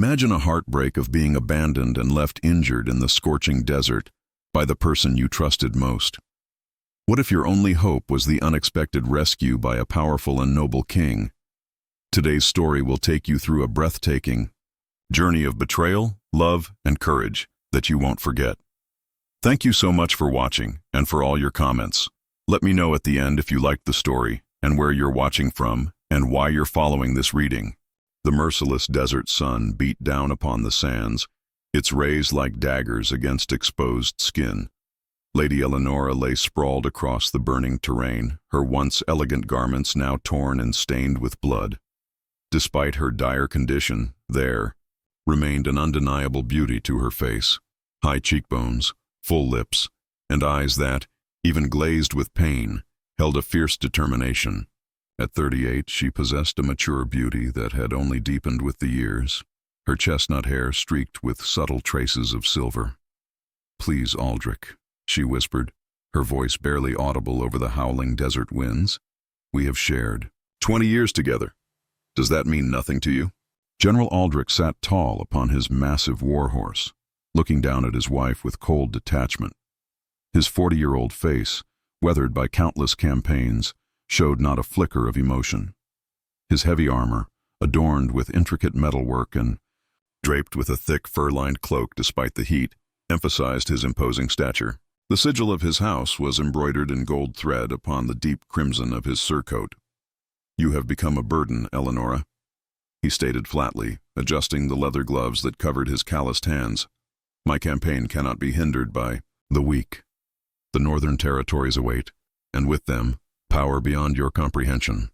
Imagine a heartbreak of being abandoned and left injured in the scorching desert by the person you trusted most. What if your only hope was the unexpected rescue by a powerful and noble king? Today's story will take you through a breathtaking journey of betrayal, love, and courage that you won't forget. Thank you so much for watching and for all your comments. Let me know at the end if you liked the story and where you're watching from and why you're following this reading. The merciless desert sun beat down upon the sands, its rays like daggers against exposed skin. Lady Eleonora lay sprawled across the burning terrain, her once elegant garments now torn and stained with blood. Despite her dire condition, there remained an undeniable beauty to her face. High cheekbones, full lips, and eyes that, even glazed with pain, held a fierce determination. At 38, she possessed a mature beauty that had only deepened with the years, her chestnut hair streaked with subtle traces of silver. "Please, Aldrich," she whispered, her voice barely audible over the howling desert winds. "We have shared 20 years together. Does that mean nothing to you?" General Aldrich sat tall upon his massive warhorse, looking down at his wife with cold detachment. His 40-year-old face, weathered by countless campaigns, showed not a flicker of emotion. His heavy armor, adorned with intricate metalwork and draped with a thick fur-lined cloak despite the heat, emphasized his imposing stature. The sigil of his house was embroidered in gold thread upon the deep crimson of his surcoat. "You have become a burden, Eleonora," he stated flatly, adjusting the leather gloves that covered his calloused hands. "My campaign cannot be hindered by the weak. The northern territories await, and with them, power beyond your comprehension."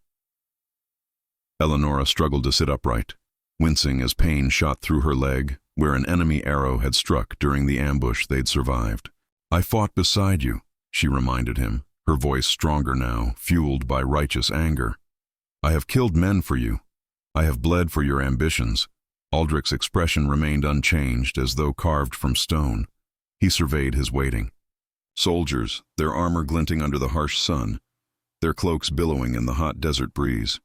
Eleonora struggled to sit upright, wincing as pain shot through her leg, where an enemy arrow had struck during the ambush they'd survived. "I fought beside you," she reminded him, her voice stronger now, fueled by righteous anger. "I have killed men for you. I have bled for your ambitions." Aldrich's expression remained unchanged, as though carved from stone. He surveyed his waiting soldiers, their armor glinting under the harsh sun, their cloaks billowing in the hot desert breeze.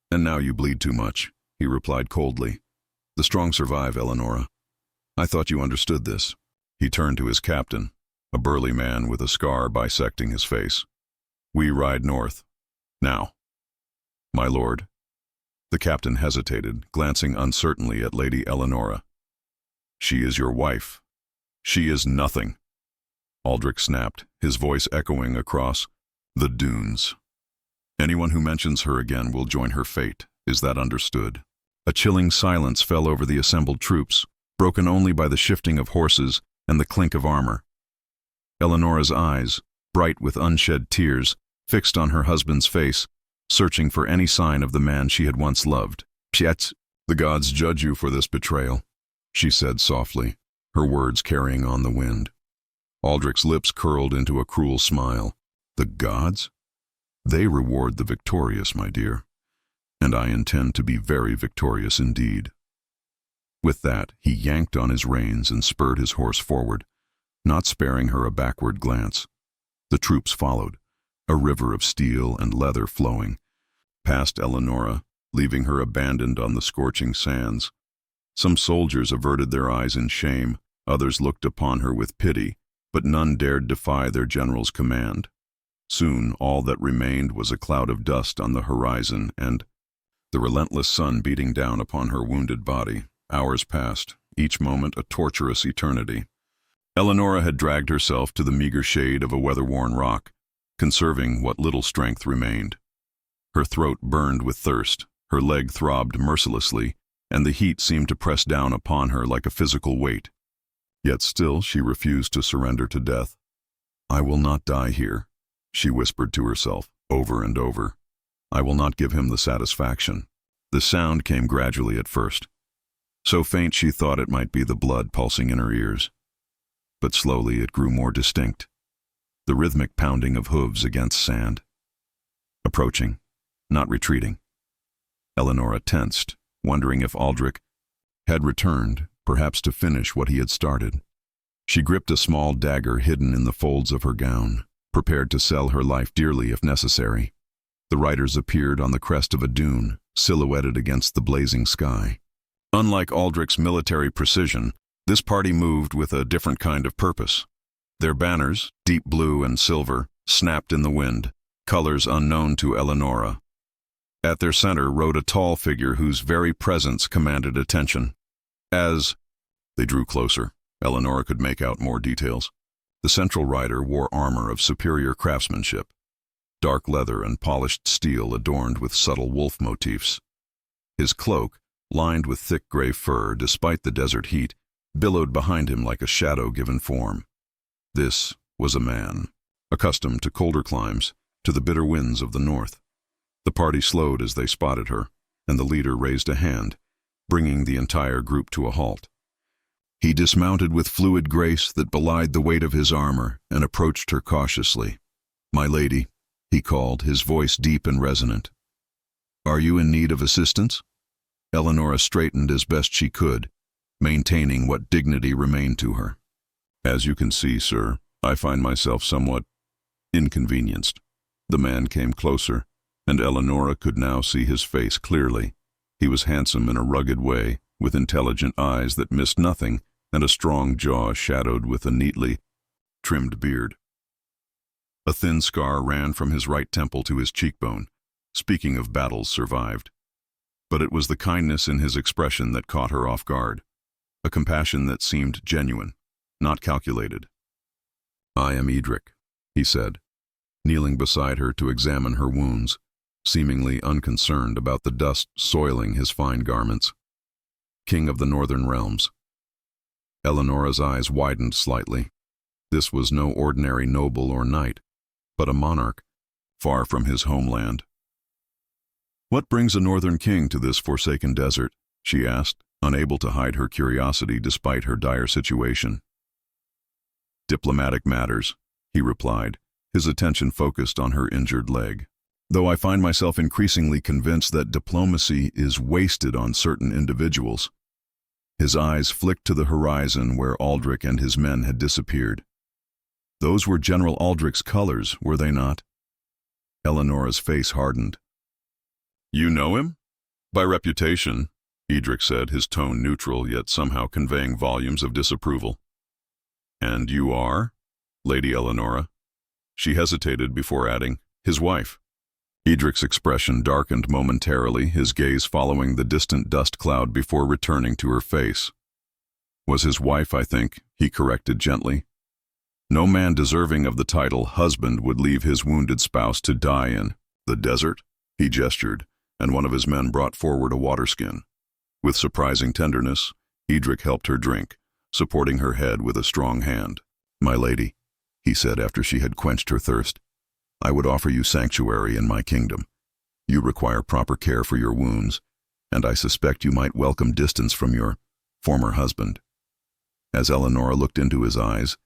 "And now you bleed too much," he replied coldly. "The strong survive, Eleonora. I thought you understood this." He turned to his captain, a burly man with a scar bisecting his face. "We ride north. Now." "My lord." The captain hesitated, glancing uncertainly at Lady Eleonora. "She is your wife. She is nothing," Aldrich snapped, his voice echoing across the dunes. "Anyone who mentions her again will join her fate. Is that understood?" A chilling silence fell over the assembled troops, broken only by the shifting of horses and the clink of armor. Eleonora's eyes, bright with unshed tears, fixed on her husband's face, searching for any sign of the man she had once loved. "Yet, the gods judge you for this betrayal," she said softly, her words carrying on the wind. Aldrich's lips curled into a cruel smile. "The gods? They reward the victorious, my dear. And I intend to be very victorious indeed." With that, he yanked on his reins and spurred his horse forward, not sparing her a backward glance. The troops followed, a river of steel and leather flowing, past Eleonora, leaving her abandoned on the scorching sands. Some soldiers averted their eyes in shame, others looked upon her with pity, but none dared defy their general's command. Soon, all that remained was a cloud of dust on the horizon and the relentless sun beating down upon her wounded body. Hours passed, each moment a torturous eternity. Eleonora had dragged herself to the meager shade of a weather-worn rock, conserving what little strength remained. Her throat burned with thirst, her leg throbbed mercilessly, and the heat seemed to press down upon her like a physical weight. Yet still she refused to surrender to death. "I will not die here," she whispered to herself, over and over. "I will not give him the satisfaction." The sound came gradually at first, so faint she thought it might be the blood pulsing in her ears. But slowly it grew more distinct, the rhythmic pounding of hooves against sand. Approaching, not retreating. Eleonora tensed, wondering if Aldrich had returned, perhaps to finish what he had started. She gripped a small dagger hidden in the folds of her gown, prepared to sell her life dearly if necessary. The riders appeared on the crest of a dune, silhouetted against the blazing sky. Unlike Aldrich's military precision, this party moved with a different kind of purpose. Their banners, deep blue and silver, snapped in the wind, colors unknown to Eleonora. At their center rode a tall figure whose very presence commanded attention. As they drew closer, Eleonora could make out more details. The central rider wore armor of superior craftsmanship, dark leather and polished steel adorned with subtle wolf motifs. His cloak, lined with thick gray fur despite the desert heat, billowed behind him like a shadow given form. This was a man, accustomed to colder climes, to the bitter winds of the north. The party slowed as they spotted her, and the leader raised a hand, bringing the entire group to a halt. He dismounted with fluid grace that belied the weight of his armor and approached her cautiously. "My lady," he called, his voice deep and resonant. "Are you in need of assistance?" Eleonora straightened as best she could, maintaining what dignity remained to her. "As you can see, sir, I find myself somewhat inconvenienced." The man came closer, and Eleonora could now see his face clearly. He was handsome in a rugged way, with intelligent eyes that missed nothing and a strong jaw shadowed with a neatly trimmed beard. A thin scar ran from his right temple to his cheekbone, speaking of battles survived. But it was the kindness in his expression that caught her off guard, a compassion that seemed genuine, not calculated. "I am Edric," he said, kneeling beside her to examine her wounds, seemingly unconcerned about the dust soiling his fine garments. "King of the Northern Realms." Eleonora's eyes widened slightly. This was no ordinary noble or knight, but a monarch, far from his homeland. "What brings a northern king to this forsaken desert?" she asked, unable to hide her curiosity despite her dire situation. "Diplomatic matters," he replied, his attention focused on her injured leg. "Though I find myself increasingly convinced that diplomacy is wasted on certain individuals." His eyes flicked to the horizon where Aldrich and his men had disappeared. "Those were General Aldrich's colors, were they not?" Eleonora's face hardened. "You know him?" "By reputation," Edric said, his tone neutral yet somehow conveying volumes of disapproval. "And you are?" "Lady Eleonora." She hesitated before adding, "His wife." Edric's expression darkened momentarily, his gaze following the distant dust cloud before returning to her face. "Was his wife, I think," he corrected gently. "No man deserving of the title husband would leave his wounded spouse to die in the desert." He gestured, and one of his men brought forward a waterskin. With surprising tenderness, Edric helped her drink, supporting her head with a strong hand. "My lady," he said after she had quenched her thirst, "I would offer you sanctuary in my kingdom. You require proper care for your wounds, and I suspect you might welcome distance from your former husband." As Eleonora looked into his eyes,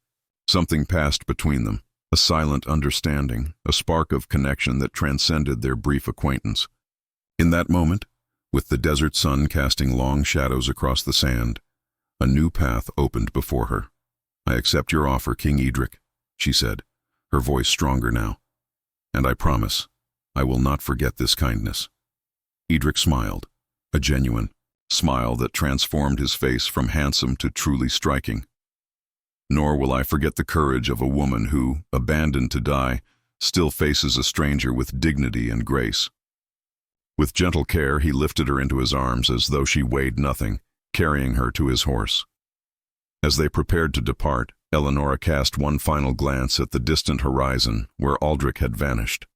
something passed between them, a silent understanding, a spark of connection that transcended their brief acquaintance. In that moment, with the desert sun casting long shadows across the sand, a new path opened before her. "I accept your offer, King Edric," she said, her voice stronger now. "And I promise, I will not forget this kindness." Edric smiled, a genuine smile that transformed his face from handsome to truly striking. "Nor will I forget the courage of a woman who, abandoned to die, still faces a stranger with dignity and grace." With gentle care, he lifted her into his arms as though she weighed nothing, carrying her to his horse. As they prepared to depart, Eleonora cast one final glance at the distant horizon where Aldrich had vanished.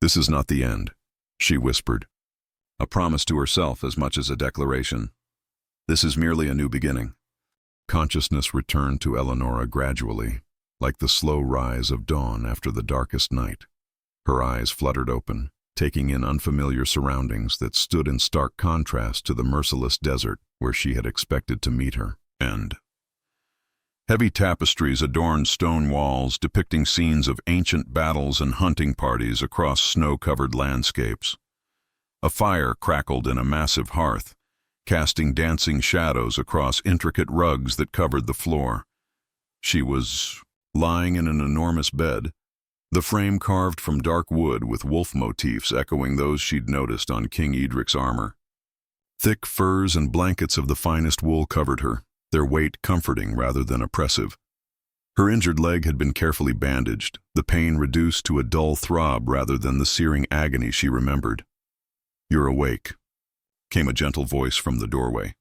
"This is not the end," she whispered, a promise to herself as much as a declaration. "This is merely a new beginning." Consciousness returned to Eleonora gradually, like the slow rise of dawn after the darkest night. Her eyes fluttered open, taking in unfamiliar surroundings that stood in stark contrast to the merciless desert where she had expected to meet her end. Heavy tapestries adorned stone walls depicting scenes of ancient battles and hunting parties across snow-covered landscapes. A fire crackled in a massive hearth, casting dancing shadows across intricate rugs that covered the floor. She was lying in an enormous bed, the frame carved from dark wood with wolf motifs echoing those she'd noticed on King Edric's armor. Thick furs and blankets of the finest wool covered her, their weight comforting rather than oppressive. Her injured leg had been carefully bandaged, the pain reduced to a dull throb rather than the searing agony she remembered. "You're awake," came a gentle voice from the doorway.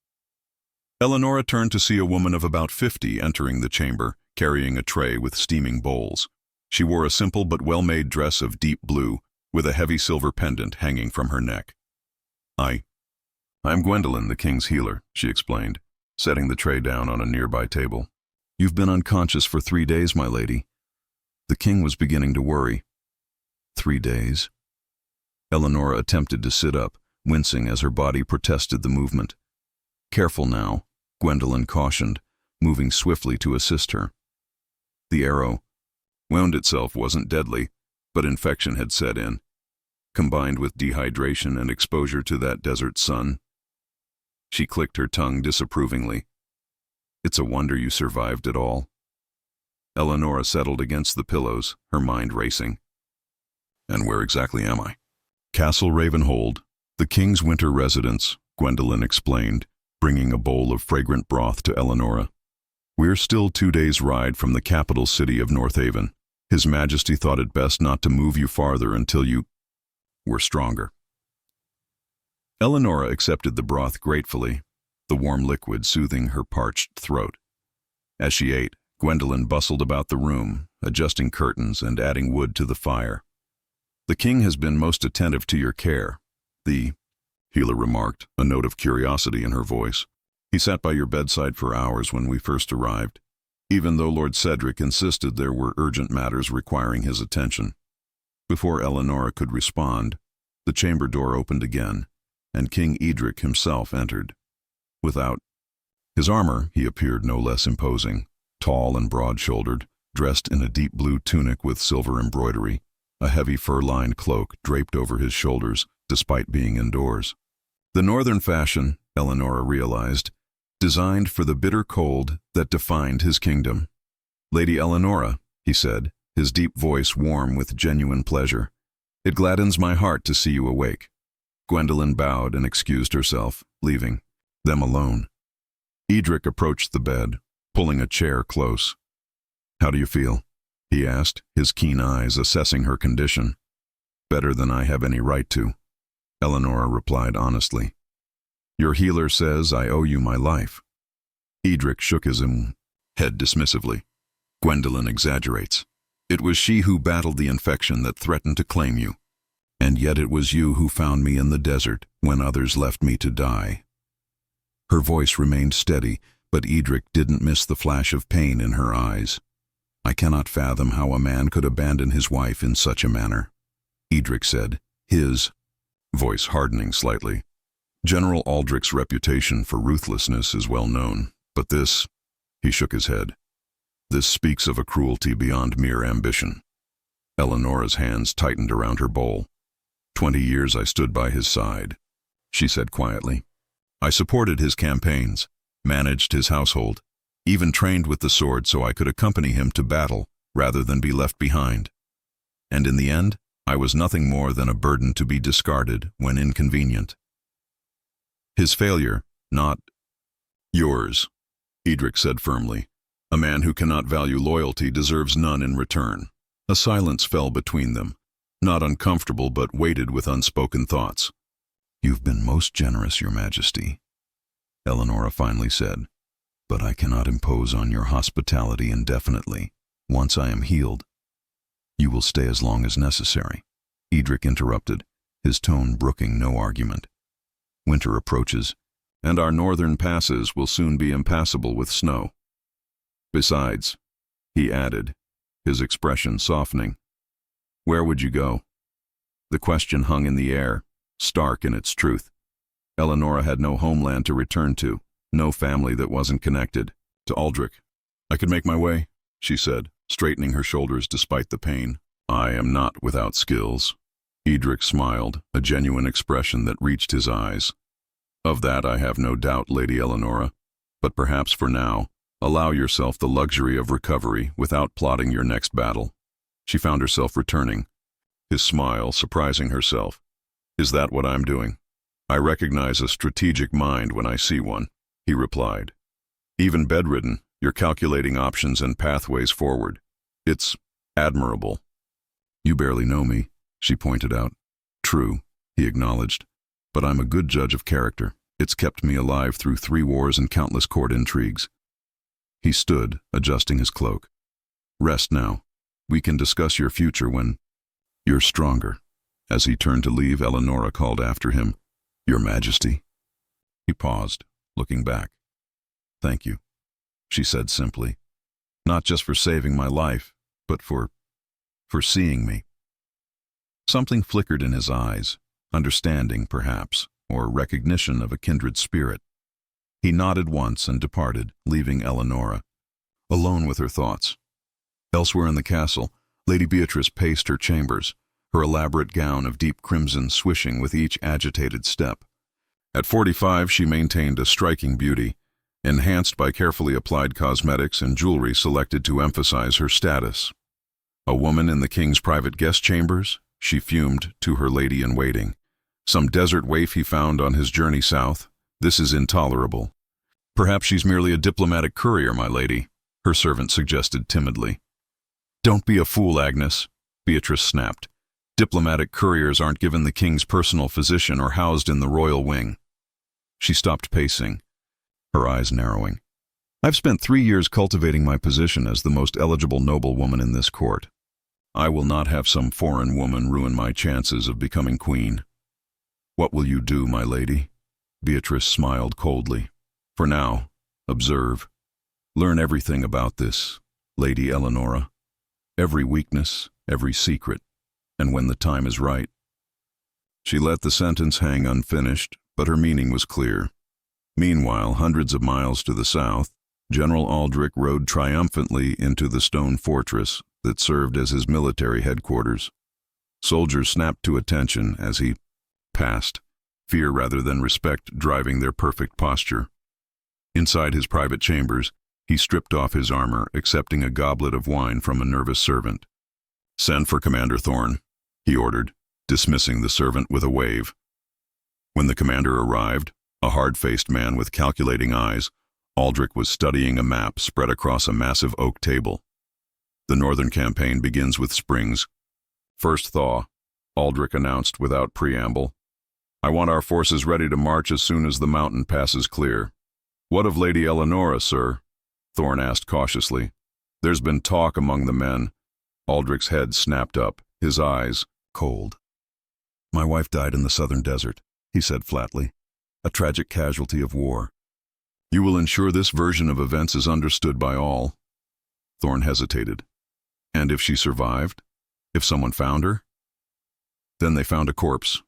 Eleonora turned to see a woman of about 50 entering the chamber, carrying a tray with steaming bowls. She wore a simple but well-made dress of deep blue, with a heavy silver pendant hanging from her neck. I'm Gwendolyn, the king's healer," she explained, setting the tray down on a nearby table. "You've been unconscious for 3 days, my lady." The king was beginning to worry. 3 days? Eleonora attempted to sit up, wincing as her body protested the movement. "Careful now," Gwendolyn cautioned, moving swiftly to assist her. The arrow wound itself wasn't deadly, but infection had set in, combined with dehydration and exposure to that desert sun. She clicked her tongue disapprovingly. "It's a wonder you survived at all." Eleonora settled against the pillows, her mind racing. "And where exactly am I?" "Castle Ravenhold, the king's winter residence," Gwendolyn explained, bringing a bowl of fragrant broth to Eleonora. "We're still 2 days' ride from the capital city of Northaven. His Majesty thought it best not to move you farther until you were stronger." Eleonora accepted the broth gratefully, the warm liquid soothing her parched throat. As she ate, Gwendolyn bustled about the room, adjusting curtains and adding wood to the fire. "The king has been most attentive to your care," the healer remarked, a note of curiosity in her voice. "He sat by your bedside for hours when we first arrived, even though Lord Cedric insisted there were urgent matters requiring his attention." Before Eleonora could respond, the chamber door opened again, and King Edric himself entered. Without his armor, he appeared no less imposing, tall and broad-shouldered, dressed in a deep blue tunic with silver embroidery, a heavy fur-lined cloak draped over his shoulders, despite being indoors. The northern fashion, Eleonora realized, designed for the bitter cold that defined his kingdom. "Lady Eleonora," he said, his deep voice warm with genuine pleasure, "it gladdens my heart to see you awake." Gwendolyn bowed and excused herself, leaving them alone. Edric approached the bed, pulling a chair close. "How do you feel?" he asked, his keen eyes assessing her condition. "Better than I have any right to," Eleonora replied honestly. "Your healer says I owe you my life." Edric shook his head dismissively. "Gwendolyn exaggerates. It was she who battled the infection that threatened to claim you. And yet it was you who found me in the desert when others left me to die." Her voice remained steady, but Edric didn't miss the flash of pain in her eyes. "I cannot fathom how a man could abandon his wife in such a manner," Edric said, his voice hardening slightly. "General Aldrich's reputation for ruthlessness is well known, but this," he shook his head, "this speaks of a cruelty beyond mere ambition." Eleonora's hands tightened around her bowl. 20 years I stood by his side," she said quietly. "I supported his campaigns, managed his household, even trained with the sword so I could accompany him to battle rather than be left behind. And in the end, I was nothing more than a burden to be discarded when inconvenient. His failure, not yours," Edric said firmly. "A man who cannot value loyalty deserves none in return." A silence fell between them, not uncomfortable but weighted with unspoken thoughts. "You've been most generous, Your Majesty," Eleonora finally said, "but I cannot impose on your hospitality indefinitely. Once I am healed, you will stay as long as necessary." Edric interrupted, his tone brooking no argument. "Winter approaches, and our northern passes will soon be impassable with snow. Besides," he added, his expression softening, "where would you go?" The question hung in the air, stark in its truth. Eleonora had no homeland to return to, no family that wasn't connected to Aldrich. "I could make my way," she said, straightening her shoulders despite the pain. "I am not without skills." Edric smiled, a genuine expression that reached his eyes. "Of that I have no doubt, Lady Eleonora, but perhaps for now, allow yourself the luxury of recovery without plotting your next battle." She found herself returning, his smile surprising herself. "Is that what I'm doing?" I recognize a strategic mind when I see one, he replied. Even bedridden, you're calculating options and pathways forward. It's admirable. You barely know me, she pointed out. True, he acknowledged, but I'm a good judge of character. It's kept me alive through 3 wars and countless court intrigues. He stood, adjusting his cloak. Rest now. We can discuss your future when you're stronger. As he turned to leave, Eleonora called after him, Your Majesty. He paused, looking back. Thank you, she said simply. Not just for saving my life, but for seeing me. Something flickered in his eyes, understanding, perhaps, or recognition of a kindred spirit. He nodded once and departed, leaving Eleonora alone with her thoughts. Elsewhere in the castle, Lady Beatrice paced her chambers, her elaborate gown of deep crimson swishing with each agitated step. At 45, she maintained a striking beauty, enhanced by carefully applied cosmetics and jewelry selected to emphasize her status. A woman in the king's private guest chambers, she fumed to her lady-in-waiting. Some desert waif he found on his journey south. This is intolerable. Perhaps she's merely a diplomatic courier, my lady, her servant suggested timidly. Don't be a fool, Agnes, Beatrice snapped. Diplomatic couriers aren't given the king's personal physician or housed in the royal wing. She stopped pacing, her eyes narrowing. I've spent 3 years cultivating my position as the most eligible noblewoman in this court. I will not have some foreign woman ruin my chances of becoming queen. What will you do, my lady? Beatrice smiled coldly. For now, observe. Learn everything about this, Lady Eleonora. Every weakness, every secret, and when the time is right. She let the sentence hang unfinished, but her meaning was clear. Meanwhile, hundreds of miles to the south, General Aldrich rode triumphantly into the stone fortress that served as his military headquarters. Soldiers snapped to attention as he passed, fear rather than respect driving their perfect posture. Inside his private chambers, he stripped off his armor, accepting a goblet of wine from a nervous servant. Send for Commander Thorne, he ordered, dismissing the servant with a wave. When the commander arrived, a hard-faced man with calculating eyes, Aldrich was studying a map spread across a massive oak table. The northern campaign begins with springs. First thaw, Aldrich announced without preamble. I want our forces ready to march as soon as the mountain passes clear. What of Lady Eleonora, sir? Thorne asked cautiously. There's been talk among the men. Aldrich's head snapped up, his eyes cold. My wife died in the southern desert, he said flatly. A tragic casualty of war. You will ensure this version of events is understood by all. Thorne hesitated. And if she survived? If someone found her? Then they found a corpse,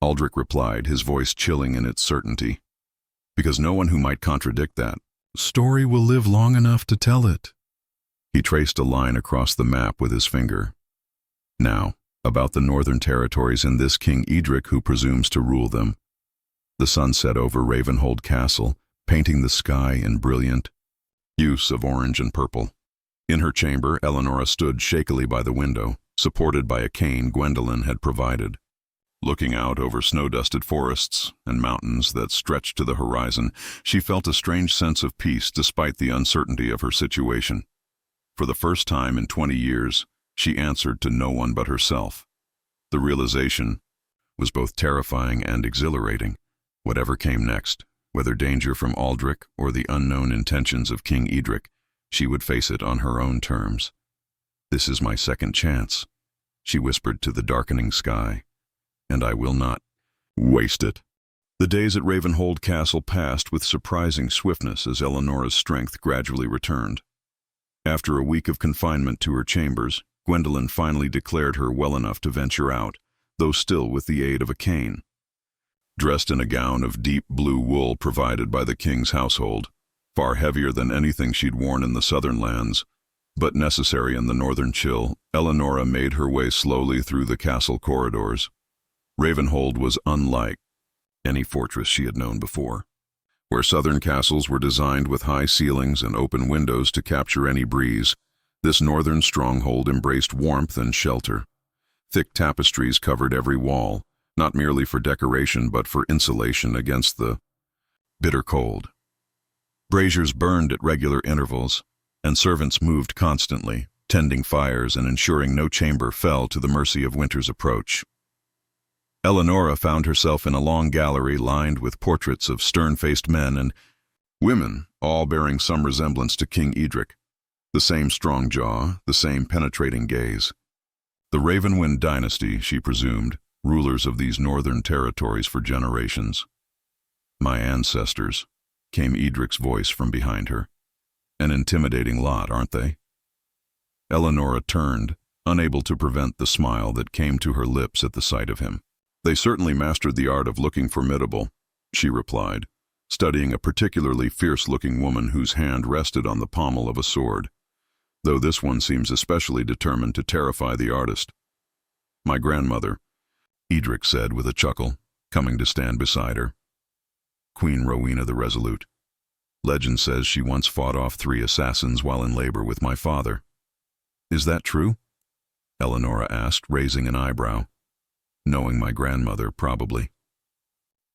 Aldrich replied, his voice chilling in its certainty. Because no one who might contradict that story will live long enough to tell it. He traced a line across the map with his finger. Now, about the northern territories and this King Edric who presumes to rule them. The sun set over Ravenhold Castle, painting the sky in brilliant hues of orange and purple. In her chamber, Eleonora stood shakily by the window, supported by a cane Gwendolen had provided. Looking out over snow-dusted forests and mountains that stretched to the horizon, she felt a strange sense of peace despite the uncertainty of her situation. For the first time in 20 years, she answered to no one but herself. The realization was both terrifying and exhilarating. Whatever came next, whether danger from Aldrich or the unknown intentions of King Edric, she would face it on her own terms. This is my second chance, she whispered to the darkening sky, and I will not waste it. The days at Ravenhold Castle passed with surprising swiftness as Eleonora's strength gradually returned. After a week of confinement to her chambers, Gwendolen finally declared her well enough to venture out, though still with the aid of a cane. Dressed in a gown of deep blue wool provided by the king's household, far heavier than anything she'd worn in the southern lands, but necessary in the northern chill, Eleonora made her way slowly through the castle corridors. Ravenhold was unlike any fortress she had known before. Where southern castles were designed with high ceilings and open windows to capture any breeze, this northern stronghold embraced warmth and shelter. Thick tapestries covered every wall, not merely for decoration but for insulation against the bitter cold. Braziers burned at regular intervals, and servants moved constantly, tending fires and ensuring no chamber fell to the mercy of winter's approach. Eleonora found herself in a long gallery lined with portraits of stern-faced men and women, all bearing some resemblance to King Edric. The same strong jaw, the same penetrating gaze. The Ravenwind dynasty, she presumed, rulers of these northern territories for generations. "My ancestors," came Edric's voice from behind her. "An intimidating lot, aren't they?" Eleonora turned, unable to prevent the smile that came to her lips at the sight of him. "They certainly mastered the art of looking formidable," she replied, studying a particularly fierce-looking woman whose hand rested on the pommel of a sword, though this one seems especially determined to terrify the artist. "My grandmother," Edric said with a chuckle, coming to stand beside her. "Queen Rowena the Resolute. Legend says she once fought off 3 assassins while in labor with my father." "Is that true?" Eleonora asked, raising an eyebrow. "Knowing my grandmother, probably.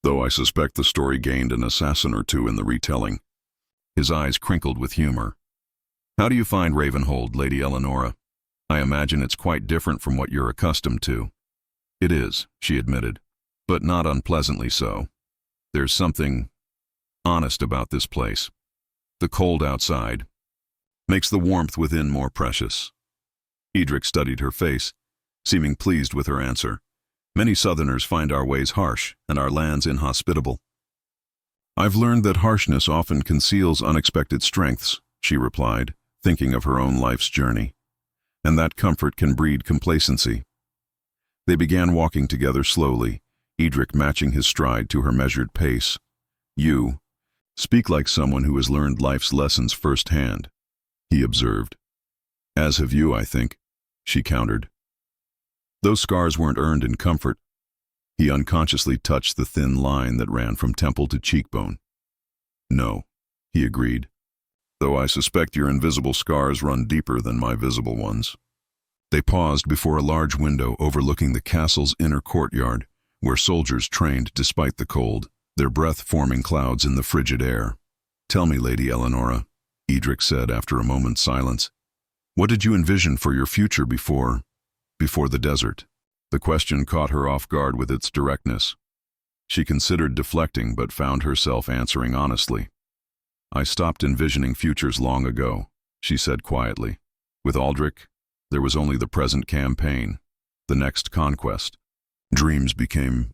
Though I suspect the story gained an assassin or 2 in the retelling." His eyes crinkled with humor. "How do you find Ravenhold, Lady Eleonora? I imagine it's quite different from what you're accustomed to." "It is," she admitted, "but not unpleasantly so. There's something honest about this place. The cold outside makes the warmth within more precious." Edric studied her face, seeming pleased with her answer. "Many Southerners find our ways harsh and our lands inhospitable." "I've learned that harshness often conceals unexpected strengths," she replied, thinking of her own life's journey. "And that comfort can breed complacency." They began walking together slowly, Edric matching his stride to her measured pace. "You speak like someone who has learned life's lessons firsthand," he observed. "As have you, I think," she countered. "Those scars weren't earned in comfort." He unconsciously touched the thin line that ran from temple to cheekbone. "No," he agreed, "though I suspect your invisible scars run deeper than my visible ones." They paused before a large window overlooking the castle's inner courtyard, where soldiers trained despite the cold, their breath forming clouds in the frigid air. "Tell me, Lady Eleonora," Edric said after a moment's silence, "what did you envision for your future before the desert?" The question caught her off guard with its directness. She considered deflecting but found herself answering honestly. "I stopped envisioning futures long ago," she said quietly. "With Aldrich, there was only the present campaign, the next conquest. Dreams became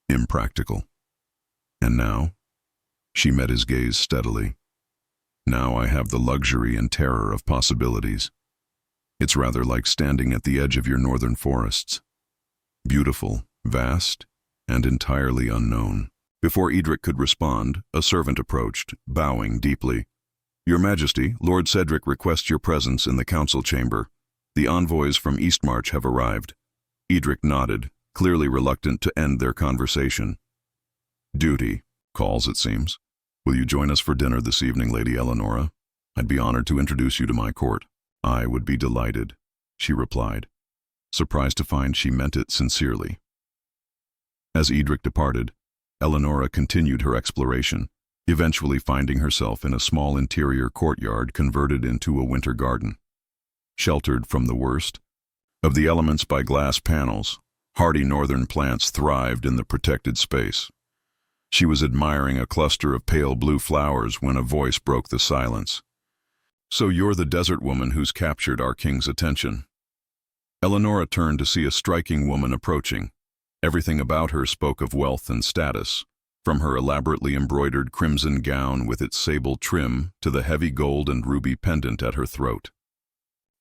impractical. And now?" She met his gaze steadily. "Now I have the luxury and terror of possibilities. It's rather like standing at the edge of your northern forests. Beautiful, vast, and entirely unknown." Before Edric could respond, a servant approached, bowing deeply. "Your Majesty, Lord Cedric requests your presence in the council chamber. The envoys from Eastmarch have arrived." Edric nodded, clearly reluctant to end their conversation. "Duty calls, it seems. Will you join us for dinner this evening, Lady Eleonora? I'd be honored to introduce you to my court." "I would be delighted," she replied, surprised to find she meant it sincerely. As Edric departed, Eleonora continued her exploration, eventually finding herself in a small interior courtyard converted into a winter garden. Sheltered from the worst of the elements by glass panels, hardy northern plants thrived in the protected space. She was admiring a cluster of pale blue flowers when a voice broke the silence. "So you're the desert woman who's captured our king's attention." Eleonora turned to see a striking woman approaching. Everything about her spoke of wealth and status, from her elaborately embroidered crimson gown with its sable trim to the heavy gold and ruby pendant at her throat.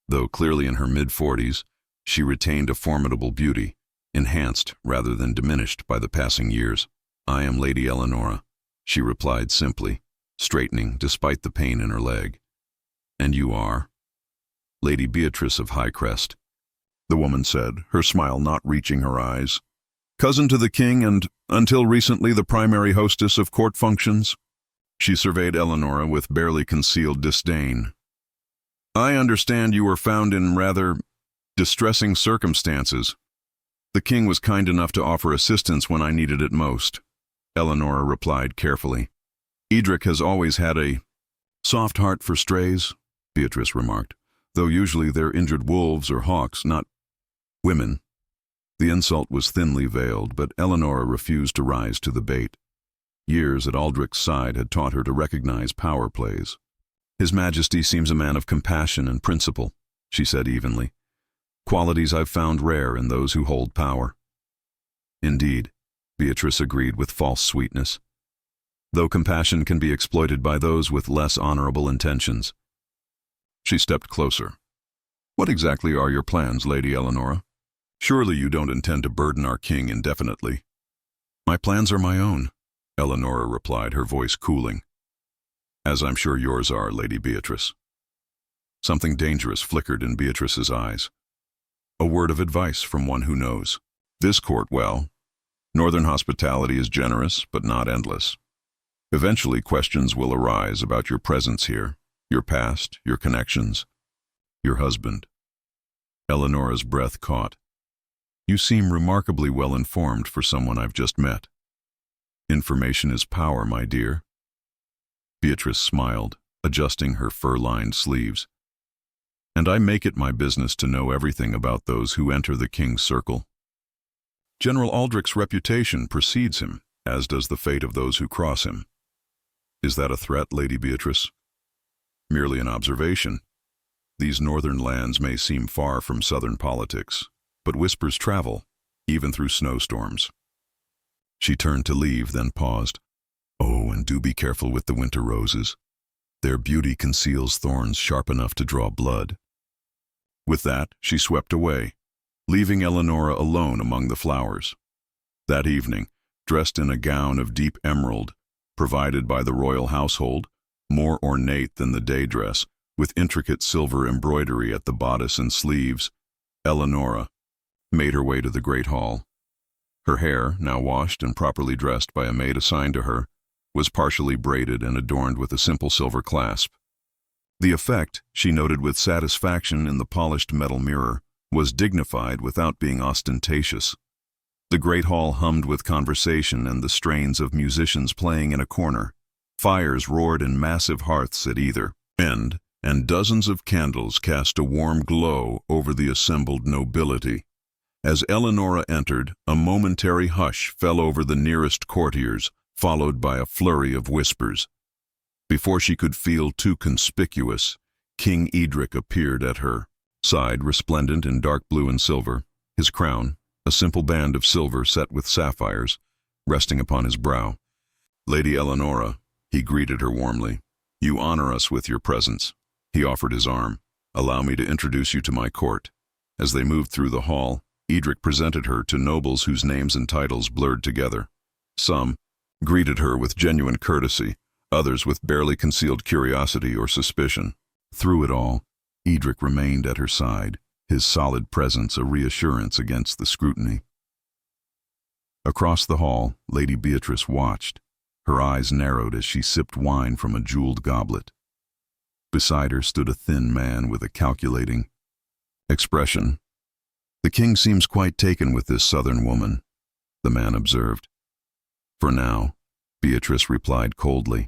Though clearly in her mid-40s, she retained a formidable beauty, enhanced rather than diminished by the passing years. "I am Lady Eleonora," she replied simply, straightening despite the pain in her leg. "And you are?" "Lady Beatrice of Highcrest," the woman said, her smile not reaching her eyes. "Cousin to the king and, until recently, the primary hostess of court functions." She surveyed Eleonora with barely concealed disdain. "I understand you were found in rather distressing circumstances." The king was kind enough to offer assistance when I needed it most, Eleonora replied carefully. Edric has always had a soft heart for strays, Beatrice remarked, though usually they're injured wolves or hawks, not women. The insult was thinly veiled, but Eleonora refused to rise to the bait. Years at Aldrich's side had taught her to recognize power plays. His Majesty seems a man of compassion and principle, she said evenly. Qualities I've found rare in those who hold power. Indeed, Beatrice agreed with false sweetness. Though compassion can be exploited by those with less honorable intentions. She stepped closer. What exactly are your plans, Lady Eleonora? Surely you don't intend to burden our king indefinitely. My plans are my own, Eleonora replied, her voice cooling. As I'm sure yours are, Lady Beatrice. Something dangerous flickered in Beatrice's eyes. A word of advice from one who knows. This court, well, northern hospitality is generous, but not endless. Eventually questions will arise about your presence here, your past, your connections, your husband. Eleonora's breath caught. You seem remarkably well informed for someone I've just met. Information is power, my dear. Beatrice smiled, adjusting her fur-lined sleeves. And I make it my business to know everything about those who enter the king's circle. General Aldrich's reputation precedes him, as does the fate of those who cross him. Is that a threat, Lady Beatrice? Merely an observation. These northern lands may seem far from southern politics, but whispers travel, even through snowstorms. She turned to leave, then paused. Oh, and do be careful with the winter roses. Their beauty conceals thorns sharp enough to draw blood. With that, she swept away, leaving Eleonora alone among the flowers. That evening, dressed in a gown of deep emerald, provided by the royal household, more ornate than the day dress, with intricate silver embroidery at the bodice and sleeves, Eleonora made her way to the great hall. Her hair, now washed and properly dressed by a maid assigned to her, was partially braided and adorned with a simple silver clasp. The effect, she noted with satisfaction in the polished metal mirror, was dignified without being ostentatious. The great hall hummed with conversation and the strains of musicians playing in a corner. Fires roared in massive hearths at either end, and dozens of candles cast a warm glow over the assembled nobility. As Eleonora entered, a momentary hush fell over the nearest courtiers, followed by a flurry of whispers. Before she could feel too conspicuous, King Edric appeared at her side, resplendent in dark blue and silver, his crown, a simple band of silver set with sapphires, resting upon his brow. Lady Eleonora, he greeted her warmly. You honor us with your presence. He offered his arm. Allow me to introduce you to my court. As they moved through the hall, Edric presented her to nobles whose names and titles blurred together. Some greeted her with genuine courtesy, others with barely concealed curiosity or suspicion. Through it all, Edric remained at her side, his solid presence a reassurance against the scrutiny. Across the hall, Lady Beatrice watched. Her eyes narrowed as she sipped wine from a jeweled goblet. Beside her stood a thin man with a calculating expression. The king seems quite taken with this southern woman, the man observed. For now, Beatrice replied coldly.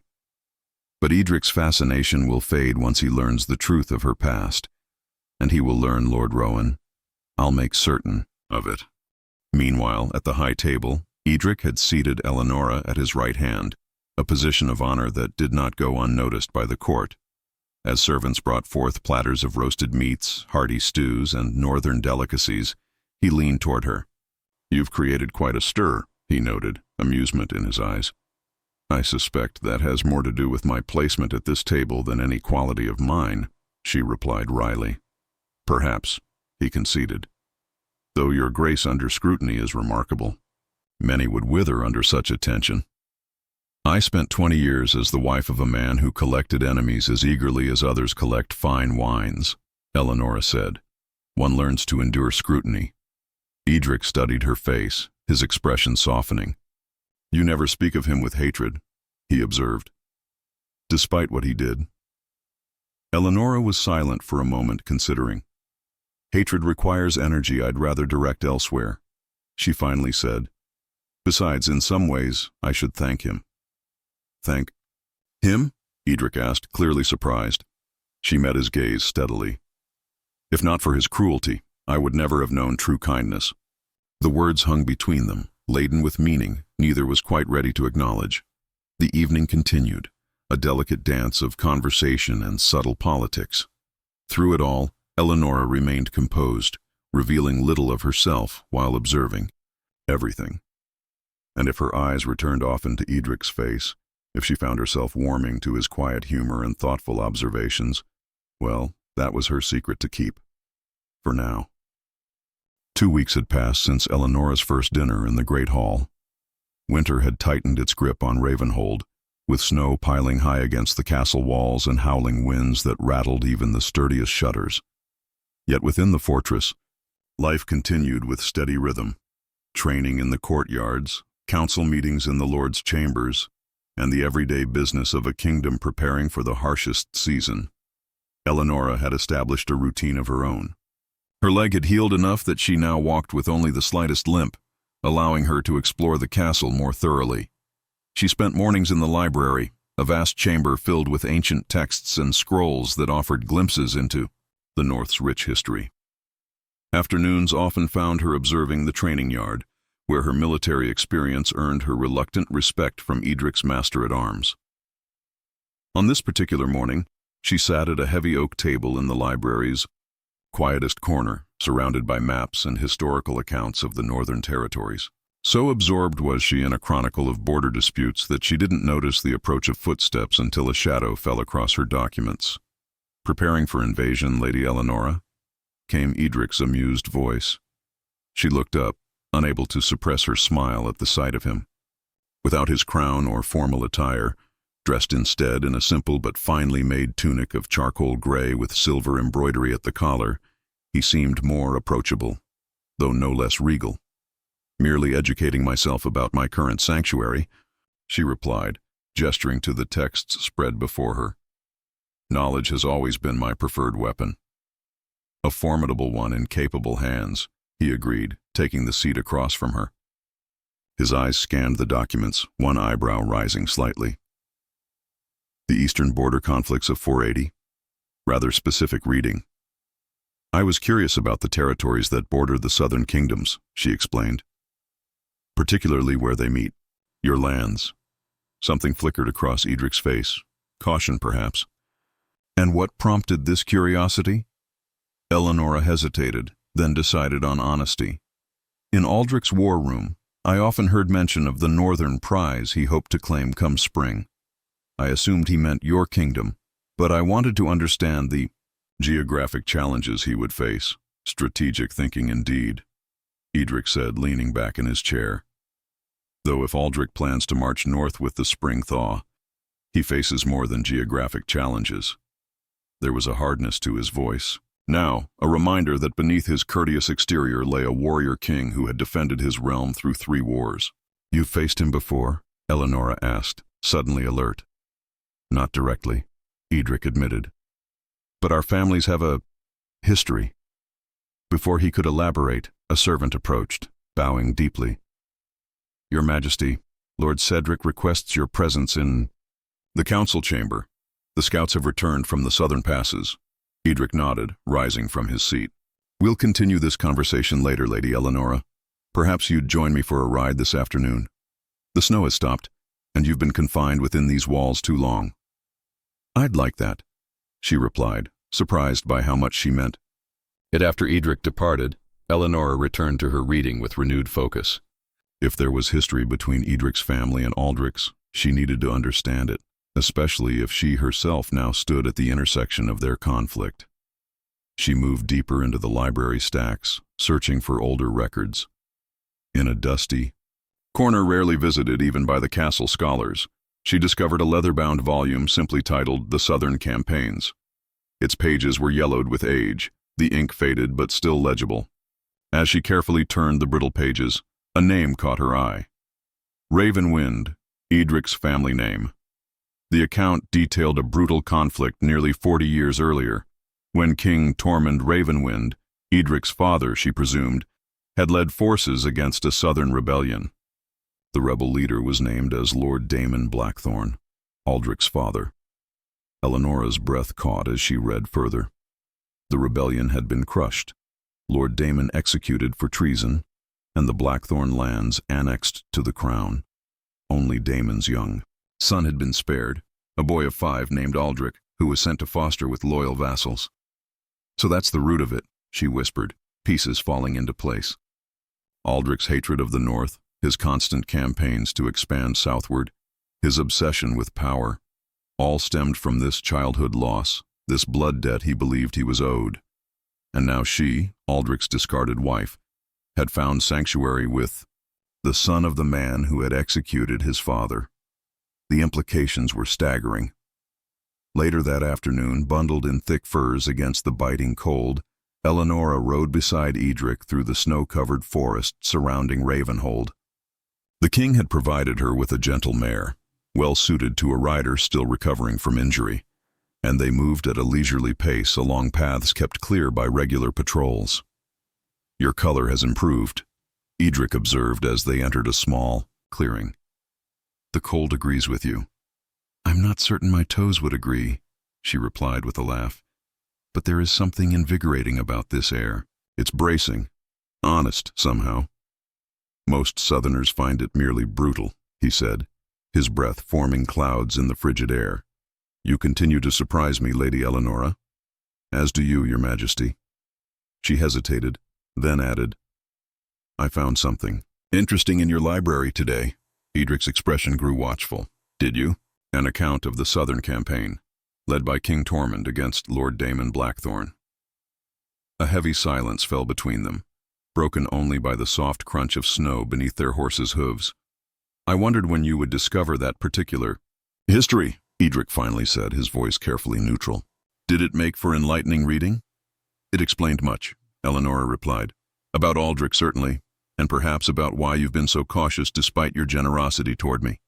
But Edric's fascination will fade once he learns the truth of her past, and he will learn, Lord Rowan. I'll make certain of it. Meanwhile, at the high table, Edric had seated Eleonora at his right hand, a position of honor that did not go unnoticed by the court. As servants brought forth platters of roasted meats, hearty stews, and northern delicacies, he leaned toward her. You've created quite a stir, he noted, amusement in his eyes. I suspect that has more to do with my placement at this table than any quality of mine, she replied wryly. Perhaps, he conceded. Though your grace under scrutiny is remarkable. Many would wither under such attention. I spent 20 years as the wife of a man who collected enemies as eagerly as others collect fine wines, Eleonora said. One learns to endure scrutiny. Edric studied her face, his expression softening. You never speak of him with hatred, he observed. Despite what he did. Eleonora was silent for a moment, considering. Hatred requires energy I'd rather direct elsewhere. she finally said. Besides, in some ways, I should thank him. Thank him? Edric asked, clearly surprised. She met his gaze steadily. If not for his cruelty, I would never have known true kindness. The words hung between them, laden with meaning neither was quite ready to acknowledge. The evening continued, a delicate dance of conversation and subtle politics. Through it all, Eleonora remained composed, revealing little of herself while observing everything. And if her eyes returned often to Edric's face, if she found herself warming to his quiet humor and thoughtful observations, well, that was her secret to keep. For now. 2 weeks had passed since Eleonora's first dinner in the great hall. Winter had tightened its grip on Ravenhold, with snow piling high against the castle walls and howling winds that rattled even the sturdiest shutters. Yet within the fortress, life continued with steady rhythm. Training in the courtyards, council meetings in the lord's chambers, and the everyday business of a kingdom preparing for the harshest season. Eleonora had established a routine of her own. Her leg had healed enough that she now walked with only the slightest limp, allowing her to explore the castle more thoroughly. She spent mornings in the library, a vast chamber filled with ancient texts and scrolls that offered glimpses into the North's rich history. Afternoons often found her observing the training yard, where her military experience earned her reluctant respect from Edric's master-at-arms. On this particular morning, she sat at a heavy oak table in the library's quietest corner, surrounded by maps and historical accounts of the northern territories. So absorbed was she in a chronicle of border disputes that she didn't notice the approach of footsteps until a shadow fell across her documents. "Preparing for invasion, Lady Eleonora?" came Edric's amused voice. She looked up, unable to suppress her smile at the sight of him. Without his crown or formal attire, dressed instead in a simple but finely made tunic of charcoal gray with silver embroidery at the collar, he seemed more approachable, though no less regal. "Merely educating myself about my current sanctuary," she replied, gesturing to the texts spread before her. "Knowledge has always been my preferred weapon." "A formidable one in capable hands," he agreed, taking the seat across from her. His eyes scanned the documents, one eyebrow rising slightly. "The eastern border conflicts of 480? Rather specific reading." "I was curious about the territories that border the southern kingdoms," she explained. "Particularly where they meet. Your lands." Something flickered across Edric's face. Caution, perhaps. "And what prompted this curiosity?" Eleonora hesitated, then decided on honesty. "In Aldrich's war room, I often heard mention of the northern prize he hoped to claim come spring. I assumed he meant your kingdom, but I wanted to understand the geographic challenges he would face." "Strategic thinking indeed," Edric said, leaning back in his chair. "Though if Aldrich plans to march north with the spring thaw, he faces more than geographic challenges." There was a hardness to his voice. Now, a reminder that beneath his courteous exterior lay a warrior king who had defended his realm through 3 wars. "You've faced him before?" Eleonora asked, suddenly alert. "Not directly," Edric admitted. "But our families have a history." Before he could elaborate, a servant approached, bowing deeply. "Your Majesty, Lord Cedric requests your presence in the council chamber. The scouts have returned from the southern passes." Edric nodded, rising from his seat. "We'll continue this conversation later, Lady Eleonora. Perhaps you'd join me for a ride this afternoon. The snow has stopped, and you've been confined within these walls too long." "I'd like that," she replied, surprised by how much she meant. Yet after Edric departed, Eleonora returned to her reading with renewed focus. If there was history between Edric's family and Aldrich's, she needed to understand it, especially if she herself now stood at the intersection of their conflict. She moved deeper into the library stacks, searching for older records. In a dusty corner rarely visited even by the castle scholars, she discovered a leather-bound volume simply titled The Southern Campaigns. Its pages were yellowed with age, the ink faded but still legible. As she carefully turned the brittle pages, a name caught her eye. Ravenwind, Edric's family name. The account detailed a brutal conflict nearly 40 years earlier, when King Tormund Ravenwind, Edric's father, she presumed, had led forces against a southern rebellion. The rebel leader was named as Lord Damon Blackthorne, Aldrich's father. Eleonora's breath caught as she read further. The rebellion had been crushed, Lord Damon executed for treason, and the Blackthorne lands annexed to the crown. Only Damon's young son had been spared, a boy of 5 named Aldrich, who was sent to foster with loyal vassals. "So that's the root of it," she whispered, pieces falling into place. Aldrich's hatred of the North, his constant campaigns to expand southward, his obsession with power, all stemmed from this childhood loss, this blood debt he believed he was owed. And now she, Aldrich's discarded wife, had found sanctuary with the son of the man who had executed his father. The implications were staggering. Later that afternoon, bundled in thick furs against the biting cold, Eleonora rode beside Edric through the snow-covered forest surrounding Ravenhold. The king had provided her with a gentle mare, well suited to a rider still recovering from injury, and they moved at a leisurely pace along paths kept clear by regular patrols. "Your color has improved," Edric observed as they entered a small clearing. "The cold agrees with you." "I'm not certain my toes would agree," she replied with a laugh. "But there is something invigorating about this air. It's bracing, honest somehow." "Most Southerners find it merely brutal," he said, his breath forming clouds in the frigid air. "You continue to surprise me, Lady Eleonora." "As do you, Your Majesty." She hesitated, then added, "I found something interesting in your library today." Edric's expression grew watchful. "Did you?" "An account of the Southern campaign, led by King Tormund against Lord Damon Blackthorne." A heavy silence fell between them, broken only by the soft crunch of snow beneath their horses' hooves. "I wondered when you would discover that particular history," Edric finally said, his voice carefully neutral. "Did it make for enlightening reading?" "It explained much," Eleonora replied. "About Aldrich, certainly, and perhaps about why you've been so cautious despite your generosity toward me."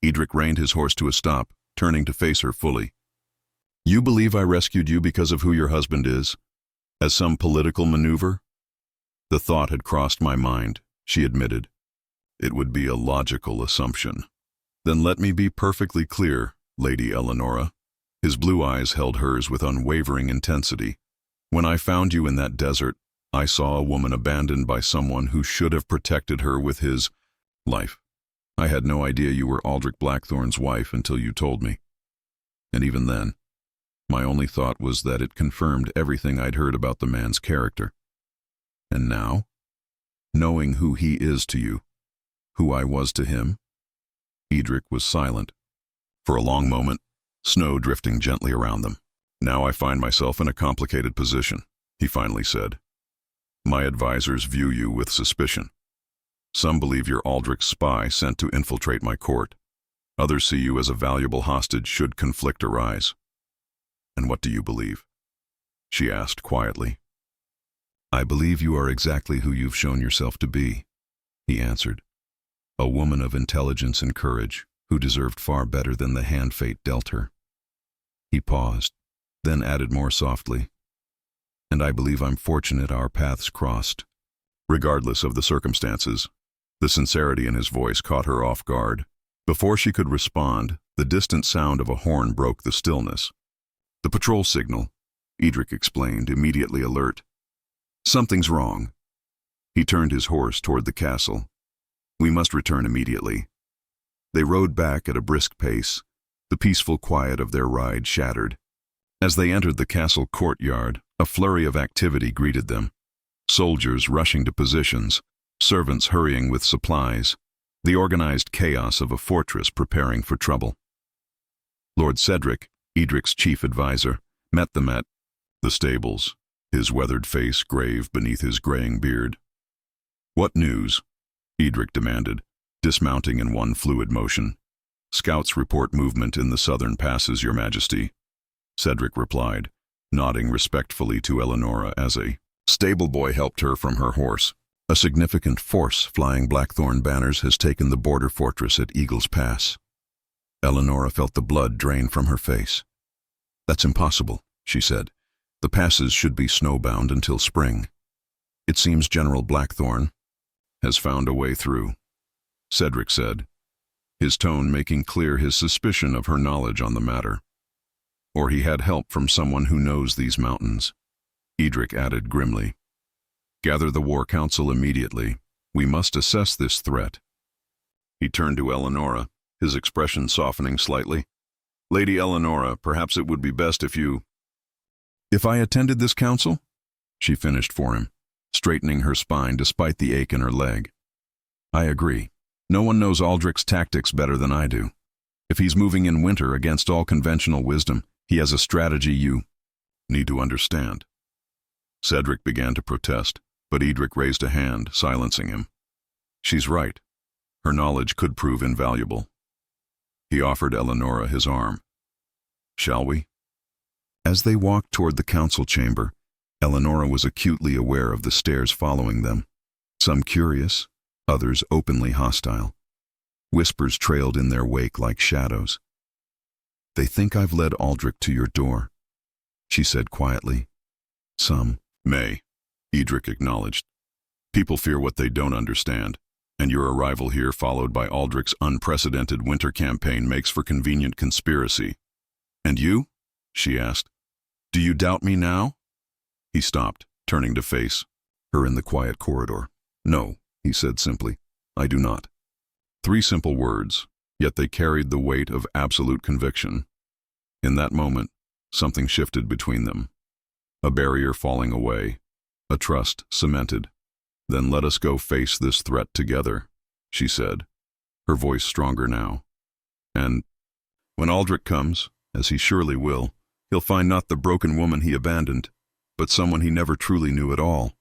Edric reined his horse to a stop, turning to face her fully. "You believe I rescued you because of who your husband is? As some political maneuver?" "The thought had crossed my mind," she admitted. "It would be a logical assumption." "Then let me be perfectly clear, Lady Eleonora." His blue eyes held hers with unwavering intensity. "When I found you in that desert, I saw a woman abandoned by someone who should have protected her with his life. I had no idea you were Aldrich Blackthorne's wife until you told me. And even then, my only thought was that it confirmed everything I'd heard about the man's character. And now, knowing who he is to you, who I was to him." Edric was silent. For a long moment, snow drifting gently around them. "Now I find myself in a complicated position," he finally said. "My advisors view you with suspicion. Some believe you're Aldrich's spy sent to infiltrate my court. Others see you as a valuable hostage should conflict arise." "And what do you believe?" she asked quietly. "I believe you are exactly who you've shown yourself to be," he answered. "A woman of intelligence and courage who deserved far better than the hand fate dealt her." He paused, then added more softly, "And I believe I'm fortunate our paths crossed." Regardless of the circumstances, the sincerity in his voice caught her off guard. Before she could respond, the distant sound of a horn broke the stillness. "The patrol signal," Edric explained, immediately alert. "Something's wrong." He turned his horse toward the castle. "We must return immediately." They rode back at a brisk pace, the peaceful quiet of their ride shattered. As they entered the castle courtyard, a flurry of activity greeted them. Soldiers rushing to positions, servants hurrying with supplies, the organized chaos of a fortress preparing for trouble. Lord Cedric, Edric's chief advisor, met them at the stables, his weathered face grave beneath his graying beard. "What news?" Edric demanded, dismounting in one fluid motion. "Scouts report movement in the southern passes, Your Majesty," Cedric replied, nodding respectfully to Eleonora as a stable boy helped her from her horse. "A significant force flying Blackthorne banners has taken the border fortress at Eagle's Pass." Eleonora felt the blood drain from her face. "That's impossible," she said. "The passes should be snowbound until spring." It seems General Blackthorn has found a way through, Cedric said, his tone making clear his suspicion of her knowledge on the matter. Or he had help from someone who knows these mountains, Edric added grimly. Gather the War Council immediately. We must assess this threat. He turned to Eleonora, his expression softening slightly. Lady Eleonora, perhaps it would be best if you... If I attended this council? She finished for him, straightening her spine despite the ache in her leg. I agree. No one knows Aldrich's tactics better than I do. If he's moving in winter against all conventional wisdom, he has a strategy you need to understand. Cedric began to protest, but Edric raised a hand, silencing him. She's right. Her knowledge could prove invaluable. He offered Eleonora his arm. Shall we? As they walked toward the council chamber, Eleonora was acutely aware of the stares following them, some curious, others openly hostile. Whispers trailed in their wake like shadows. They think I've led Aldrich to your door, she said quietly. Some may, Edric acknowledged. People fear what they don't understand, and your arrival here followed by Aldrich's unprecedented winter campaign makes for convenient conspiracy. And you? She asked. Do you doubt me now? He stopped, turning to face her in the quiet corridor. No, he said simply. I do not. 3 simple words, yet they carried the weight of absolute conviction. In that moment, something shifted between them. A barrier falling away, a trust cemented. Then let us go face this threat together, she said, her voice stronger now. And when Aldrich comes, as he surely will, he'll find not the broken woman he abandoned, but someone he never truly knew at all.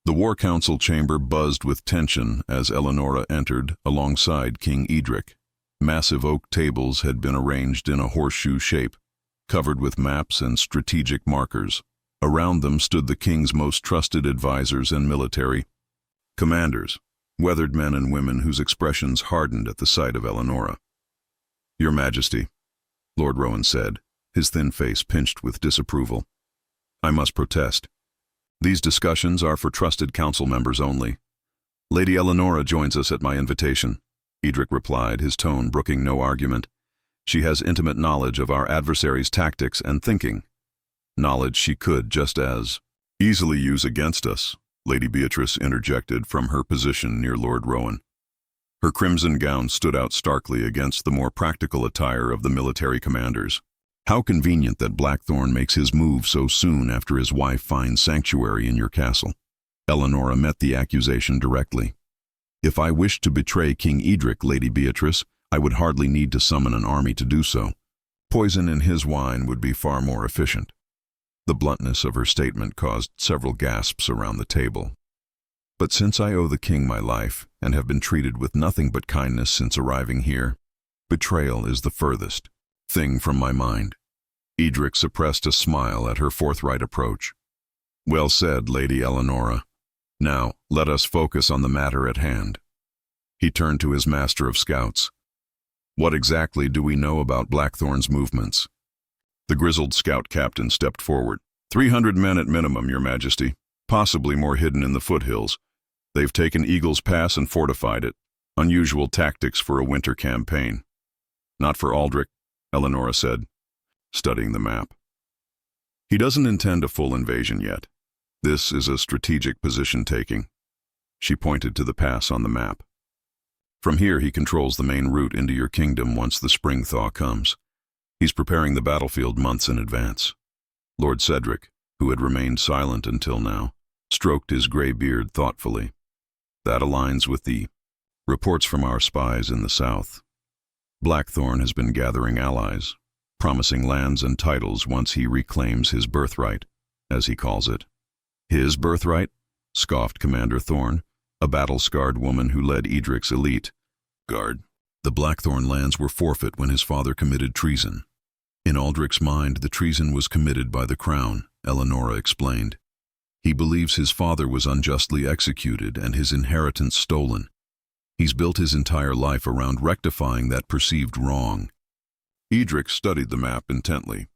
The War Council chamber buzzed with tension as Eleonora entered alongside King Edric. Massive oak tables had been arranged in a horseshoe shape, covered with maps and strategic markers. Around them stood the king's most trusted advisors and military commanders, weathered men and women whose expressions hardened at the sight of Eleonora. Your Majesty, Lord Rowan said, his thin face pinched with disapproval. I must protest. These discussions are for trusted council members only. Lady Eleonora joins us at my invitation, Edric replied, his tone brooking no argument. She has intimate knowledge of our adversary's tactics and thinking. Knowledge she could just as easily use against us, Lady Beatrice interjected from her position near Lord Rowan. Her crimson gown stood out starkly against the more practical attire of the military commanders. How convenient that Blackthorn makes his move so soon after his wife finds sanctuary in your castle. Eleonora met the accusation directly. If I wished to betray King Edric, Lady Beatrice, I would hardly need to summon an army to do so. Poison in his wine would be far more efficient. The bluntness of her statement caused several gasps around the table. But since I owe the king my life, and have been treated with nothing but kindness since arriving here, betrayal is the furthest thing from my mind. Edric suppressed a smile at her forthright approach. Well said, Lady Eleonora. Now, let us focus on the matter at hand. He turned to his master of scouts. What exactly do we know about Blackthorn's movements? The grizzled scout captain stepped forward. 300 men at minimum, Your Majesty, possibly more hidden in the foothills. They've taken Eagle's Pass and fortified it. Unusual tactics for a winter campaign. Not for Aldrich, Eleonora said, studying the map. He doesn't intend a full invasion yet. This is a strategic position-taking. She pointed to the pass on the map. From here he controls the main route into your kingdom once the spring thaw comes. He's preparing the battlefield months in advance. Lord Cedric, who had remained silent until now, stroked his gray beard thoughtfully. That aligns with the reports from our spies in the south. Blackthorn has been gathering allies, promising lands and titles once he reclaims his birthright, as he calls it. His birthright? Scoffed Commander Thorn, a battle-scarred woman who led Edric's elite guard. The Blackthorn lands were forfeit when his father committed treason. In Aldrich's mind, the treason was committed by the crown, Eleonora explained. He believes his father was unjustly executed and his inheritance stolen. He's built his entire life around rectifying that perceived wrong. Edric studied the map intently.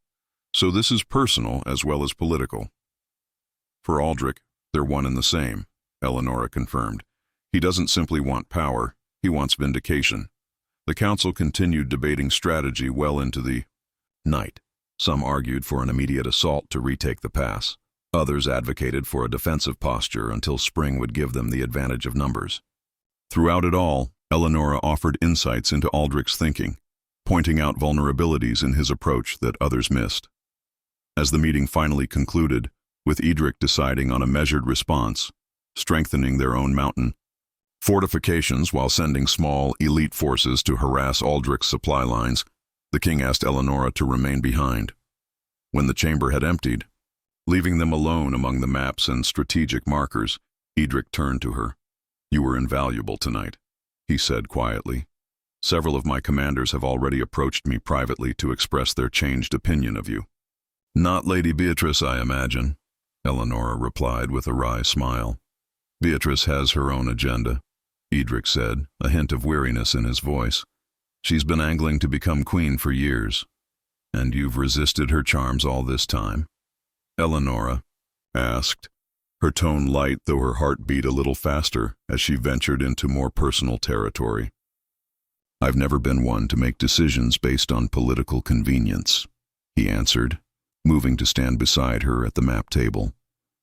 So this is personal as well as political. For Aldrich, They're one and the same, Eleonora confirmed. He doesn't simply want power, he wants vindication. The council continued debating strategy well into the night. Some argued for an immediate assault to retake the pass. Others advocated for a defensive posture until spring would give them the advantage of numbers. Throughout it all, Eleonora offered insights into Aldrich's thinking, pointing out vulnerabilities in his approach that others missed. As the meeting finally concluded, with Edric deciding on a measured response, strengthening their own mountain fortifications while sending small, elite forces to harass Aldrich's supply lines, the king asked Eleonora to remain behind. When the chamber had emptied, leaving them alone among the maps and strategic markers, Edric turned to her. "You were invaluable tonight," he said quietly. "Several of my commanders have already approached me privately to express their changed opinion of you." "Not Lady Beatrice, I imagine," Eleonora replied with a wry smile. "Beatrice has her own agenda," Edric said, a hint of weariness in his voice. "She's been angling to become queen for years. And you've resisted her charms all this time?" Eleonora asked, her tone light though her heart beat a little faster as she ventured into more personal territory. "I've never been one to make decisions based on political convenience," he answered, moving to stand beside her at the map table.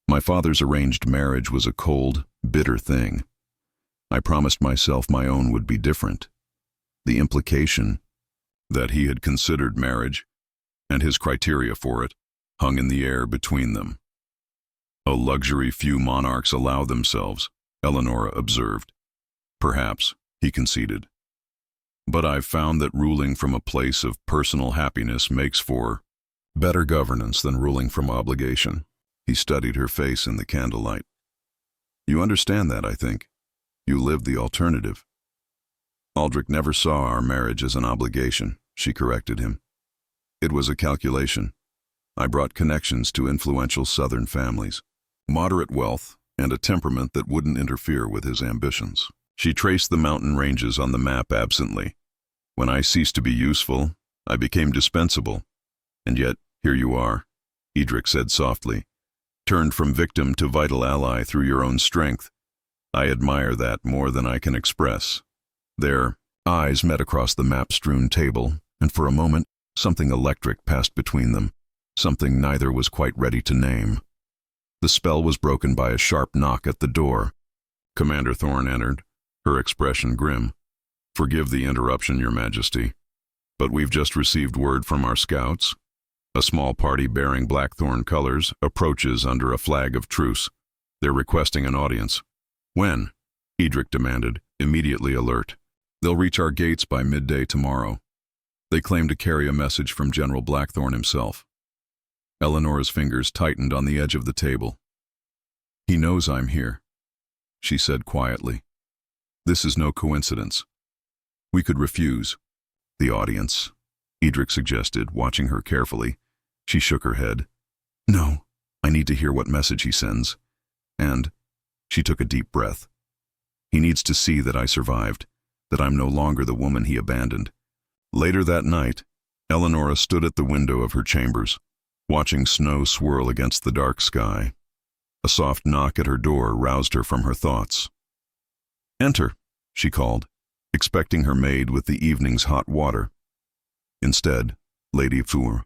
"My father's arranged marriage was a cold, bitter thing. I promised myself my own would be different. The implication that he had considered marriage, and his criteria for it, hung in the air between them. A luxury few monarchs allow themselves, Eleonora observed. Perhaps, he conceded. But I've found that ruling from a place of personal happiness makes for better governance than ruling from obligation." He studied her face in the candlelight. "You understand that, I think. You live the alternative." "Aldrich never saw our marriage as an obligation," she corrected him. "It was a calculation. I brought connections to influential southern families, moderate wealth, and a temperament that wouldn't interfere with his ambitions." She traced the mountain ranges on the map absently. "When I ceased to be useful, I became dispensable. And yet, here you are," Edric said softly, "turned from victim to vital ally through your own strength. I admire that more than I can express." Their eyes met across the map-strewn table, and for a moment, something electric passed between them, something neither was quite ready to name. The spell was broken by a sharp knock at the door. Commander Thorne entered, her expression grim. "Forgive the interruption, Your Majesty, but we've just received word from our scouts. A small party bearing Blackthorn colors approaches under a flag of truce. They're requesting an audience." "When?" Edric demanded, immediately alert. "They'll reach our gates by midday tomorrow. They claim to carry a message from General Blackthorn himself." Eleonora's fingers tightened on the edge of the table. "He knows I'm here," she said quietly. "This is no coincidence. We could refuse." "The audience," Edric suggested, watching her carefully. She shook her head. "No, I need to hear what message he sends. And," she took a deep breath, "he needs to see that I survived, that I'm no longer the woman he abandoned." Later that night, Eleonora stood at the window of her chambers, watching snow swirl against the dark sky. A soft knock at her door roused her from her thoughts. "Enter," she called, expecting her maid with the evening's hot water. Instead, Lady Fleur.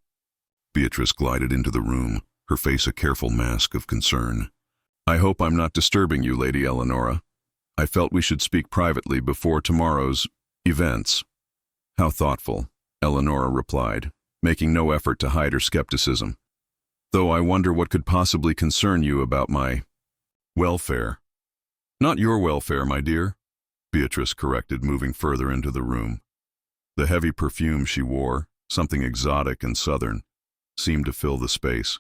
Beatrice glided into the room, her face a careful mask of concern. "I hope I'm not disturbing you, Lady Eleonora. I felt we should speak privately before tomorrow's events." "How thoughtful," Eleonora replied, making no effort to hide her skepticism. "Though I wonder what could possibly concern you about my welfare." "Not your welfare, my dear," Beatrice corrected, moving further into the room. The heavy perfume she wore, something exotic and southern, seemed to fill the space.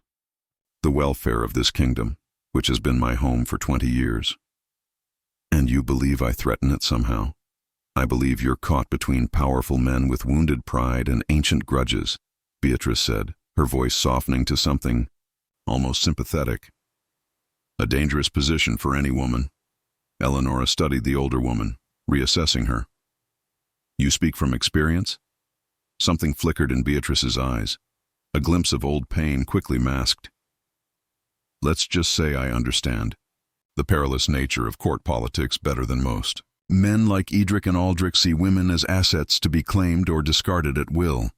"The welfare of this kingdom, which has been my home for 20 years. And you believe I threaten it somehow? I believe you're caught between powerful men with wounded pride and ancient grudges," Beatrice said, her voice softening to something almost sympathetic. "A dangerous position for any woman." Eleonora studied the older woman, reassessing her. "You speak from experience?" Something flickered in Beatrice's eyes, a glimpse of old pain quickly masked. "Let's just say I understand," the perilous nature of court politics better than most. Men like Edric and Aldrich see women as assets to be claimed or discarded at will.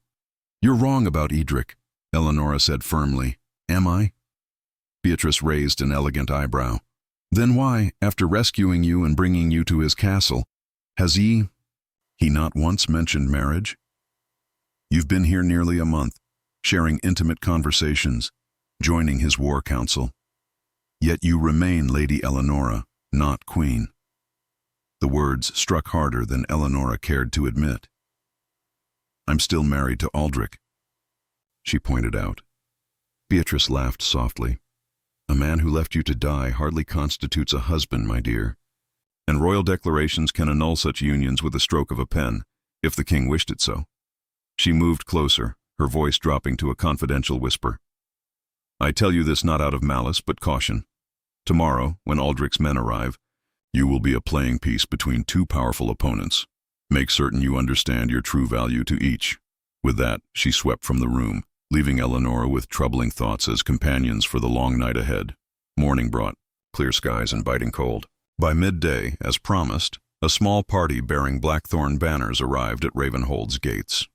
You're wrong about Edric, Eleonora said firmly. Am I? Beatrice raised an elegant eyebrow. Then why, after rescuing you and bringing you to his castle, has he not once mentioned marriage? You've been here nearly a month, sharing intimate conversations, joining his war council. Yet you remain Lady Eleonora, not Queen. The words struck harder than Eleonora cared to admit. I'm still married to Aldrich, she pointed out. Beatrice laughed softly. A man who left you to die hardly constitutes a husband, my dear. And royal declarations can annul such unions with a stroke of a pen, if the king wished it so. She moved closer, her voice dropping to a confidential whisper. I tell you this not out of malice, but caution. Tomorrow, when Aldrich's men arrive, you will be a playing piece between two powerful opponents. Make certain you understand your true value to each. With that, she swept from the room, leaving Eleonora with troubling thoughts as companions for the long night ahead. Morning brought, clear skies and biting cold. By midday, as promised, a small party bearing blackthorn banners arrived at Ravenhold's gates.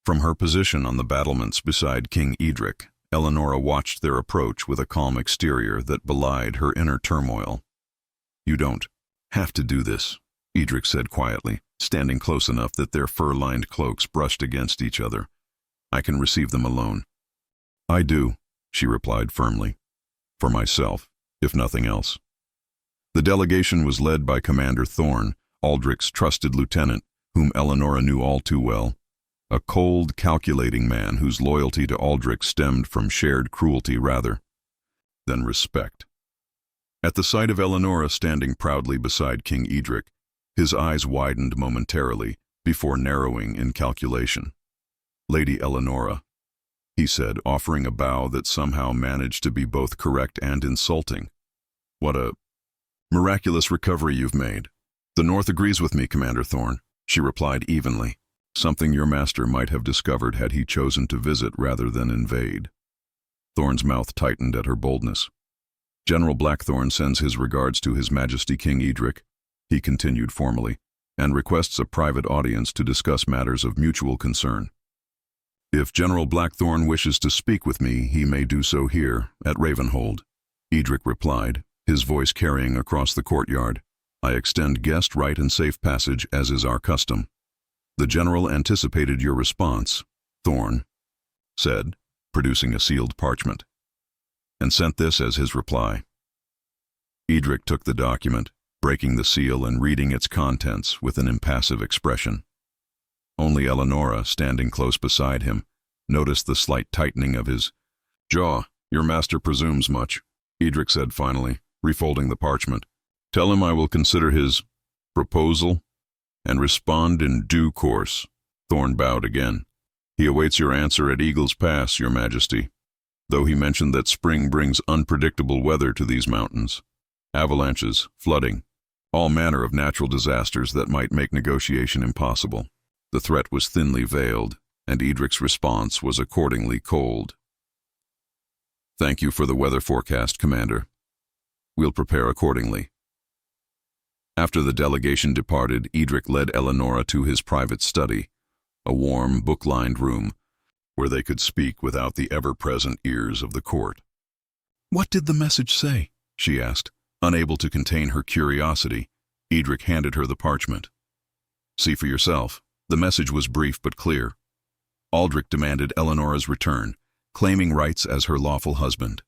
From her position on the battlements beside King Edric, Eleonora watched their approach with a calm exterior that belied her inner turmoil. You don't have to do this, Edric said quietly, standing close enough that their fur-lined cloaks brushed against each other. I can receive them alone. I do, she replied firmly. For myself, if nothing else. The delegation was led by Commander Thorn, Aldrich's trusted lieutenant, whom Eleonora knew all too well. A cold, calculating man whose loyalty to Aldrich stemmed from shared cruelty rather than respect. At the sight of Eleonora standing proudly beside King Edric, his eyes widened momentarily before narrowing in calculation. Lady Eleonora, he said, offering a bow that somehow managed to be both correct and insulting. What a miraculous recovery you've made. The North agrees with me, Commander Thorn, she replied evenly. Something your master might have discovered had he chosen to visit rather than invade. Thorn's mouth tightened at her boldness. General Blackthorn sends his regards to His Majesty King Edric, he continued formally, and requests a private audience to discuss matters of mutual concern. If General Blackthorn wishes to speak with me, he may do so here, at Ravenhold, Edric replied, his voice carrying across the courtyard. I extend guest right and safe passage, as is our custom. The general anticipated your response, Thorn said, producing a sealed parchment, and sent this as his reply. Edric took the document, breaking the seal and reading its contents with an impassive expression. Only Eleonora, standing close beside him, noticed the slight tightening of his jaw. Your master presumes much, Edric said finally, refolding the parchment. Tell him I will consider his proposal and respond in due course. Thorn bowed again. He awaits your answer at Eagle's Pass, Your Majesty, though he mentioned that spring brings unpredictable weather to these mountains. Avalanches, flooding, all manner of natural disasters that might make negotiation impossible. The threat was thinly veiled, and Edric's response was accordingly cold. Thank you for the weather forecast, Commander. We'll prepare accordingly. After the delegation departed, Edric led Eleonora to his private study, a warm, book-lined room, where they could speak without the ever-present ears of the court. What did the message say? She asked. Unable to contain her curiosity, Edric handed her the parchment. See for yourself. The message was brief but clear. Aldrich demanded Eleonora's return, claiming rights as her lawful husband.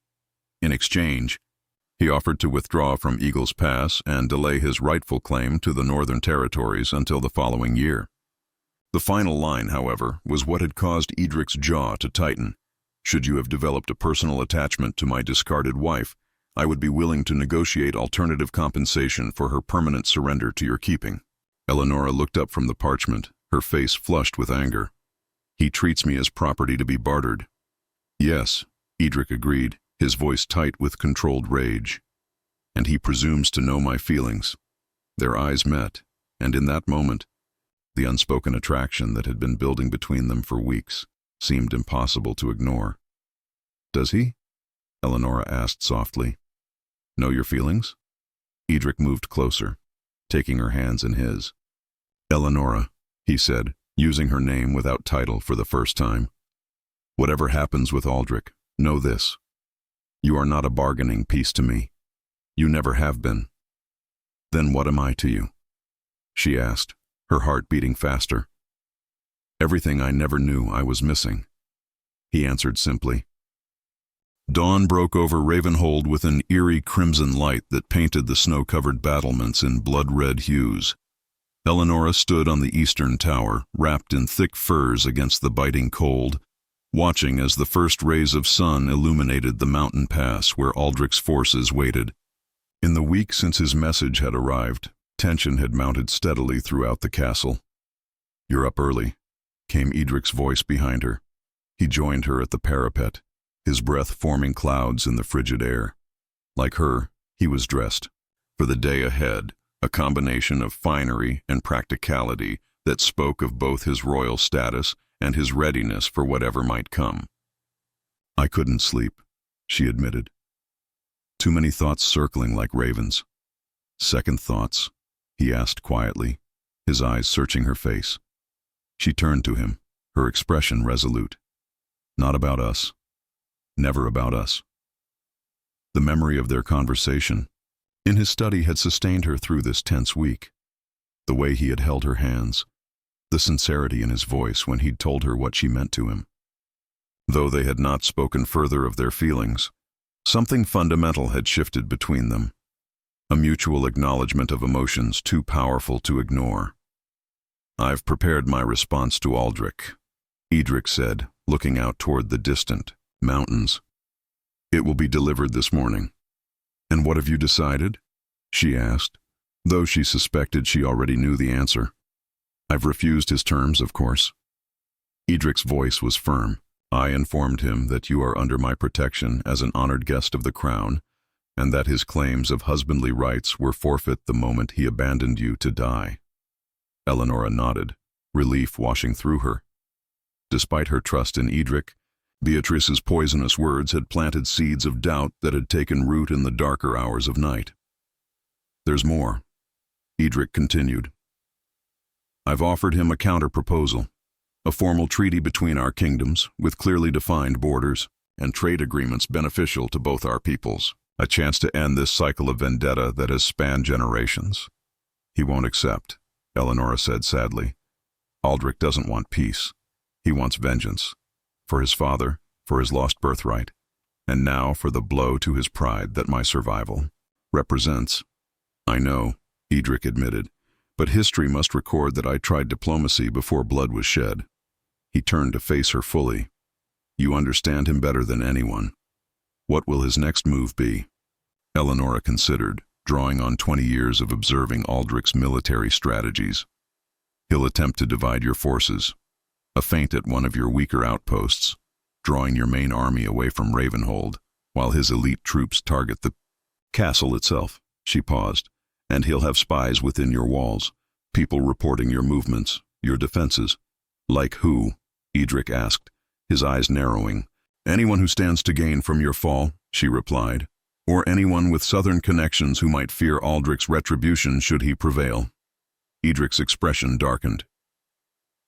In exchange, he offered to withdraw from Eagle's Pass and delay his rightful claim to the Northern Territories until the following year. The final line, however, was what had caused Edric's jaw to tighten. Should you have developed a personal attachment to my discarded wife, I would be willing to negotiate alternative compensation for her permanent surrender to your keeping. Eleonora looked up from the parchment, her face flushed with anger. He treats me as property to be bartered. Yes, Edric agreed, his voice tight with controlled rage. And he presumes to know my feelings. Their eyes met, and in that moment, the unspoken attraction that had been building between them for weeks seemed impossible to ignore. Does he? Eleonora asked softly. Know your feelings? Edric moved closer, taking her hands in his. Eleonora, he said, using her name without title for the first time. Whatever happens with Aldrich, know this. You are not a bargaining piece to me. You never have been. Then what am I to you? She asked, her heart beating faster. Everything I never knew I was missing, he answered simply. Dawn broke over Ravenhold with an eerie crimson light that painted the snow-covered battlements in blood-red hues. Eleonora stood on the eastern tower, wrapped in thick furs against the biting cold, watching as the first rays of sun illuminated the mountain pass where Aldrich's forces waited. In the week since his message had arrived, tension had mounted steadily throughout the castle. "You're up early," came Edric's voice behind her. He joined her at the parapet, his breath forming clouds in the frigid air. Like her, he was dressed. For the day ahead, a combination of finery and practicality that spoke of both his royal status and his readiness for whatever might come. "I couldn't sleep," she admitted. "Too many thoughts circling like ravens." "Second thoughts?" he asked quietly, his eyes searching her face. She turned to him, her expression resolute. "Not about us. Never about us." The memory of their conversation in his study had sustained her through this tense week. The way he had held her hands, the sincerity in his voice when he'd told her what she meant to him. Though they had not spoken further of their feelings, something fundamental had shifted between them, a mutual acknowledgement of emotions too powerful to ignore. "I've prepared my response to Aldrich," Edric said, looking out toward the distant mountains. "It will be delivered this morning." "And what have you decided?" she asked, though she suspected she already knew the answer. "I've refused his terms, of course." Edric's voice was firm. "I informed him that you are under my protection as an honored guest of the crown, and that his claims of husbandly rights were forfeit the moment he abandoned you to die." Eleonora nodded, relief washing through her. Despite her trust in Edric, Beatrice's poisonous words had planted seeds of doubt that had taken root in the darker hours of night. "There's more," Edric continued. "I've offered him a counter-proposal, a formal treaty between our kingdoms with clearly defined borders and trade agreements beneficial to both our peoples, a chance to end this cycle of vendetta that has spanned generations." "He won't accept," Eleonora said sadly. "Aldrich doesn't want peace. He wants vengeance. For his father, for his lost birthright, and now for the blow to his pride that my survival represents." "I know," Edric admitted, "but history must record that I tried diplomacy before blood was shed." He turned to face her fully. "You understand him better than anyone. What will his next move be?" Eleonora considered, drawing on 20 years of observing Aldrich's military strategies. "He'll attempt to divide your forces, a feint at one of your weaker outposts, drawing your main army away from Ravenhold, while his elite troops target the castle itself." She paused. "And he'll have spies within your walls, people reporting your movements, your defenses." "Like who?" Edric asked, his eyes narrowing. "Anyone who stands to gain from your fall," she replied, "or anyone with southern connections who might fear Aldrich's retribution should he prevail." Edric's expression darkened.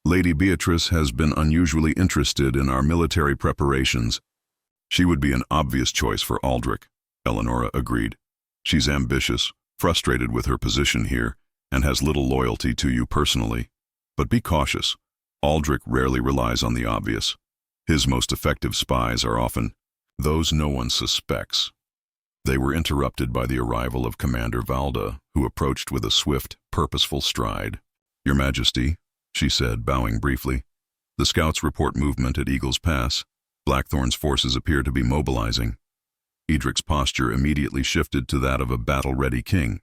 "Lady Beatrice has been unusually interested in our military preparations." "She would be an obvious choice for Aldrich," Eleonora agreed. "She's ambitious, frustrated with her position here, and has little loyalty to you personally. But be cautious. Aldrich rarely relies on the obvious. His most effective spies are often those no one suspects." They were interrupted by the arrival of Commander Valda, who approached with a swift, purposeful stride. "Your Majesty," she said, bowing briefly. "The scouts report movement at Eagle's Pass. Blackthorn's forces appear to be mobilizing." Edric's posture immediately shifted to that of a battle-ready king.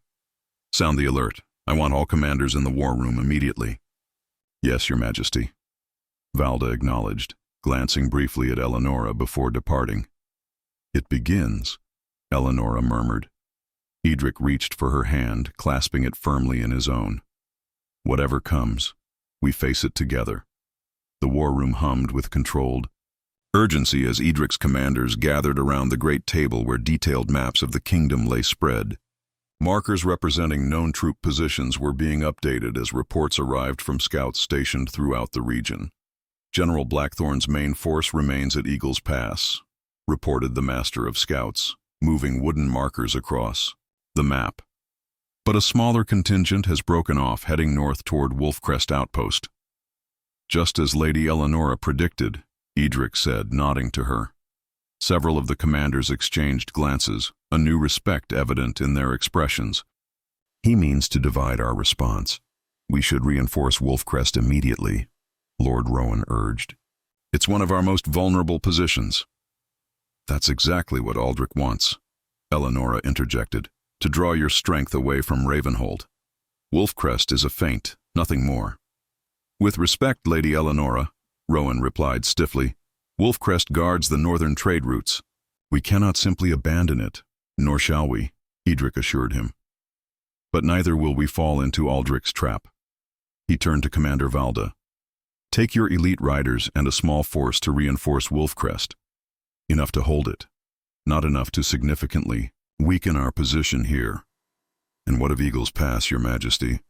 "Sound the alert. I want all commanders in the war room immediately." "Yes, Your Majesty," Valda acknowledged, glancing briefly at Eleonora before departing. "It begins," Eleonora murmured. Edric reached for her hand, clasping it firmly in his own. "Whatever comes, we face it together." The war room hummed with controlled urgency as Edric's commanders gathered around the great table where detailed maps of the kingdom lay spread. Markers representing known troop positions were being updated as reports arrived from scouts stationed throughout the region. General Blackthorn's main force remains at Eagles Pass, reported the Master of Scouts, moving wooden markers across the map. But a smaller contingent has broken off, heading north toward Wolfcrest Outpost. Just as Lady Eleonora predicted, Edric said, nodding to her. Several of the commanders exchanged glances, a new respect evident in their expressions. He means to divide our response. We should reinforce Wolfcrest immediately, Lord Rowan urged. It's one of our most vulnerable positions. That's exactly what Aldrich wants, Eleonora interjected, to draw your strength away from Ravenhold. Wolfcrest is a feint, nothing more. With respect, Lady Eleonora, Rowan replied stiffly, Wolfcrest guards the northern trade routes. We cannot simply abandon it, nor shall we, Edric assured him. But neither will we fall into Aldrich's trap. He turned to Commander Valda. Take your elite riders and a small force to reinforce Wolfcrest. Enough to hold it, not enough to significantly weaken our position here. And what of Eagles Pass, Your Majesty?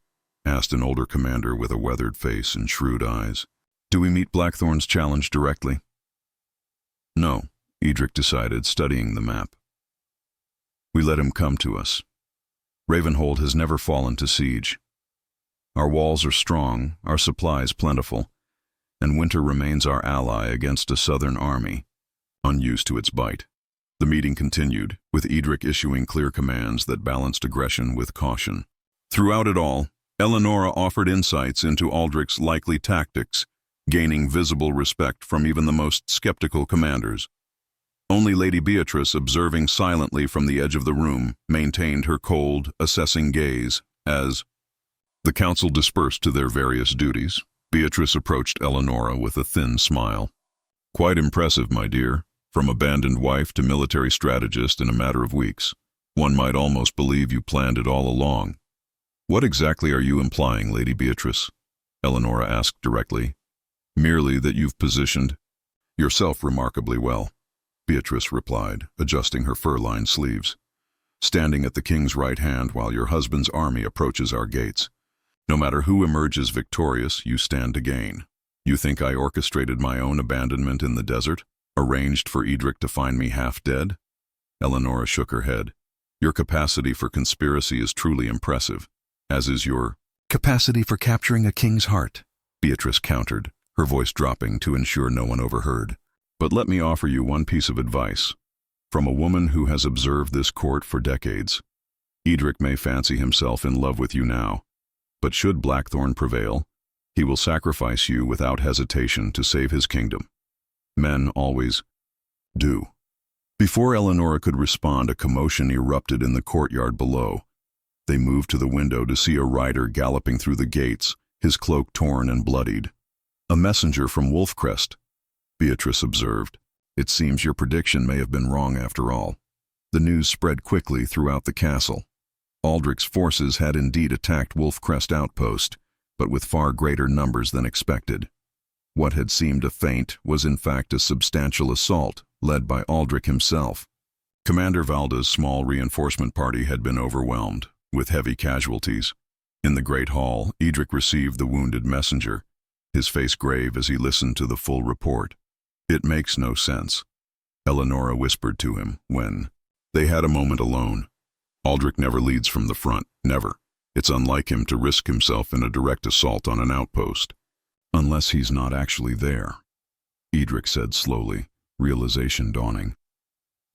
Asked an older commander with a weathered face and shrewd eyes. Do we meet Blackthorn's challenge directly? No, Edric decided, studying the map. We let him come to us. Ravenhold has never fallen to siege. Our walls are strong, our supplies plentiful, and winter remains our ally against a southern army, unused to its bite. The meeting continued, with Edric issuing clear commands that balanced aggression with caution. Throughout it all, Eleonora offered insights into Aldrich's likely tactics, gaining visible respect from even the most skeptical commanders. Only Lady Beatrice, observing silently from the edge of the room, maintained her cold, assessing gaze as the council dispersed to their various duties. Beatrice approached Eleonora with a thin smile. Quite impressive, my dear. From abandoned wife to military strategist in a matter of weeks. One might almost believe you planned it all along. What exactly are you implying, Lady Beatrice? Eleonora asked directly. Merely that you've positioned yourself remarkably well, Beatrice replied, adjusting her fur-lined sleeves. Standing at the king's right hand while your husband's army approaches our gates. No matter who emerges victorious, you stand to gain. You think I orchestrated my own abandonment in the desert? Arranged for Edric to find me half dead? Eleonora shook her head. Your capacity for conspiracy is truly impressive, as is your capacity for capturing a king's heart, Beatrice countered, her voice dropping to ensure no one overheard. But let me offer you one piece of advice. From a woman who has observed this court for decades. Edric may fancy himself in love with you now, but should Blackthorn prevail, he will sacrifice you without hesitation to save his kingdom. Men always do. Before Eleonora could respond, a commotion erupted in the courtyard below. They moved to the window to see a rider galloping through the gates, his cloak torn and bloodied. A messenger from Wolfcrest, Beatrice observed. It seems your prediction may have been wrong after all. The news spread quickly throughout the castle. Aldrich's forces had indeed attacked Wolfcrest Outpost, but with far greater numbers than expected. What had seemed a feint was in fact a substantial assault, led by Aldrich himself. Commander Valda's small reinforcement party had been overwhelmed, with heavy casualties. In the Great Hall, Edric received the wounded messenger, his face grave as he listened to the full report. It makes no sense, Eleonora whispered to him when they had a moment alone. Aldrich never leads from the front, never. It's unlike him to risk himself in a direct assault on an outpost. Unless he's not actually there, Edric said slowly, realization dawning.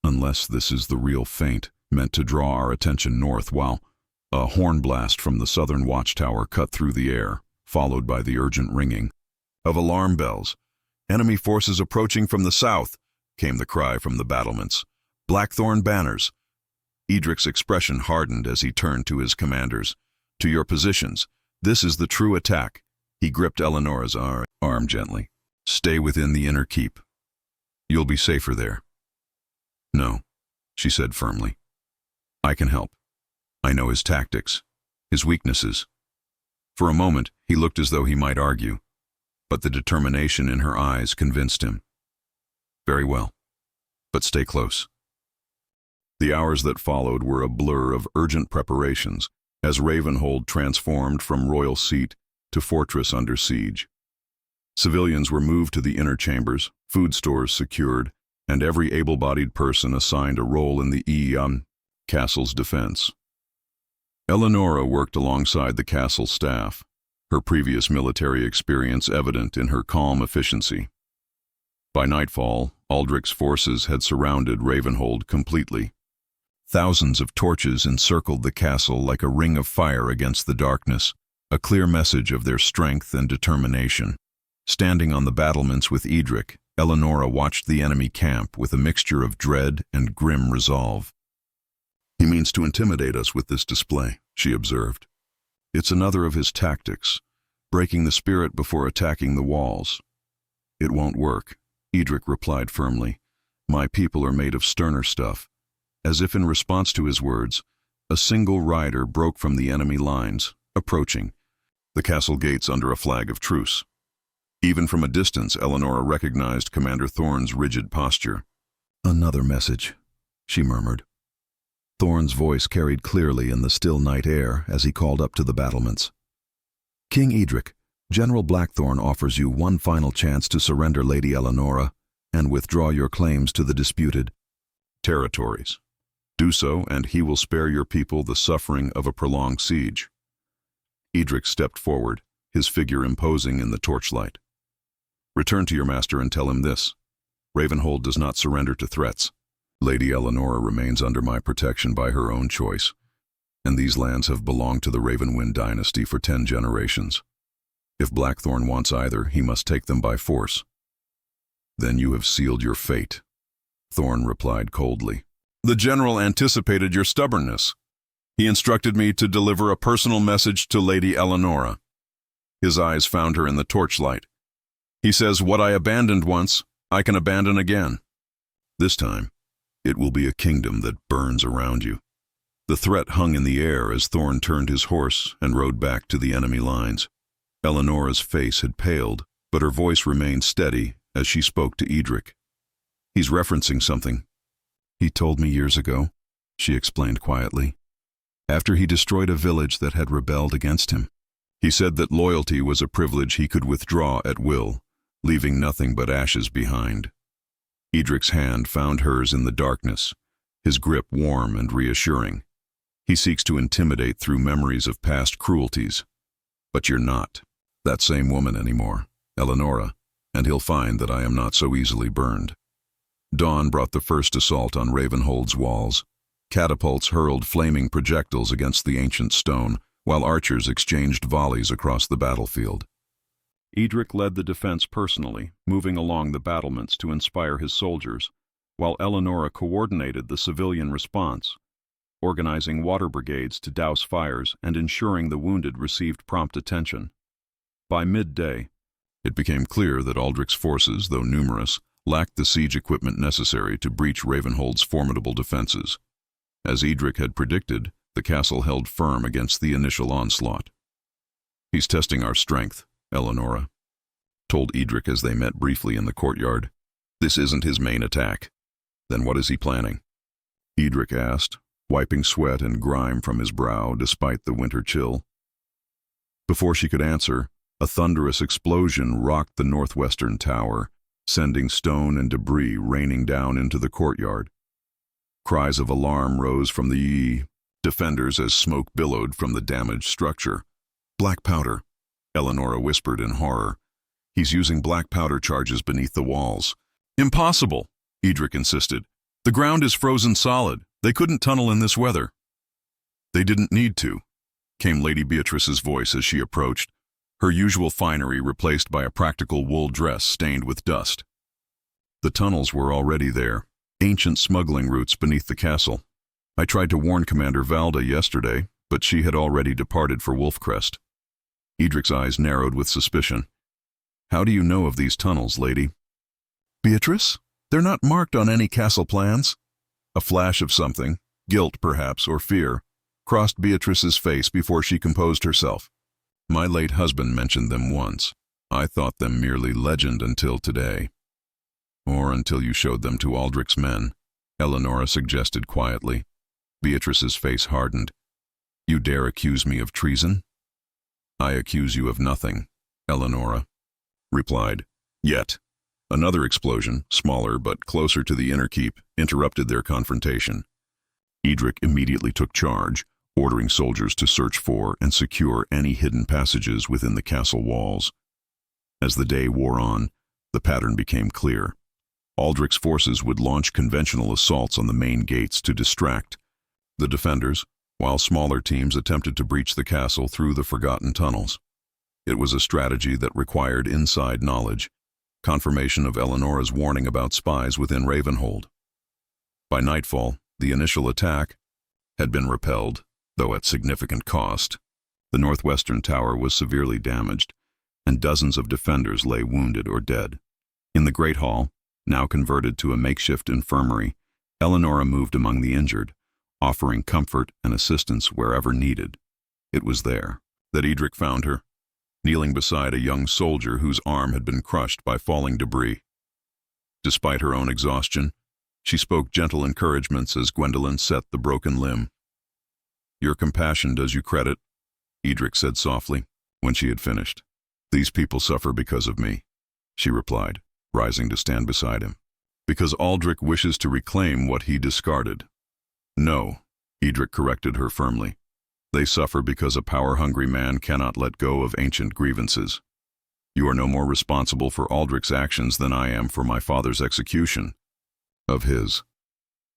Unless this is the real feint, meant to draw our attention north while a horn blast from the southern watchtower cut through the air, followed by the urgent ringing of alarm bells. Enemy forces approaching from the south, came the cry from the battlements. Blackthorn banners. Edric's expression hardened as he turned to his commanders. To your positions. This is the true attack. He gripped Eleonora's arm gently. Stay within the inner keep. You'll be safer there. No, she said firmly. I can help. I know his tactics, his weaknesses. For a moment, he looked as though he might argue, but the determination in her eyes convinced him. Very well, but stay close. The hours that followed were a blur of urgent preparations as Ravenhold transformed from royal seat to fortress under siege. Civilians were moved to the inner chambers, food stores secured, and every able-bodied person assigned a role in the castle's defense. Eleonora worked alongside the castle staff, her previous military experience evident in her calm efficiency. By nightfall, Aldrich's forces had surrounded Ravenhold completely. Thousands of torches encircled the castle like a ring of fire against the darkness, a clear message of their strength and determination. Standing on the battlements with Edric, Eleonora watched the enemy camp with a mixture of dread and grim resolve. "He means to intimidate us with this display," she observed. "It's another of his tactics, breaking the spirit before attacking the walls." "It won't work," Edric replied firmly. "My people are made of sterner stuff." As if in response to his words, a single rider broke from the enemy lines, approaching the castle gates under a flag of truce. Even from a distance, Eleonora recognized Commander Thorne's rigid posture. "Another message," she murmured. Thorne's voice carried clearly in the still night air as he called up to the battlements. "King Edric, General Blackthorne offers you one final chance to surrender Lady Eleonora and withdraw your claims to the disputed territories. Do so, and he will spare your people the suffering of a prolonged siege." Edric stepped forward, his figure imposing in the torchlight. "Return to your master and tell him this. Ravenhold does not surrender to threats. Lady Eleonora remains under my protection by her own choice, and these lands have belonged to the Ravenwind dynasty for 10 generations. If Blackthorne wants either, he must take them by force." "Then you have sealed your fate," Thorne replied coldly. "The general anticipated your stubbornness. He instructed me to deliver a personal message to Lady Eleonora." His eyes found her in the torchlight. "He says, what I abandoned once, I can abandon again. This time, it will be a kingdom that burns around you." The threat hung in the air as Thorne turned his horse and rode back to the enemy lines. Eleonora's face had paled, but her voice remained steady as she spoke to Edric. "He's referencing something. He told me years ago," she explained quietly, "after he destroyed a village that had rebelled against him. He said that loyalty was a privilege he could withdraw at will, leaving nothing but ashes behind." Edric's hand found hers in the darkness, his grip warm and reassuring. "He seeks to intimidate through memories of past cruelties. But you're not that same woman anymore, Eleonora, and he'll find that I am not so easily burned." Dawn brought the first assault on Ravenhold's walls. Catapults hurled flaming projectiles against the ancient stone, while archers exchanged volleys across the battlefield. Edric led the defense personally, moving along the battlements to inspire his soldiers, while Eleonora coordinated the civilian response, organizing water brigades to douse fires and ensuring the wounded received prompt attention. By midday, it became clear that Aldric's forces, though numerous, lacked the siege equipment necessary to breach Ravenhold's formidable defenses. As Edric had predicted, the castle held firm against the initial onslaught. "He's testing our strength," Eleonora told Edric as they met briefly in the courtyard. "This isn't his main attack." "Then what is he planning?" Edric asked, wiping sweat and grime from his brow despite the winter chill. Before she could answer, a thunderous explosion rocked the northwestern tower, sending stone and debris raining down into the courtyard. Cries of alarm rose from the defenders as smoke billowed from the damaged structure. "Black powder," Eleonora whispered in horror. "He's using black powder charges beneath the walls." "Impossible," Edric insisted. "The ground is frozen solid. They couldn't tunnel in this weather." "They didn't need to," came Lady Beatrice's voice as she approached, her usual finery replaced by a practical wool dress stained with dust. "The tunnels were already there, ancient smuggling routes beneath the castle. I tried to warn Commander Valda yesterday, but she had already departed for Wolfcrest." Edric's eyes narrowed with suspicion. "How do you know of these tunnels, lady?" "Beatrice? They're not marked on any castle plans." A flash of something, guilt perhaps, or fear, crossed Beatrice's face before she composed herself. "My late husband mentioned them once. I thought them merely legend until today. Or until you showed them to Aldric's men." Eleonora suggested quietly. Beatrice's face hardened. You dare accuse me of treason? I accuse you of nothing, Eleonora replied. Yet, another explosion, smaller but closer to the inner keep, interrupted their confrontation. Edric immediately took charge, ordering soldiers to search for and secure any hidden passages within the castle walls. As the day wore on, the pattern became clear. Aldrich's forces would launch conventional assaults on the main gates to distract the defenders, while smaller teams attempted to breach the castle through the forgotten tunnels. It was a strategy that required inside knowledge, confirmation of Eleonora's warning about spies within Ravenhold. By nightfall, the initial attack had been repelled, though at significant cost. The northwestern tower was severely damaged, and dozens of defenders lay wounded or dead. In the Great Hall, now converted to a makeshift infirmary, Eleonora moved among the injured, offering comfort and assistance wherever needed. It was there that Edric found her, kneeling beside a young soldier whose arm had been crushed by falling debris. Despite her own exhaustion, she spoke gentle encouragements as Gwendolyn set the broken limb. Your compassion does you credit, Edric said softly, when she had finished. These people suffer because of me, she replied, rising to stand beside him. Because Aldrich wishes to reclaim what he discarded. No, Edric corrected her firmly. They suffer because a power-hungry man cannot let go of ancient grievances. You are no more responsible for Aldrich's actions than I am for my father's execution of his.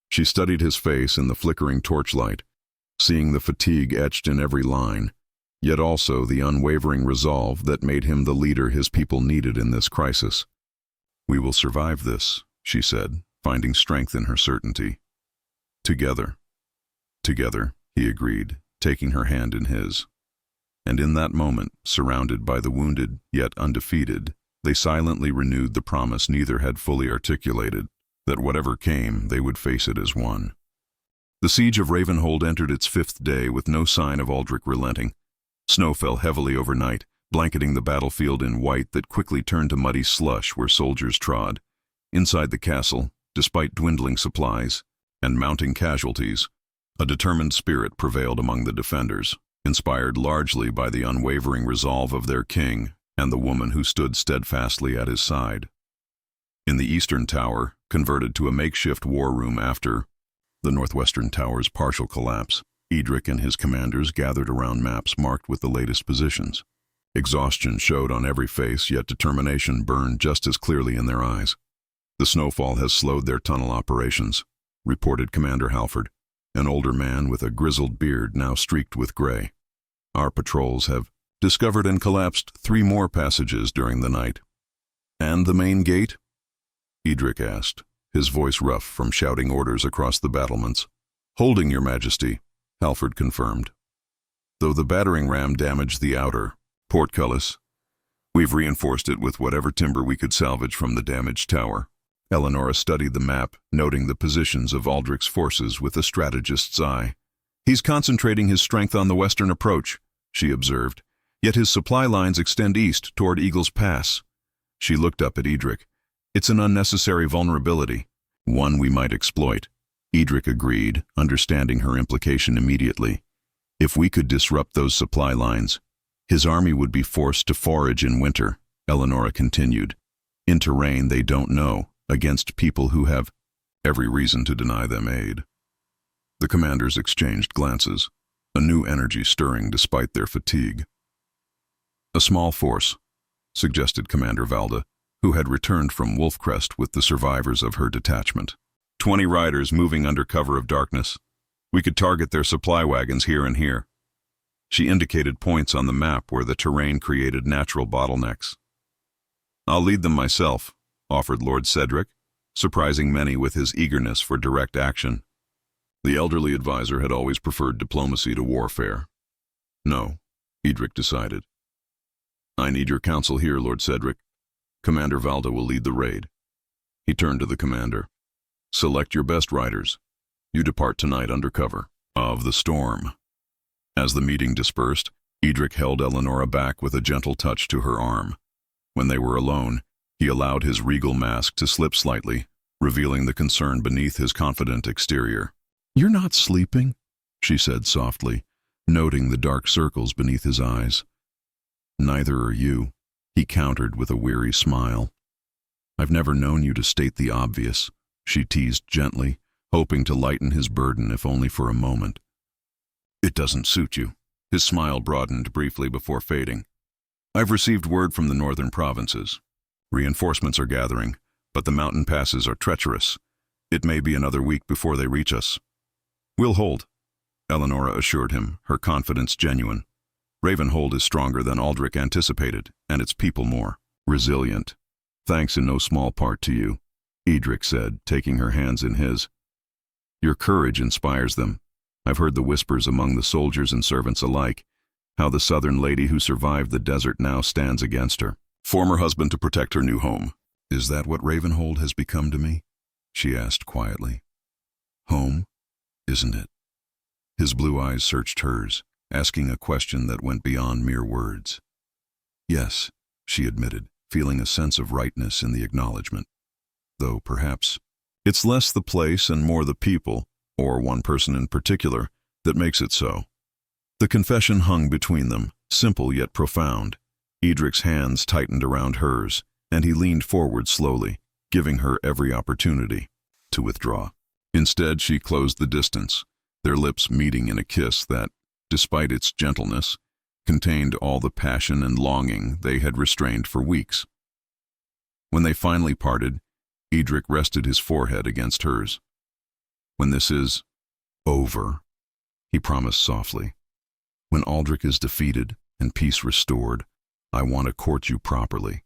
She studied his face in the flickering torchlight, seeing the fatigue etched in every line, yet also the unwavering resolve that made him the leader his people needed in this crisis. We will survive this, she said, finding strength in her certainty. Together. Together, he agreed, taking her hand in his. And in that moment, surrounded by the wounded, yet undefeated, they silently renewed the promise neither had fully articulated, that whatever came, they would face it as one. The siege of Ravenhold entered its 5th day with no sign of Aldrich relenting. Snow fell heavily overnight, blanketing the battlefield in white that quickly turned to muddy slush where soldiers trod. Inside the castle, despite dwindling supplies and mounting casualties, a determined spirit prevailed among the defenders, inspired largely by the unwavering resolve of their king and the woman who stood steadfastly at his side. In the eastern tower, converted to a makeshift war room after the northwestern tower's partial collapse, Edric and his commanders gathered around maps marked with the latest positions. Exhaustion showed on every face, yet determination burned just as clearly in their eyes. The snowfall has slowed their tunnel operations, reported Commander Halford, an older man with a grizzled beard now streaked with gray. Our patrols have discovered and collapsed 3 more passages during the night. And the main gate? Edric asked, his voice rough from shouting orders across the battlements. Holding, Your Majesty, Halford confirmed. Though the battering ram damaged the outer portcullis, we've reinforced it with whatever timber we could salvage from the damaged tower. Eleonora studied the map, noting the positions of Aldrich's forces with a strategist's eye. He's concentrating his strength on the western approach, she observed, yet his supply lines extend east toward Eagle's Pass. She looked up at Edric. It's an unnecessary vulnerability, one we might exploit. Edric agreed, understanding her implication immediately. If we could disrupt those supply lines, his army would be forced to forage in winter, Eleonora continued, in terrain they don't know, against people who have every reason to deny them aid. The commanders exchanged glances, a new energy stirring despite their fatigue. A small force, suggested Commander Valda, who had returned from Wolfcrest with the survivors of her detachment. 20 riders moving under cover of darkness. We could target their supply wagons here and here. She indicated points on the map where the terrain created natural bottlenecks. I'll lead them myself, offered Lord Cedric, surprising many with his eagerness for direct action. The elderly advisor had always preferred diplomacy to warfare. No, Edric decided. I need your counsel here, Lord Cedric. Commander Valda will lead the raid. He turned to the commander. Select your best riders. You depart tonight under cover of the storm. As the meeting dispersed, Edric held Eleonora back with a gentle touch to her arm. When they were alone, he allowed his regal mask to slip slightly, revealing the concern beneath his confident exterior. "You're not sleeping?" she said softly, noting the dark circles beneath his eyes. "Neither are you," he countered with a weary smile. "I've never known you to state the obvious," she teased gently, hoping to lighten his burden if only for a moment. "It doesn't suit you." His smile broadened briefly before fading. "I've received word from the northern provinces. Reinforcements are gathering, but the mountain passes are treacherous. It may be another week before they reach us." "We'll hold," Eleonora assured him, her confidence genuine. "Ravenhold is stronger than Aldrich anticipated, and its people more resilient. Thanks in no small part to you," Edric said, taking her hands in his. "Your courage inspires them. I've heard the whispers among the soldiers and servants alike, how the southern lady who survived the desert now stands against her former husband to protect her new home. Is that what Ravenhold has become to me?" she asked quietly. "Home, isn't it?" His blue eyes searched hers, asking a question that went beyond mere words. "Yes," she admitted, feeling a sense of rightness in the acknowledgement. "Though perhaps it's less the place and more the people, or one person in particular, that makes it so." The confession hung between them, simple yet profound. Edric's hands tightened around hers, and he leaned forward slowly, giving her every opportunity to withdraw. Instead, she closed the distance, their lips meeting in a kiss that, despite its gentleness, contained all the passion and longing they had restrained for weeks. When they finally parted, Edric rested his forehead against hers. "When this is over," he promised softly, "when Aldrich is defeated and peace restored, I want to court you properly.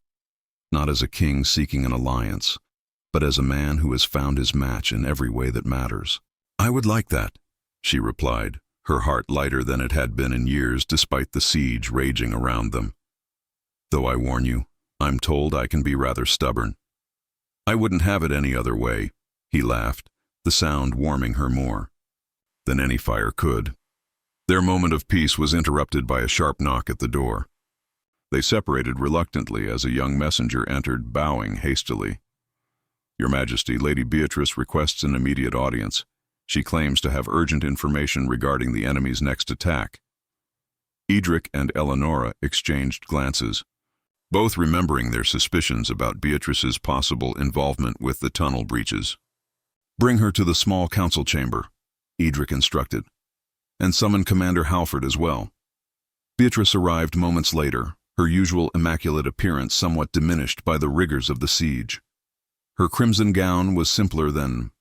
Not as a king seeking an alliance, but as a man who has found his match in every way that matters." "I would like that," she replied, her heart lighter than it had been in years despite the siege raging around them. "Though I warn you, I'm told I can be rather stubborn." "I wouldn't have it any other way," he laughed, the sound warming her more than any fire could. Their moment of peace was interrupted by a sharp knock at the door. They separated reluctantly as a young messenger entered, bowing hastily. "Your Majesty, Lady Beatrice requests an immediate audience. She claims to have urgent information regarding the enemy's next attack." Edric and Eleonora exchanged glances, both remembering their suspicions about Beatrice's possible involvement with the tunnel breaches. "Bring her to the small council chamber," Edric instructed, "and summon Commander Halford as well." Beatrice arrived moments later, her usual immaculate appearance somewhat diminished by the rigors of the siege. Her crimson gown was simpler than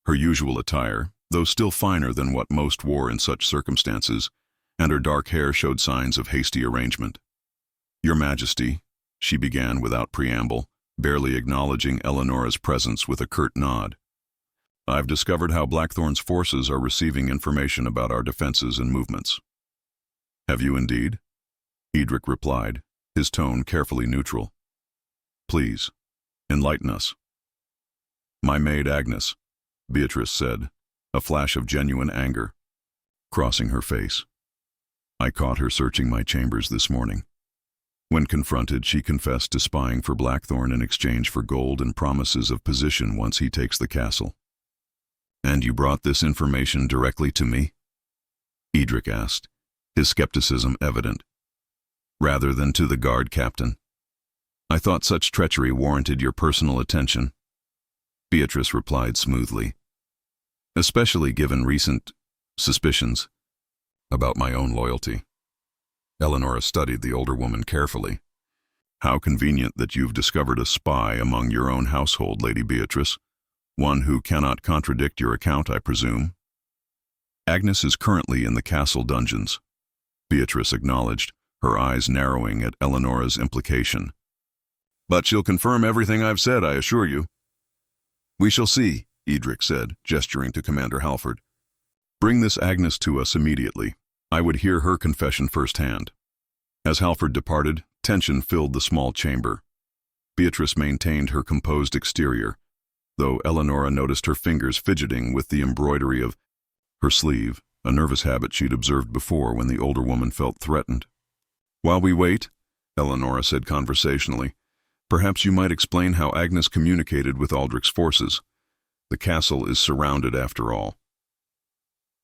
her usual attire, though still finer than what most wore in such circumstances, and her dark hair showed signs of hasty arrangement. "Your Majesty," she began without preamble, barely acknowledging Eleonora's presence with a curt nod. "I've discovered how Blackthorn's forces are receiving information about our defenses and movements." "Have you indeed?" Edric replied, his tone carefully neutral. "Please, enlighten us." "My maid Agnes," Beatrice said, a flash of genuine anger crossing her face. "I caught her searching my chambers this morning. When confronted, she confessed to spying for Blackthorn in exchange for gold and promises of position once he takes the castle." "And you brought this information directly to me?" Edric asked, his skepticism evident. "Rather than to the guard captain. I thought such treachery warranted your personal attention," Beatrice replied smoothly. "Especially given recent suspicions about my own loyalty." Eleonora studied the older woman carefully. "How convenient that you've discovered a spy among your own household, Lady Beatrice. One who cannot contradict your account, I presume." "Agnes is currently in the castle dungeons," Beatrice acknowledged, her eyes narrowing at Eleonora's implication. "But she'll confirm everything I've said, I assure you." "We shall see," Edric said, gesturing to Commander Halford. "Bring this Agnes to us immediately. I would hear her confession firsthand." As Halford departed, tension filled the small chamber. Beatrice maintained her composed exterior, though Eleonora noticed her fingers fidgeting with the embroidery of her sleeve, a nervous habit she'd observed before when the older woman felt threatened. "While we wait," Eleonora said conversationally, Perhaps you might explain how Agnes communicated with Aldrich's forces. The castle is surrounded after all.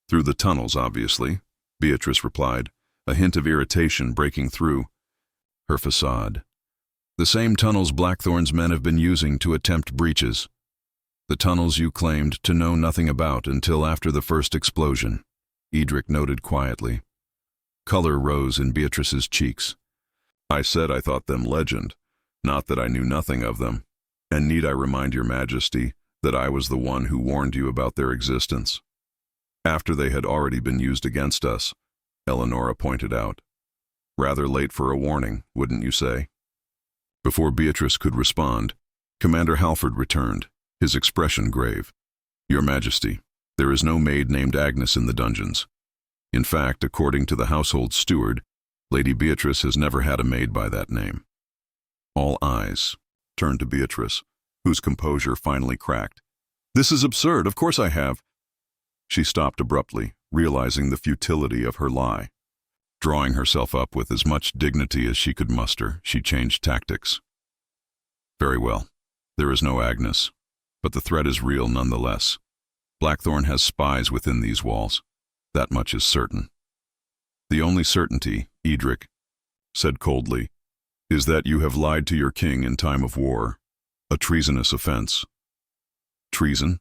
Through the tunnels, obviously, Beatrice replied, a hint of irritation breaking through her facade. The same tunnels Blackthorn's men have been using to attempt breaches. The tunnels you claimed to know nothing about until after the first explosion, Edric noted quietly. Color rose in Beatrice's cheeks. I said I thought them legend, not that I knew nothing of them. And need I remind your majesty that I was the one who warned you about their existence? After they had already been used against us, Eleonora pointed out. Rather late for a warning, wouldn't you say? Before Beatrice could respond, Commander Halford returned, his expression grave. Your Majesty, there is no maid named Agnes in the dungeons. In fact, according to the household steward, Lady Beatrice has never had a maid by that name. All eyes turned to Beatrice, whose composure finally cracked. This is absurd, of course I have. She stopped abruptly, realizing the futility of her lie. Drawing herself up with as much dignity as she could muster, she changed tactics. Very well, there is no Agnes, but the threat is real nonetheless. Blackthorn has spies within these walls. That much is certain. The only certainty, Edric said coldly, is that you have lied to your king in time of war, a treasonous offense. Treason?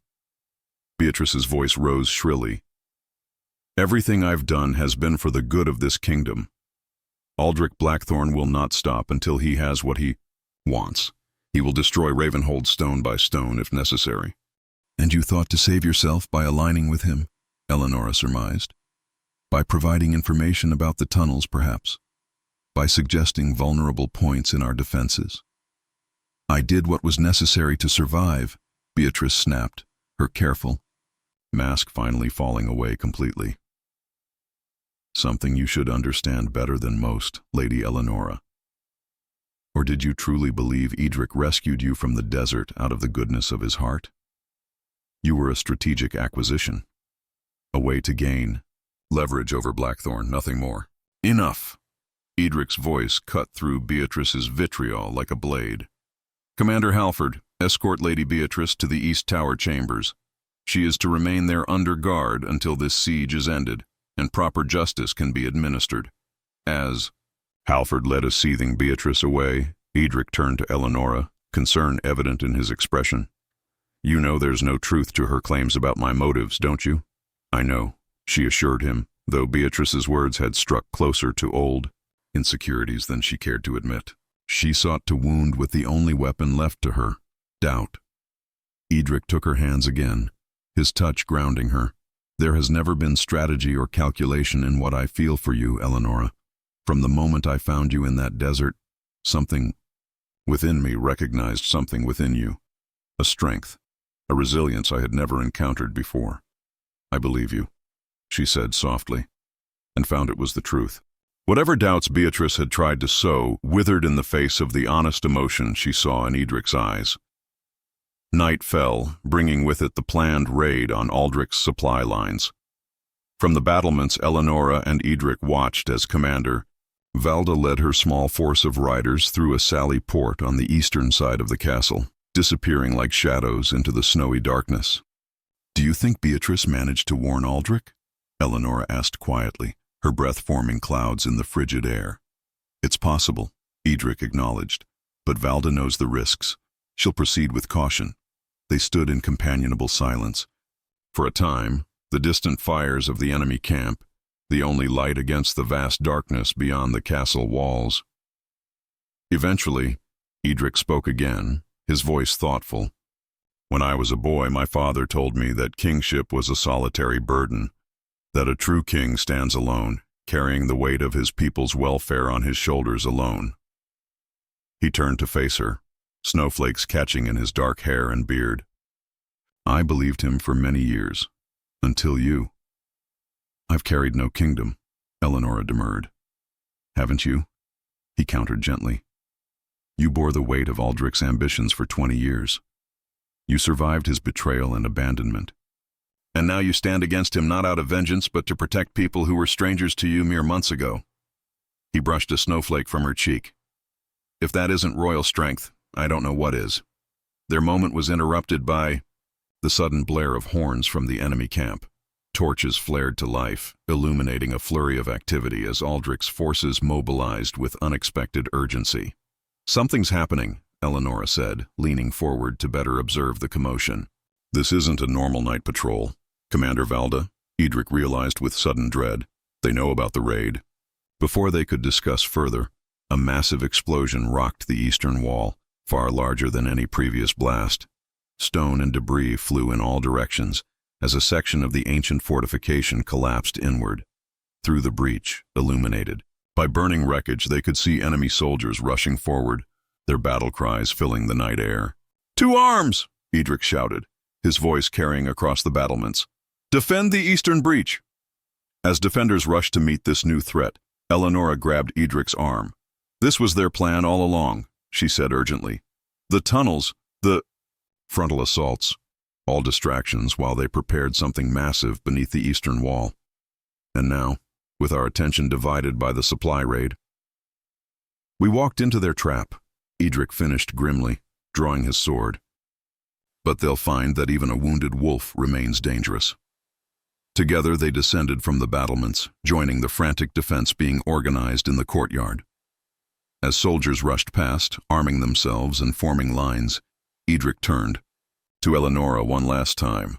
Beatrice's voice rose shrilly. Everything I've done has been for the good of this kingdom. Aldrich Blackthorn will not stop until he has what he wants. He will destroy Ravenhold stone by stone if necessary. And you thought to save yourself by aligning with him? Eleonora surmised. By providing information about the tunnels, perhaps. By suggesting vulnerable points in our defenses. I did what was necessary to survive, Beatrice snapped, her careful mask finally falling away completely. Something you should understand better than most, Lady Eleonora. Or did you truly believe Edric rescued you from the desert out of the goodness of his heart? You were a strategic acquisition. A way to gain leverage over Blackthorn, nothing more. Enough! Edric's voice cut through Beatrice's vitriol like a blade. Commander Halford, escort Lady Beatrice to the East Tower chambers. She is to remain there under guard until this siege is ended, and proper justice can be administered. As Halford led a seething Beatrice away, Edric turned to Eleonora, concern evident in his expression. You know there's no truth to her claims about my motives, don't you? I know, she assured him, though Beatrice's words had struck closer to old insecurities than she cared to admit. She sought to wound with the only weapon left to her, doubt. Edric took her hands again, his touch grounding her. There has never been strategy or calculation in what I feel for you, Eleonora. From the moment I found you in that desert, something within me recognized something within you. A strength, a resilience I had never encountered before. I believe you, she said softly, and found it was the truth. Whatever doubts Beatrice had tried to sow withered in the face of the honest emotion she saw in Edric's eyes. Night fell, bringing with it the planned raid on Aldrich's supply lines. From the battlements, Eleonora and Edric watched as commander Valda led her small force of riders through a sally port on the eastern side of the castle, disappearing like shadows into the snowy darkness. Do you think Beatrice managed to warn Aldrich? Eleonora asked quietly, her breath forming clouds in the frigid air. It's possible, Edric acknowledged, but Valda knows the risks. She'll proceed with caution. They stood in companionable silence. For a time, the distant fires of the enemy camp, the only light against the vast darkness beyond the castle walls. Eventually, Edric spoke again, his voice thoughtful. When I was a boy, my father told me that kingship was a solitary burden, that a true king stands alone, carrying the weight of his people's welfare on his shoulders alone. He turned to face her, snowflakes catching in his dark hair and beard. I believed him for many years, until you. I've carried no kingdom, Eleonora demurred. Haven't you? He countered gently. You bore the weight of Aldrich's ambitions for 20 years. You survived his betrayal and abandonment. And now you stand against him not out of vengeance, but to protect people who were strangers to you mere months ago. He brushed a snowflake from her cheek. If that isn't royal strength, I don't know what is. Their moment was interrupted by the sudden blare of horns from the enemy camp. Torches flared to life, illuminating a flurry of activity as Aldrich's forces mobilized with unexpected urgency. "Something's happening," Eleonora said, leaning forward to better observe the commotion. "This isn't a normal night patrol. Commander Valda," Edric realized with sudden dread. "They know about the raid." Before they could discuss further, a massive explosion rocked the eastern wall, far larger than any previous blast. Stone and debris flew in all directions as a section of the ancient fortification collapsed inward. Through the breach, illuminated by burning wreckage, they could see enemy soldiers rushing forward, their battle cries filling the night air. "To arms!" Edric shouted, his voice carrying across the battlements. "Defend the eastern breach!" As defenders rushed to meet this new threat, Eleonora grabbed Edric's arm. "This was their plan all along," she said urgently. "The tunnels, the frontal assaults, all distractions while they prepared something massive beneath the eastern wall. And now, with our attention divided by the supply raid." "We walked into their trap," Edric finished grimly, drawing his sword. "But they'll find that even a wounded wolf remains dangerous." Together they descended from the battlements, joining the frantic defense being organized in the courtyard. As soldiers rushed past, arming themselves and forming lines, Edric turned to Eleonora one last time.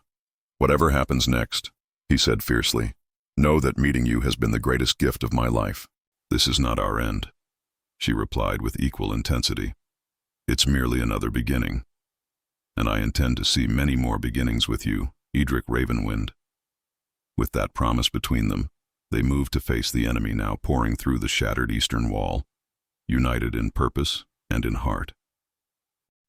"Whatever happens next," he said fiercely, "know that meeting you has been the greatest gift of my life." "This is not our end," she replied with equal intensity. "It's merely another beginning. And I intend to see many more beginnings with you, Edric Ravenwind." With that promise between them, they moved to face the enemy now pouring through the shattered eastern wall, united in purpose and in heart.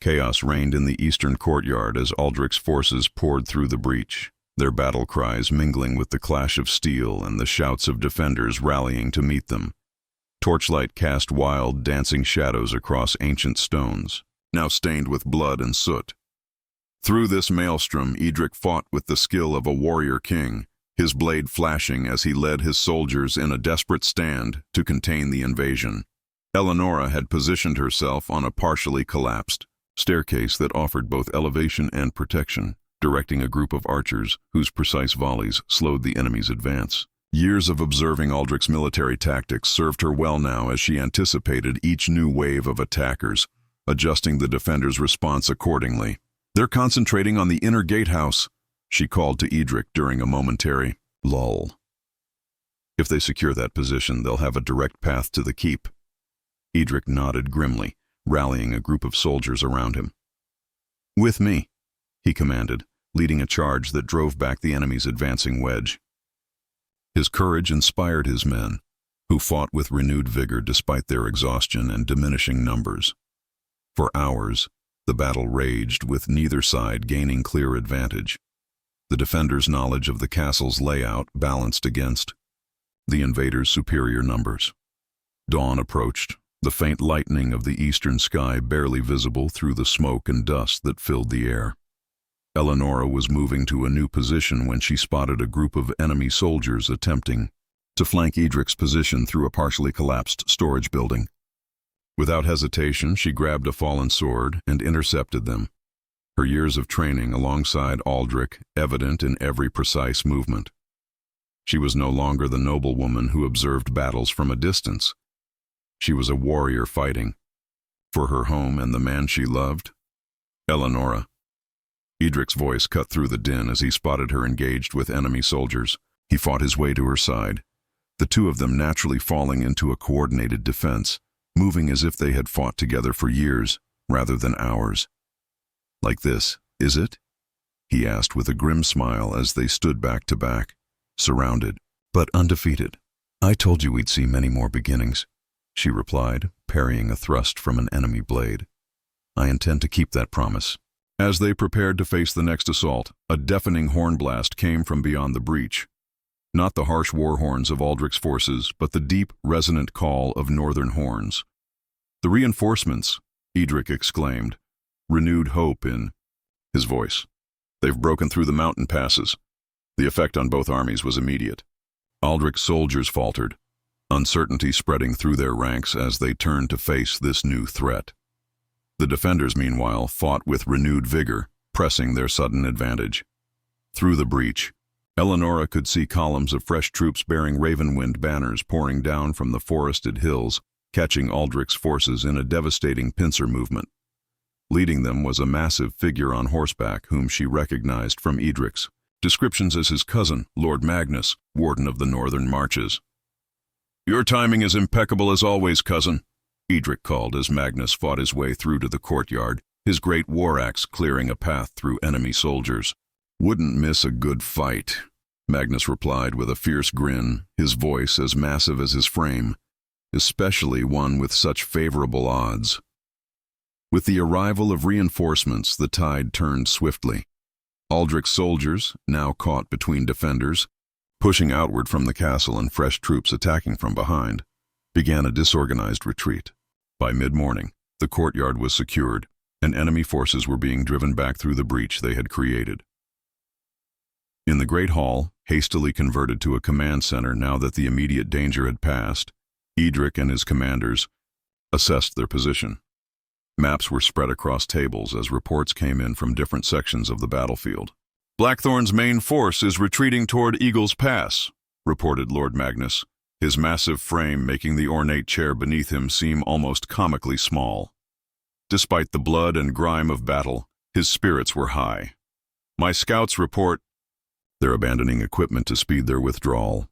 Chaos reigned in the eastern courtyard as Aldrich's forces poured through the breach, their battle cries mingling with the clash of steel and the shouts of defenders rallying to meet them. Torchlight cast wild, dancing shadows across ancient stones, now stained with blood and soot. Through this maelstrom, Edric fought with the skill of a warrior king, his blade flashing as he led his soldiers in a desperate stand to contain the invasion. Eleonora had positioned herself on a partially collapsed staircase that offered both elevation and protection, directing a group of archers whose precise volleys slowed the enemy's advance. Years of observing Aldrich's military tactics served her well now as she anticipated each new wave of attackers, adjusting the defenders' response accordingly. "They're concentrating on the inner gatehouse," she called to Edric during a momentary lull. "If they secure that position, they'll have a direct path to the keep." Edric nodded grimly, rallying a group of soldiers around him. "With me," he commanded, leading a charge that drove back the enemy's advancing wedge. His courage inspired his men, who fought with renewed vigor despite their exhaustion and diminishing numbers. For hours, the battle raged, with neither side gaining clear advantage. The defenders' knowledge of the castle's layout balanced against the invaders' superior numbers. Dawn approached, the faint lightening of the eastern sky barely visible through the smoke and dust that filled the air. Eleonora was moving to a new position when she spotted a group of enemy soldiers attempting to flank Edric's position through a partially collapsed storage building. Without hesitation, she grabbed a fallen sword and intercepted them, her years of training alongside Aldrich evident in every precise movement. She was no longer the noblewoman who observed battles from a distance. She was a warrior fighting for her home and the man she loved. "Eleonora." Edric's voice cut through the din as he spotted her engaged with enemy soldiers. He fought his way to her side, the two of them naturally falling into a coordinated defense, moving as if they had fought together for years rather than hours. "Like this, is it?" he asked with a grim smile as they stood back to back, surrounded, but undefeated. "I told you we'd see many more beginnings," she replied, parrying a thrust from an enemy blade. "I intend to keep that promise." As they prepared to face the next assault, a deafening horn blast came from beyond the breach. Not the harsh war horns of Aldrich's forces, but the deep, resonant call of northern horns. "The reinforcements," Edric exclaimed, renewed hope in his voice. "They've broken through the mountain passes." The effect on both armies was immediate. Aldrich's soldiers faltered, uncertainty spreading through their ranks as they turned to face this new threat. The defenders, meanwhile, fought with renewed vigor, pressing their sudden advantage. Through the breach, Eleonora could see columns of fresh troops bearing Ravenwind banners pouring down from the forested hills, catching Aldrich's forces in a devastating pincer movement. Leading them was a massive figure on horseback whom she recognized from Edric's descriptions as his cousin, Lord Magnus, Warden of the Northern Marches. "Your timing is impeccable as always, cousin," Edric called as Magnus fought his way through to the courtyard, his great war axe clearing a path through enemy soldiers. "Wouldn't miss a good fight," Magnus replied with a fierce grin, his voice as massive as his frame, especially one with such favorable odds. With the arrival of reinforcements, the tide turned swiftly. Aldrich's soldiers, now caught between defenders, pushing outward from the castle and fresh troops attacking from behind, began a disorganized retreat. By mid-morning, the courtyard was secured, and enemy forces were being driven back through the breach they had created. In the great hall, hastily converted to a command center now that the immediate danger had passed, Edric and his commanders assessed their position. Maps were spread across tables as reports came in from different sections of the battlefield. "Blackthorn's main force is retreating toward Eagle's Pass," reported Lord Magnus, his massive frame making the ornate chair beneath him seem almost comically small. Despite the blood and grime of battle, his spirits were high. "My scouts report they're abandoning equipment to speed their withdrawal."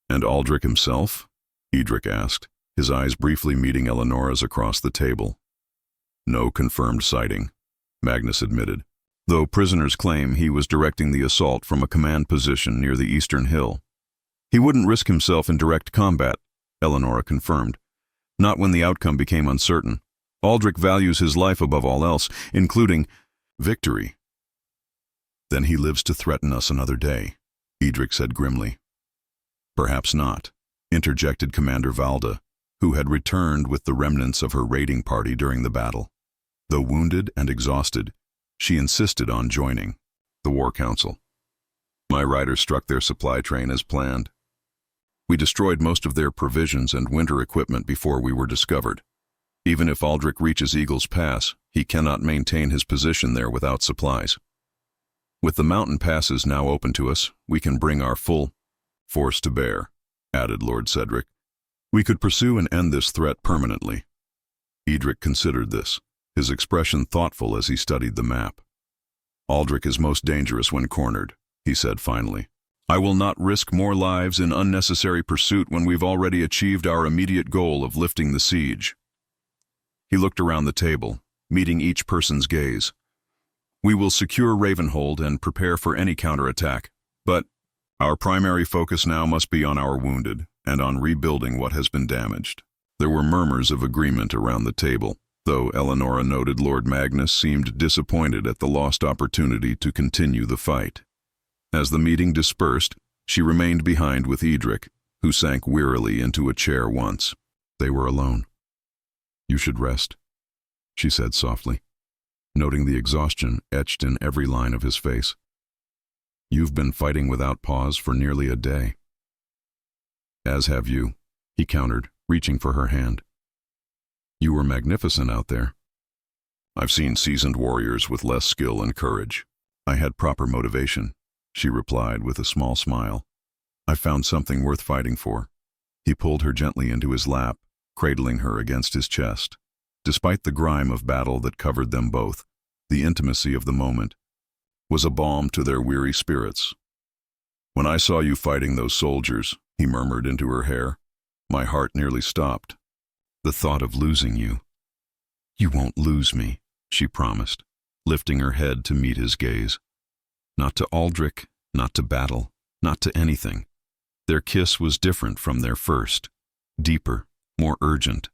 "And Aldrich himself?" Edric asked, his eyes briefly meeting Eleonora's across the table. "No confirmed sighting," Magnus admitted, though prisoners claim he was directing the assault from a command position near the eastern hill. "He wouldn't risk himself in direct combat," Eleonora confirmed, "not when the outcome became uncertain. Aldrich values his life above all else, including victory." "Then he lives to threaten us another day," Edric said grimly. "Perhaps not," interjected Commander Valda, who had returned with the remnants of her raiding party during the battle. Though wounded and exhausted, she insisted on joining the War Council. "My riders struck their supply train as planned. We destroyed most of their provisions and winter equipment before we were discovered. Even if Aldrich reaches Eagle's Pass, he cannot maintain his position there without supplies. With the mountain passes now open to us, we can bring our full force to bear," added Lord Cedric. "We could pursue and end this threat permanently." Edric considered this, his expression thoughtful as he studied the map. "Aldrich is most dangerous when cornered," he said finally. "I will not risk more lives in unnecessary pursuit when we've already achieved our immediate goal of lifting the siege." He looked around the table, meeting each person's gaze. "We will secure Ravenhold and prepare for any counterattack, but our primary focus now must be on our wounded and on rebuilding what has been damaged." There were murmurs of agreement around the table, though Eleonora noted Lord Magnus seemed disappointed at the lost opportunity to continue the fight. As the meeting dispersed, she remained behind with Edric, who sank wearily into a chair once. They were alone. "You should rest," she said softly, noting the exhaustion etched in every line of his face. "You've been fighting without pause for nearly a day." "As have you," he countered, reaching for her hand. "You were magnificent out there." "I've seen seasoned warriors with less skill and courage." "I had proper motivation," she replied with a small smile. "I found something worth fighting for." He pulled her gently into his lap, cradling her against his chest. Despite the grime of battle that covered them both, the intimacy of the moment was a balm to their weary spirits. "When I saw you fighting those soldiers," he murmured into her hair, "my heart nearly stopped. The thought of losing you." "You won't lose me," she promised, lifting her head to meet his gaze. Not to Aldrich, not to battle, not to anything. Their kiss was different from their first, deeper, more urgent,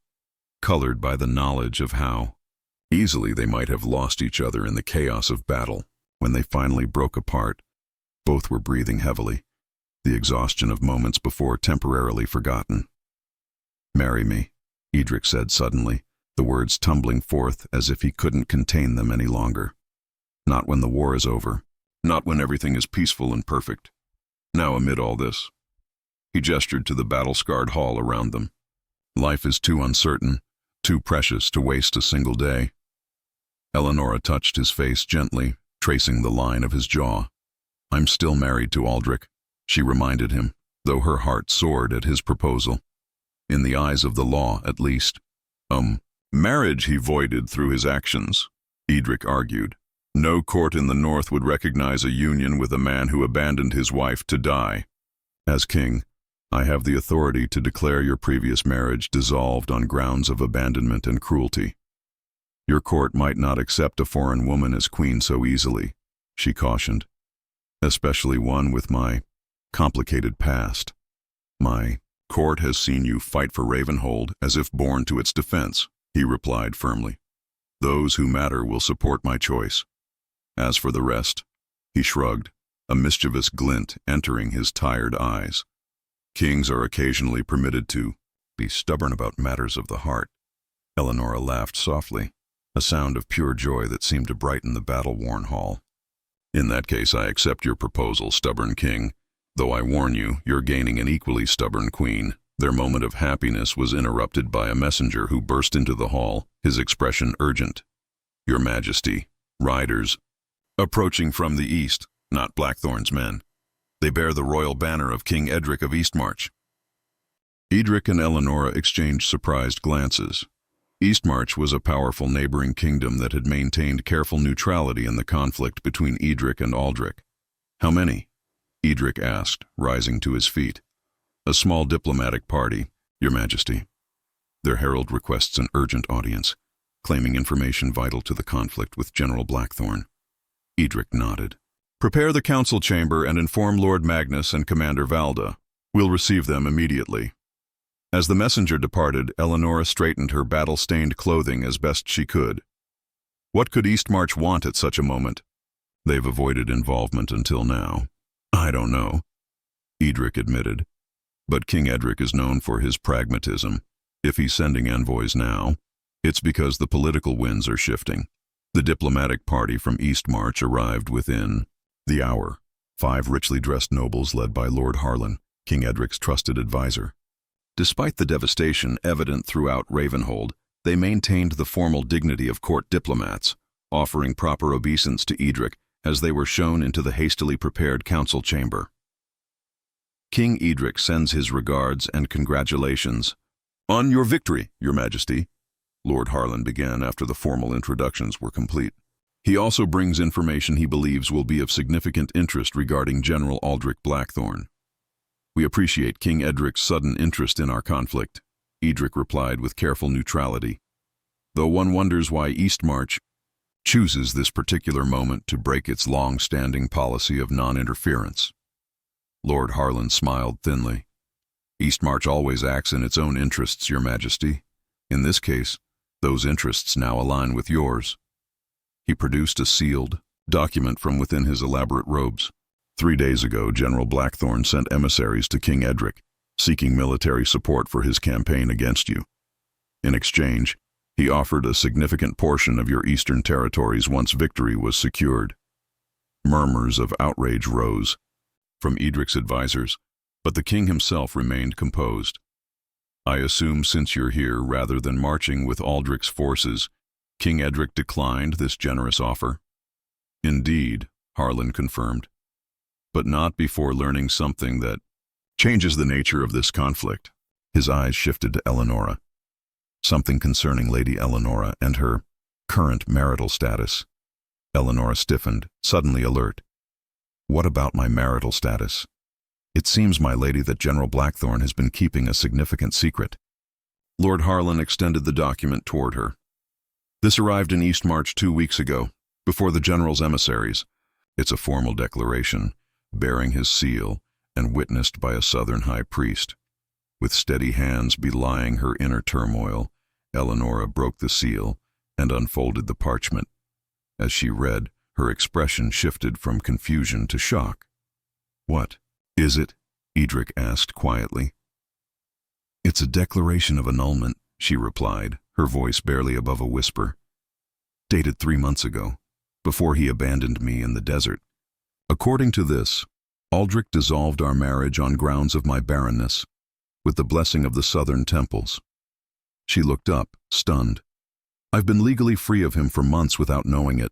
colored by the knowledge of how easily they might have lost each other in the chaos of battle. When they finally broke apart, both were breathing heavily, the exhaustion of moments before temporarily forgotten. "Marry me," Edric said suddenly, the words tumbling forth as if he couldn't contain them any longer. "Not when the war is over. Not when everything is peaceful and perfect. Now amid all this." He gestured to the battle-scarred hall around them. "Life is too uncertain, too precious to waste a single day. Eleonora touched his face gently, tracing the line of his jaw. "I'm still married to Aldrich," she reminded him, though her heart soared at his proposal. In the eyes of the law, at least. Marriage he voided through his actions, Edric argued. No court in the north would recognize a union with a man who abandoned his wife to die. As king, I have the authority to declare your previous marriage dissolved on grounds of abandonment and cruelty. Your court might not accept a foreign woman as queen so easily, she cautioned, especially one with my complicated past. My court has seen you fight for Ravenhold as if born to its defense, he replied firmly. Those who matter will support my choice. As for the rest, he shrugged, a mischievous glint entering his tired eyes. Kings are occasionally permitted to be stubborn about matters of the heart. Eleonora laughed softly, a sound of pure joy that seemed to brighten the battle-worn hall. In that case, I accept your proposal, stubborn king, though I warn you, you're gaining an equally stubborn queen. Their moment of happiness was interrupted by a messenger who burst into the hall, his expression urgent. Your Majesty, riders, approaching from the east, not Blackthorn's men. They bear the royal banner of King Edric of Eastmarch. Edric and Eleonora exchanged surprised glances. Eastmarch was a powerful neighboring kingdom that had maintained careful neutrality in the conflict between Edric and Aldrich. How many? Edric asked, rising to his feet. A small diplomatic party, Your Majesty. Their herald requests an urgent audience, claiming information vital to the conflict with General Blackthorn. Edric nodded. Prepare the council chamber and inform Lord Magnus and Commander Valda. We'll receive them immediately. As the messenger departed, Eleonora straightened her battle-stained clothing as best she could. What could Eastmarch want at such a moment? They've avoided involvement until now. I don't know, Edric admitted. But King Edric is known for his pragmatism. If he's sending envoys now, it's because the political winds are shifting. The diplomatic party from Eastmarch arrived within the hour. 5 richly dressed nobles led by Lord Harlan, King Edric's trusted advisor. Despite the devastation evident throughout Ravenhold, they maintained the formal dignity of court diplomats, offering proper obeisance to Edric as they were shown into the hastily prepared council chamber. King Edric sends his regards and congratulations. On your victory, Your Majesty, Lord Harlan began after the formal introductions were complete. He also brings information he believes will be of significant interest regarding General Aldrich Blackthorn. We appreciate King Edric's sudden interest in our conflict, Edric replied with careful neutrality, though one wonders why Eastmarch chooses this particular moment to break its long-standing policy of non-interference. Lord Harlan smiled thinly. Eastmarch always acts in its own interests, Your Majesty. In this case, those interests now align with yours. He produced a sealed document from within his elaborate robes. 3 days ago, General Blackthorn sent emissaries to King Edric, seeking military support for his campaign against you. In exchange, he offered a significant portion of your eastern territories once victory was secured. Murmurs of outrage rose from Edric's advisors, but the king himself remained composed. I assume since you're here rather than marching with Aldrich's forces, King Edric declined this generous offer? Indeed, Harlan confirmed, but not before learning something that changes the nature of this conflict. His eyes shifted to Eleonora. Something concerning Lady Eleonora and her current marital status. Eleonora stiffened, suddenly alert. What about my marital status? It seems, my lady, that General Blackthorn has been keeping a significant secret. Lord Harlan extended the document toward her. This arrived in Eastmarch 2 weeks ago, before the general's emissaries. It's a formal declaration, bearing his seal and witnessed by a southern high priest. With steady hands belying her inner turmoil, Eleonora broke the seal and unfolded the parchment. As she read, her expression shifted from confusion to shock. What is it? Edric asked quietly. It's a declaration of annulment, she replied, her voice barely above a whisper. Dated 3 months ago, before he abandoned me in the desert. According to this, Aldrich dissolved our marriage on grounds of my barrenness, with the blessing of the southern temples. She looked up, stunned. I've been legally free of him for months without knowing it.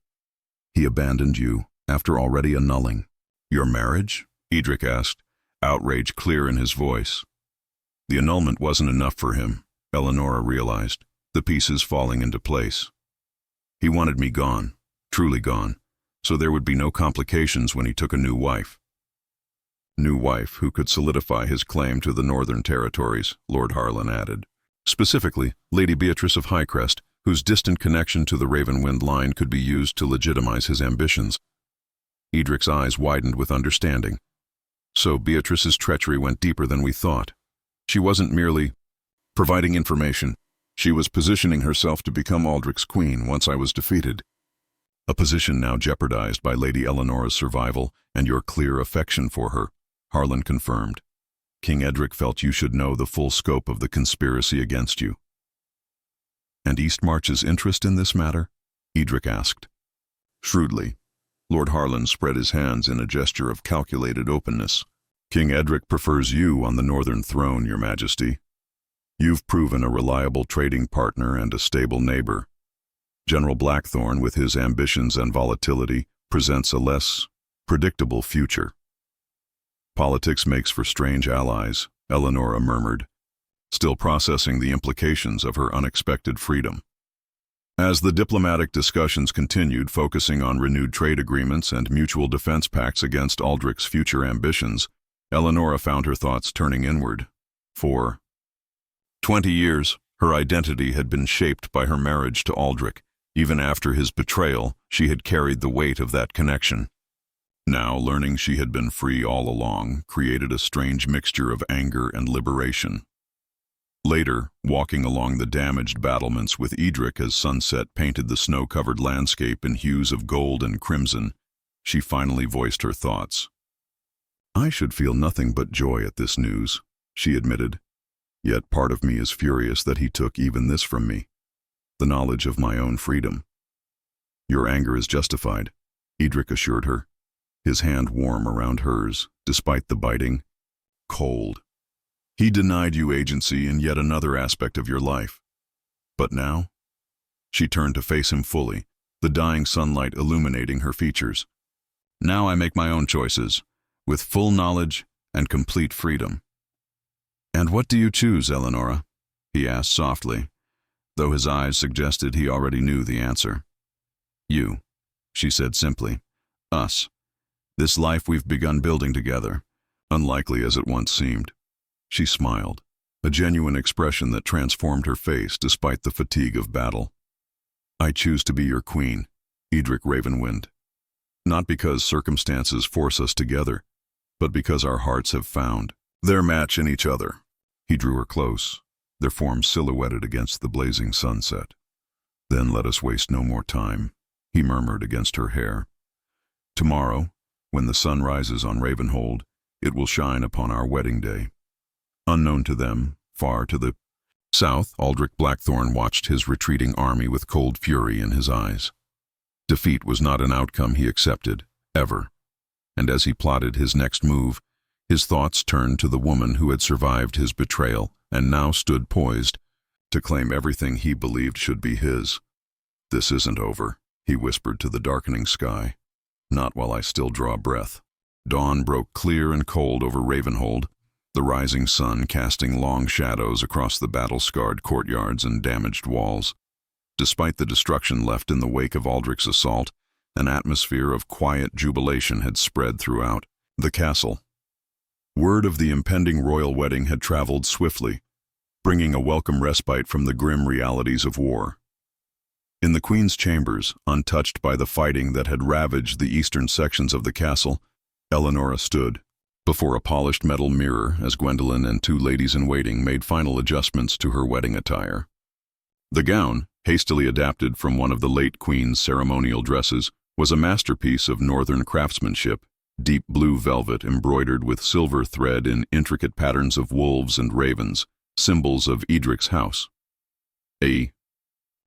He abandoned you, after already annulling. Your marriage? Edric asked, outrage clear in his voice. The annulment wasn't enough for him, Eleonora realized, the pieces falling into place. He wanted me gone, truly gone, so there would be no complications when he took a new wife. New wife who could solidify his claim to the Northern Territories, Lord Harlan added. Specifically, Lady Beatrice of Highcrest, whose distant connection to the Ravenwind line could be used to legitimize his ambitions. Edric's eyes widened with understanding. So Beatrice's treachery went deeper than we thought. She wasn't merely providing information. She was positioning herself to become Aldrich's queen once I was defeated. A position now jeopardized by Lady Eleonora's survival and your clear affection for her, Harlan confirmed. King Edric felt you should know the full scope of the conspiracy against you. And Eastmarch's interest in this matter? Edric asked. Shrewdly, Lord Harlan spread his hands in a gesture of calculated openness. King Edric prefers you on the Northern throne, Your Majesty. You've proven a reliable trading partner and a stable neighbor. General Blackthorn, with his ambitions and volatility, presents a less predictable future. Politics makes for strange allies, Eleonora murmured, still processing the implications of her unexpected freedom. As the diplomatic discussions continued, focusing on renewed trade agreements and mutual defense pacts against Aldrich's future ambitions, Eleonora found her thoughts turning inward. For 20 years, her identity had been shaped by her marriage to Aldrich. Even after his betrayal, she had carried the weight of that connection. Now, learning she had been free all along created a strange mixture of anger and liberation. Later, walking along the damaged battlements with Edric as sunset painted the snow-covered landscape in hues of gold and crimson, she finally voiced her thoughts. I should feel nothing but joy at this news, she admitted. Yet part of me is furious that he took even this from me, the knowledge of my own freedom. Your anger is justified, Edric assured her, his hand warm around hers, despite the biting cold. He denied you agency in yet another aspect of your life. But now? She turned to face him fully, the dying sunlight illuminating her features. Now I make my own choices, with full knowledge and complete freedom. And what do you choose, Eleonora? He asked softly, though his eyes suggested he already knew the answer. You, she said simply. Us. This life we've begun building together, unlikely as it once seemed. She smiled, a genuine expression that transformed her face despite the fatigue of battle. I choose to be your queen, Edric Ravenwind. Not because circumstances force us together, but because our hearts have found their match in each other. He drew her close, their forms silhouetted against the blazing sunset. Then let us waste no more time, he murmured against her hair. Tomorrow, when the sun rises on Ravenhold, it will shine upon our wedding day. Unknown to them, far to the south, Aldrich Blackthorn watched his retreating army with cold fury in his eyes. Defeat was not an outcome he accepted, ever. And as he plotted his next move, his thoughts turned to the woman who had survived his betrayal and now stood poised to claim everything he believed should be his. This isn't over, he whispered to the darkening sky. Not while I still draw breath. Dawn broke clear and cold over Ravenhold, the rising sun casting long shadows across the battle-scarred courtyards and damaged walls. Despite the destruction left in the wake of Aldrich's assault, an atmosphere of quiet jubilation had spread throughout the castle. Word of the impending royal wedding had traveled swiftly, bringing a welcome respite from the grim realities of war. In the Queen's chambers, untouched by the fighting that had ravaged the eastern sections of the castle, Eleonora stood before a polished metal mirror as Gwendolen and two ladies-in-waiting made final adjustments to her wedding attire. The gown, hastily adapted from one of the late Queen's ceremonial dresses, was a masterpiece of northern craftsmanship, deep blue velvet embroidered with silver thread in intricate patterns of wolves and ravens, symbols of Edric's house. A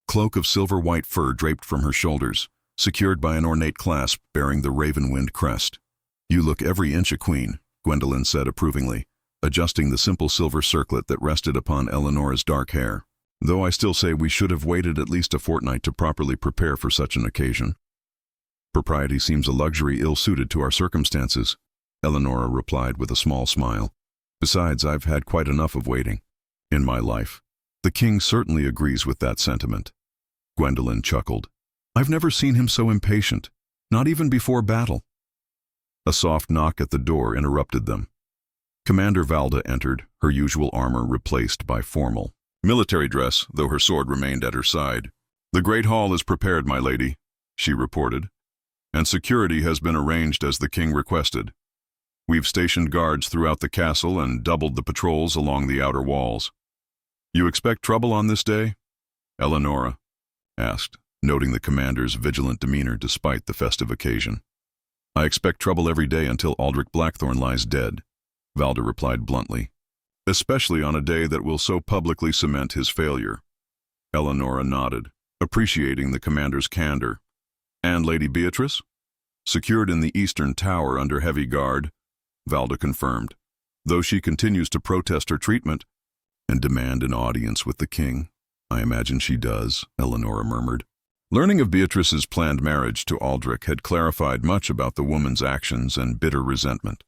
cloak of silver-white fur draped from her shoulders, secured by an ornate clasp bearing the Ravenwind crest. You look every inch a queen, Gwendolen said approvingly, adjusting the simple silver circlet that rested upon Eleonora's dark hair. though I still say we should have waited at least a fortnight to properly prepare for such an occasion. Propriety seems a luxury ill-suited to our circumstances, Eleonora replied with a small smile. Besides, I've had quite enough of waiting in my life. The king certainly agrees with that sentiment. Gwendolen chuckled. I've never seen him so impatient, not even before battle. A soft knock at the door interrupted them. Commander Valda entered, her usual armor replaced by formal military dress, though her sword remained at her side. The Great Hall is prepared, my lady, she reported, and security has been arranged as the king requested. We've stationed guards throughout the castle and doubled the patrols along the outer walls. You expect trouble on this day? Eleonora asked, noting the commander's vigilant demeanor despite the festive occasion. I expect trouble every day until Aldrich Blackthorn lies dead, Valda replied bluntly, especially on a day that will so publicly cement his failure. Eleonora nodded, appreciating the commander's candor. And Lady Beatrice? Secured in the eastern tower under heavy guard, Valda confirmed, though she continues to protest her treatment and demand an audience with the king. I imagine she does, Eleonora murmured. Learning of Beatrice's planned marriage to Aldrich had clarified much about the woman's actions and bitter resentment.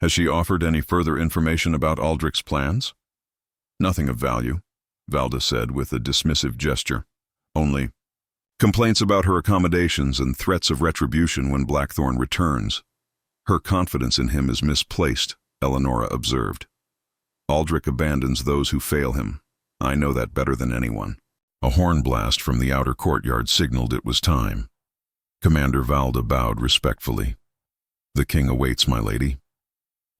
Has she offered any further information about Aldrich's plans? Nothing of value, Valda said with a dismissive gesture. Only complaints about her accommodations and threats of retribution when Blackthorn returns. Her confidence in him is misplaced, Eleonora observed. Aldrich abandons those who fail him. I know that better than anyone. A horn blast from the outer courtyard signaled it was time. Commander Valda bowed respectfully. The king awaits, my lady.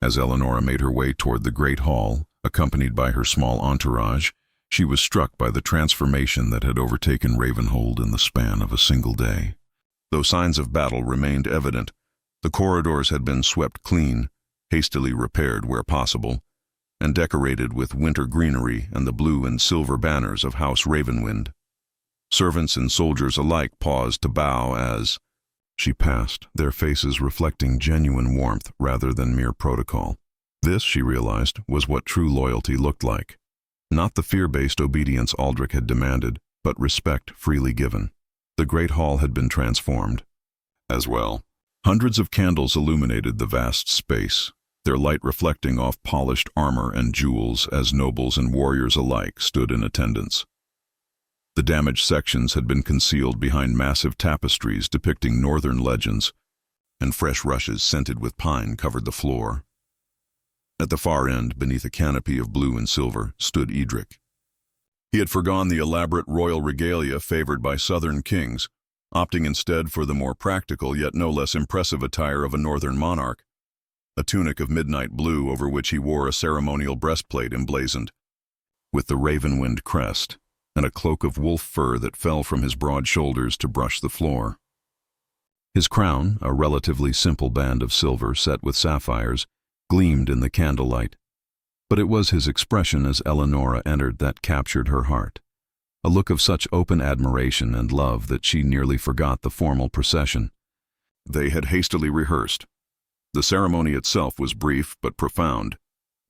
As Eleonora made her way toward the great hall, accompanied by her small entourage, she was struck by the transformation that had overtaken Ravenhold in the span of a single day. Though signs of battle remained evident, the corridors had been swept clean, hastily repaired where possible, and decorated with winter greenery and the blue and silver banners of House Ravenwind. Servants and soldiers alike paused to bow as she passed, their faces reflecting genuine warmth rather than mere protocol. This, she realized, was what true loyalty looked like. Not the fear-based obedience Aldrich had demanded, but respect freely given. The great hall had been transformed. As well, hundreds of candles illuminated the vast space, their light reflecting off polished armor and jewels as nobles and warriors alike stood in attendance. The damaged sections had been concealed behind massive tapestries depicting northern legends, and fresh rushes scented with pine covered the floor. At the far end, beneath a canopy of blue and silver, stood Edric. He had forgone the elaborate royal regalia favored by southern kings, opting instead for the more practical yet no less impressive attire of a northern monarch, a tunic of midnight blue over which he wore a ceremonial breastplate emblazoned with the Ravenwind crest, and a cloak of wolf fur that fell from his broad shoulders to brush the floor. His crown, a relatively simple band of silver set with sapphires, gleamed in the candlelight, but it was his expression as Eleonora entered that captured her heart, a look of such open admiration and love that she nearly forgot the formal procession. They had hastily rehearsed. The ceremony itself was brief but profound,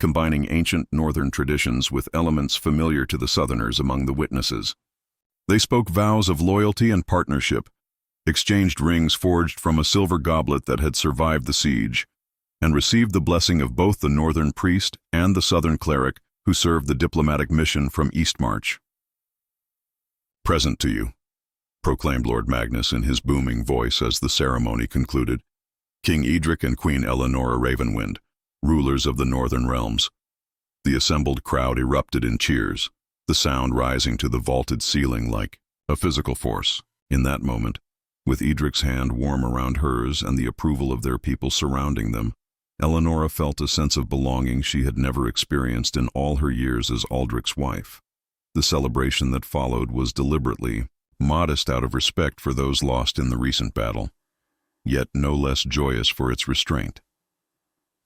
combining ancient northern traditions with elements familiar to the southerners among the witnesses. They spoke vows of loyalty and partnership, exchanged rings forged from a silver goblet that had survived the siege, and received the blessing of both the northern priest and the southern cleric who served the diplomatic mission from Eastmarch. Present to you, proclaimed Lord Magnus in his booming voice as the ceremony concluded, King Edric and Queen Eleonora Ravenwind, rulers of the northern realms. The assembled crowd erupted in cheers, the sound rising to the vaulted ceiling like a physical force. In that moment, with Edric's hand warm around hers and the approval of their people surrounding them, Eleonora felt a sense of belonging she had never experienced in all her years as Aldrich's wife. The celebration that followed was deliberately modest out of respect for those lost in the recent battle, yet no less joyous for its restraint.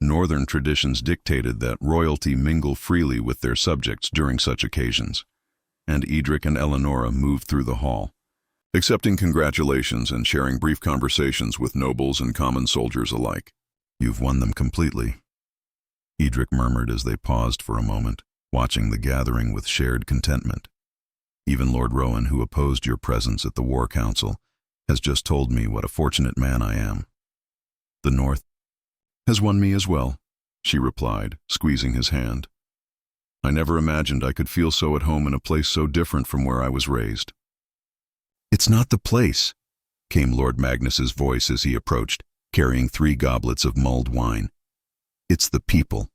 Northern traditions dictated that royalty mingle freely with their subjects during such occasions, and Edric and Eleonora moved through the hall, accepting congratulations and sharing brief conversations with nobles and common soldiers alike. You've won them completely, Edric murmured as they paused for a moment, watching the gathering with shared contentment. Even Lord Rowan, who opposed your presence at the War Council, has just told me what a fortunate man I am. The North has won me as well, she replied, squeezing his hand. I never imagined I could feel so at home in a place so different from where I was raised. It's not the place, came Lord Magnus's voice as he approached, carrying 3 goblets of mulled wine. It's the people.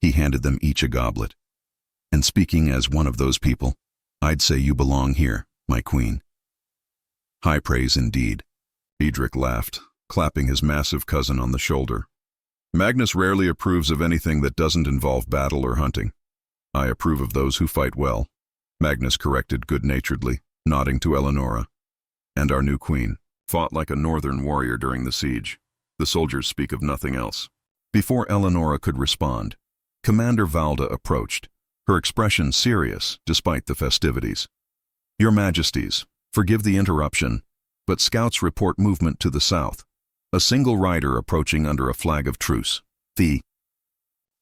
He handed them each a goblet. And speaking as one of those people, I'd say you belong here, my queen. High praise indeed. Edric laughed, clapping his massive cousin on the shoulder. Magnus rarely approves of anything that doesn't involve battle or hunting. I approve of those who fight well, Magnus corrected good-naturedly, nodding to Eleonora. And our new queen fought like a northern warrior during the siege. The soldiers speak of nothing else. Before Eleonora could respond, Commander Valda approached, her expression serious despite the festivities. Your Majesties, forgive the interruption, but scouts report movement to the south. A single rider approaching under a flag of truce. The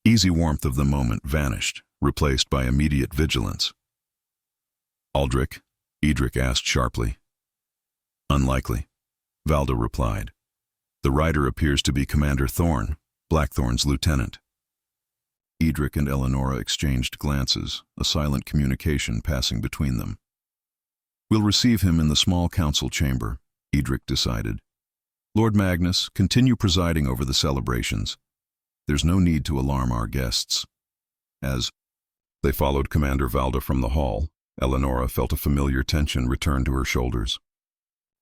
easy warmth of the moment vanished, replaced by immediate vigilance. Aldrich? Edric asked sharply. Unlikely, Valda replied. The rider appears to be Commander Thorn, Blackthorn's lieutenant. Edric and Eleonora exchanged glances, a silent communication passing between them. We'll receive him in the small council chamber, Edric decided. Lord Magnus, continue presiding over the celebrations. There's no need to alarm our guests. As they followed Commander Valda from the hall, Eleonora felt a familiar tension return to her shoulders.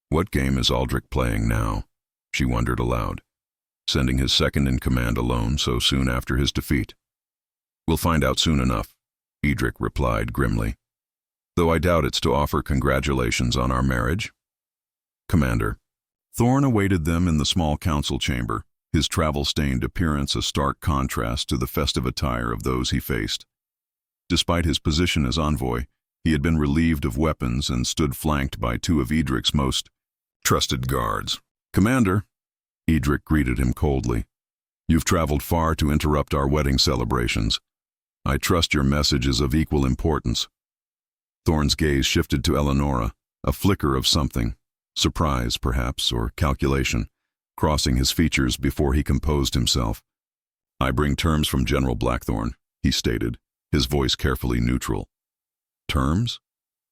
What game is Aldrich playing now? She wondered aloud, sending his second-in-command alone so soon after his defeat. We'll find out soon enough, Edric replied grimly. Though I doubt it's to offer congratulations on our marriage. Commander. Thorn awaited them in the small council chamber, his travel-stained appearance a stark contrast to the festive attire of those he faced. Despite his position as envoy, he had been relieved of weapons and stood flanked by 2 of Edric's most trusted guards. Commander, Edric greeted him coldly. You've traveled far to interrupt our wedding celebrations. I trust your message is of equal importance. Thorn's gaze shifted to Eleonora, a flicker of something. Surprise, perhaps, or calculation, crossing his features before he composed himself. I bring terms from General Blackthorn, he stated, his voice carefully neutral. Terms?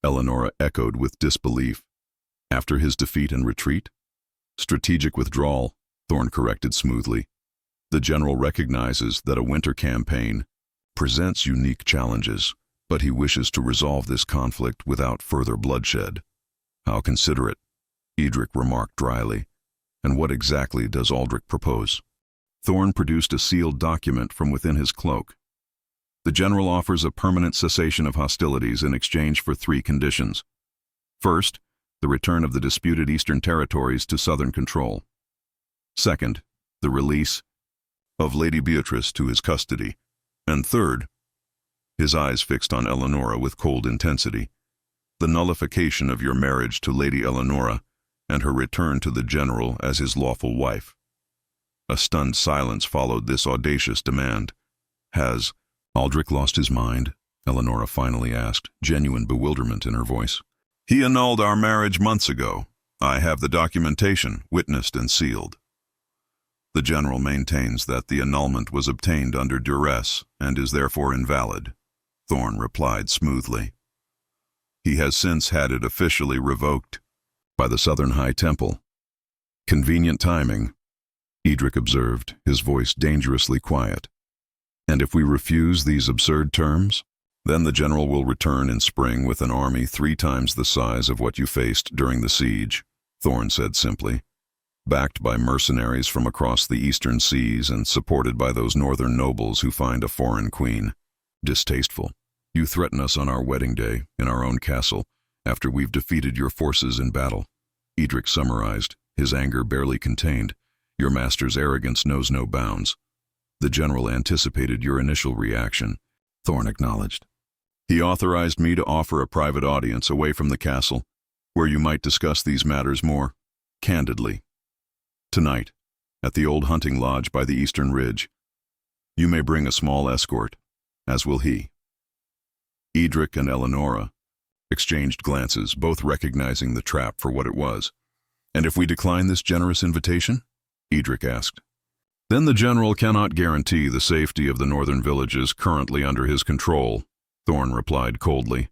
Eleonora echoed with disbelief. After his defeat and retreat? Strategic withdrawal, Thorn corrected smoothly. The general recognizes that a winter campaign presents unique challenges, but he wishes to resolve this conflict without further bloodshed. How considerate, Edric remarked dryly. And what exactly does Aldrich propose? Thorn produced a sealed document from within his cloak. The general offers a permanent cessation of hostilities in exchange for 3 conditions. First, the return of the disputed eastern territories to southern control. Second, the release of Lady Beatrice to his custody. And third, his eyes fixed on Eleonora with cold intensity, the nullification of your marriage to Lady Eleonora and her return to the general as his lawful wife. A stunned silence followed this audacious demand. Has Aldrich lost his mind? Eleonora finally asked, genuine bewilderment in her voice. He annulled our marriage months ago. I have the documentation, witnessed and sealed. The general maintains that the annulment was obtained under duress and is therefore invalid, Thorn replied smoothly. He has since had it officially revoked by the Southern High Temple. Convenient timing, Edric observed, his voice dangerously quiet. And if we refuse these absurd terms, then the general will return in spring with an army 3 times the size of what you faced during the siege, Thorn said simply, backed by mercenaries from across the eastern seas and supported by those northern nobles who find a foreign queen distasteful. You threaten us on our wedding day, in our own castle, after we've defeated your forces in battle. Edric summarized, his anger barely contained. Your master's arrogance knows no bounds. The general anticipated your initial reaction, Thorn acknowledged. He authorized me to offer a private audience away from the castle, where you might discuss these matters more candidly. Tonight, at the old hunting lodge by the eastern ridge, you may bring a small escort, as will he. Edric and Eleonora exchanged glances, both recognizing the trap for what it was. "And if we decline this generous invitation?" Edric asked. "Then the general cannot guarantee the safety of the northern villages currently under his control," Thorn replied coldly.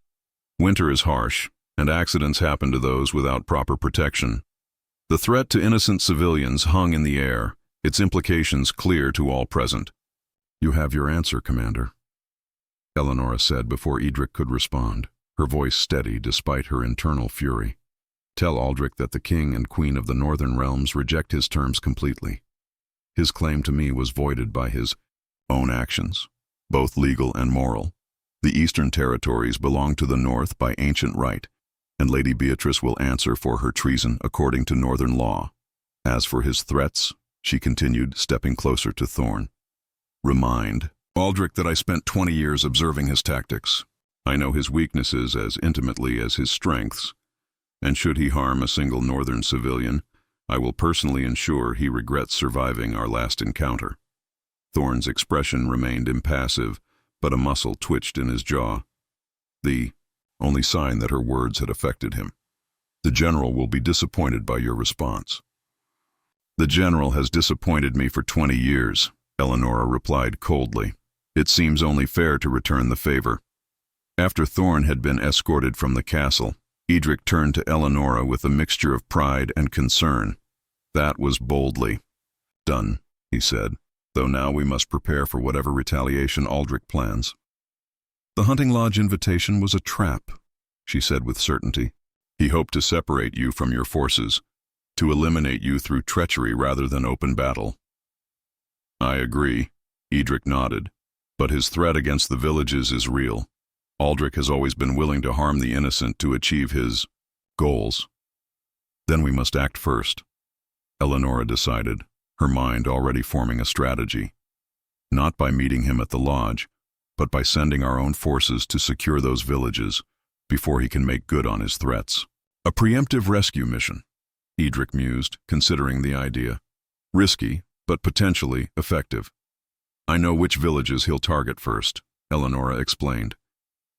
"Winter is harsh, and accidents happen to those without proper protection. The threat to innocent civilians hung in the air, its implications clear to all present." "You have your answer, Commander," Eleonora said before Edric could respond, her voice steady despite her internal fury. "Tell Aldrich that the king and queen of the northern realms reject his terms completely. His claim to me was voided by his own actions, both legal and moral. The eastern territories belong to the north by ancient right, and Lady Beatrice will answer for her treason according to northern law. As for his threats," she continued, stepping closer to Thorn, "remind Aldrich that I spent 20 years observing his tactics. I know his weaknesses as intimately as his strengths, and should he harm a single northern civilian, I will personally ensure he regrets surviving our last encounter." Thorn's expression remained impassive, but a muscle twitched in his jaw, the only sign that her words had affected him. "The general will be disappointed by your response." "The general has disappointed me for 20 years, Eleonora replied coldly. "It seems only fair to return the favor." After Thorn had been escorted from the castle, Edric turned to Eleonora with a mixture of pride and concern. "That was boldly done," he said, "though now we must prepare for whatever retaliation Aldrich plans." "The hunting lodge invitation was a trap," she said with certainty. "He hoped to separate you from your forces, to eliminate you through treachery rather than open battle." "I agree," Edric nodded, "but his threat against the villages is real. Aldrich has always been willing to harm the innocent to achieve his goals." "Then we must act first," Eleonora decided, her mind already forming a strategy. "Not by meeting him at the lodge, but by sending our own forces to secure those villages before he can make good on his threats." "A preemptive rescue mission," Edric mused, considering the idea. "Risky, but potentially effective." "I know which villages he'll target first," Eleonora explained.